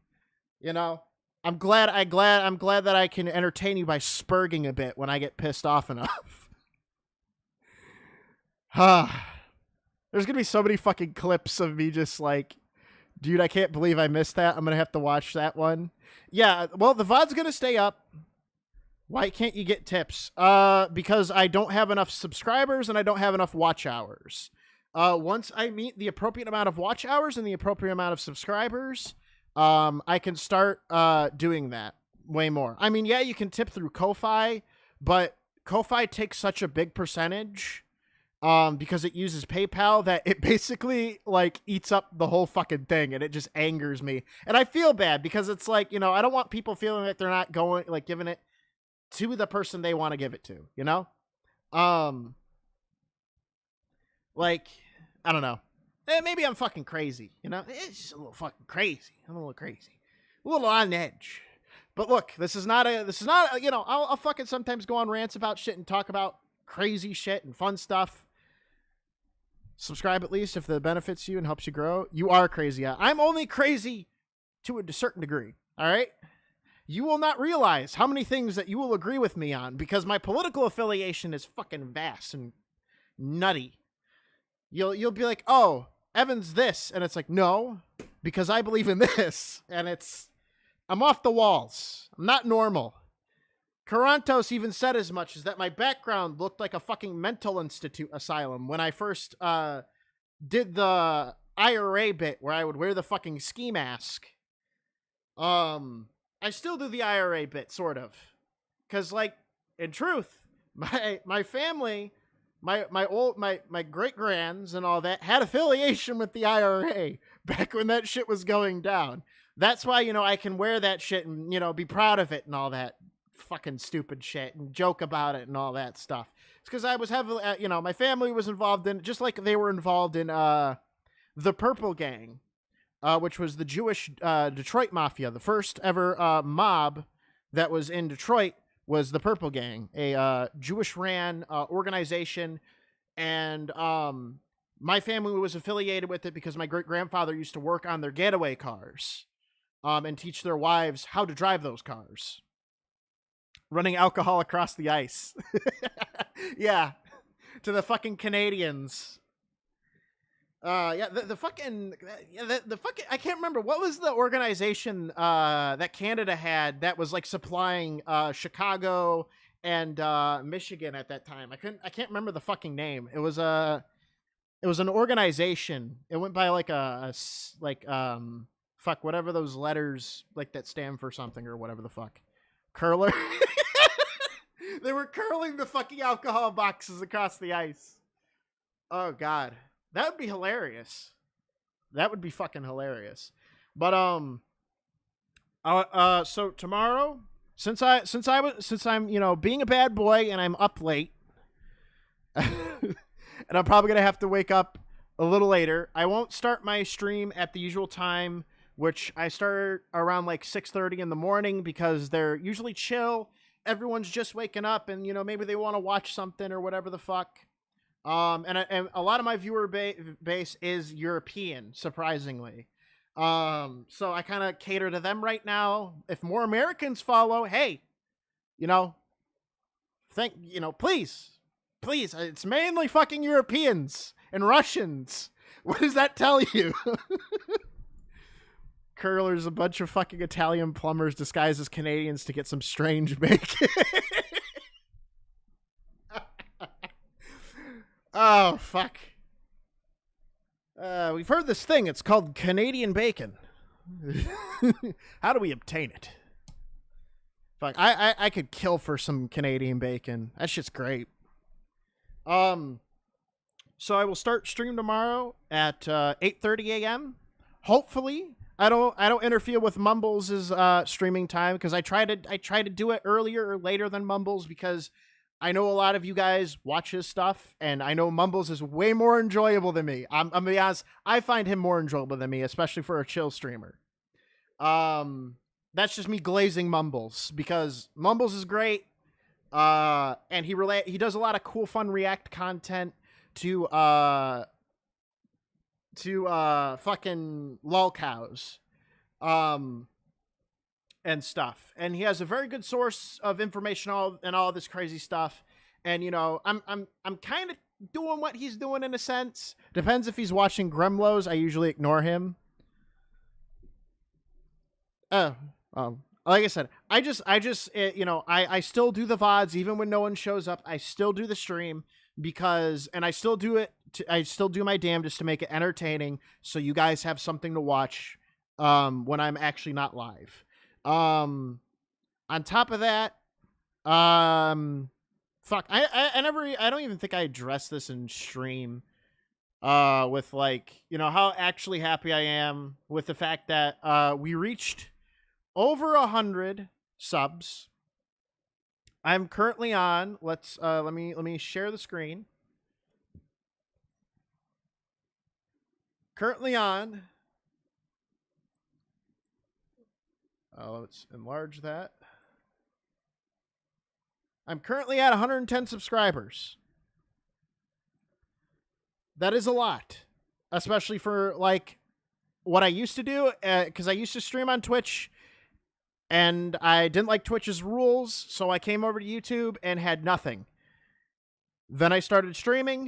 I'm glad that I can entertain you by spurging a bit when I get pissed off enough. There's gonna be so many fucking clips of me just like, dude, I can't believe I missed that. I'm gonna have to watch that one. Yeah, well, the VOD's gonna stay up. Why can't you get tips? Because I don't have enough subscribers and I don't have enough watch hours. Once I meet the appropriate amount of watch hours and the appropriate amount of subscribers, I can start doing that way more. I mean, yeah, you can tip through Ko-Fi, but Ko-Fi takes such a big percentage because it uses PayPal that it basically like eats up the whole fucking thing, and it just angers me. And I feel bad because it's like, you know, I don't want people feeling like they're not going, like, giving it to the person they want to give it to, you know? Like, I don't know. Maybe I'm fucking crazy, you know? It's just a little fucking crazy. I'm a little crazy. A little on edge. But look, this is not a, you know, I'll fucking sometimes go on rants about shit and talk about crazy shit and fun stuff. Subscribe at least if it benefits you and helps you grow. You are crazy. I'm only crazy to a certain degree, all right? You will not realize how many things that you will agree with me on because my political affiliation is fucking vast and nutty. You'll be like, oh, Evan's this. And it's like, no, because I believe in this. And I'm off the walls. I'm not normal. Karantos even said as much as that my background looked like a fucking mental institute asylum when I first did the IRA bit where I would wear the fucking ski mask. I still do the IRA bit, sort of. Because, like, in truth, my family, my great-grands and all that had affiliation with the IRA back when that shit was going down. That's why, you know, I can wear that shit and, you know, be proud of it and all that fucking stupid shit and joke about it and all that stuff. It's because I was heavily, you know, my family was involved in, just like they were involved in the Purple Gang. Which was the Jewish Detroit Mafia. The first ever mob that was in Detroit was the Purple Gang, a Jewish-ran organization. And my family was affiliated with it because my great-grandfather used to work on their getaway cars and teach their wives how to drive those cars. Running alcohol across the ice. Yeah, to the fucking Canadians. The fucking I can't remember what was the organization that Canada had that was like supplying Chicago and Michigan at that time. I can't remember the fucking name. It was an organization. It went by like fuck whatever those letters like that stand for something or whatever the fuck. Curler. They were curling the fucking alcohol boxes across the ice. Oh god. That would be hilarious. That would be fucking hilarious. But so tomorrow, since I'm, you know, being a bad boy and I'm up late, and I'm probably gonna have to wake up a little later. I won't start my stream at the usual time, which I start around like 6:30 in the morning because they're usually chill. Everyone's just waking up, and you know maybe they want to watch something or whatever the fuck. And a lot of my viewer base is European, surprisingly. So I kind of cater to them right now. If more Americans follow, hey, you know, please, it's mainly fucking Europeans and Russians. What does that tell you? Curler's a bunch of fucking Italian plumbers disguised as Canadians to get some strange bacon. Oh, fuck. We've heard this thing. It's called Canadian bacon. How do we obtain it? Fuck, I could kill for some Canadian bacon. That shit's great. So I will start stream tomorrow at 8:30 a.m. Hopefully, I don't interfere with Mumbles' streaming time because I try to do it earlier or later than Mumbles because I know a lot of you guys watch his stuff, and I know Mumbles is way more enjoyable than me. I'm gonna be honest, I find him more enjoyable than me, especially for a chill streamer. That's just me glazing Mumbles because Mumbles is great, and he does a lot of cool, fun React content to fucking lolcows, and stuff, and he has a very good source of information and all this crazy stuff. And you know, I'm kind of doing what he's doing in a sense. Depends if he's watching Gremlos. I usually ignore him. Like I said, I still do the VODs even when no one shows up. I still do the stream and I still do it. I still do my damnedest to make it entertaining, so you guys have something to watch when I'm actually not live. On top of that, I don't even think I addressed this in stream. With how actually happy I am with the fact that we reached over 100 subs. I'm currently on. Let me share the screen. Currently on. Let's enlarge that. I'm currently at 110 subscribers. That is a lot, especially for what I used to do, because I used to stream on Twitch, and I didn't like Twitch's rules, so I came over to YouTube and had nothing. Then I started streaming.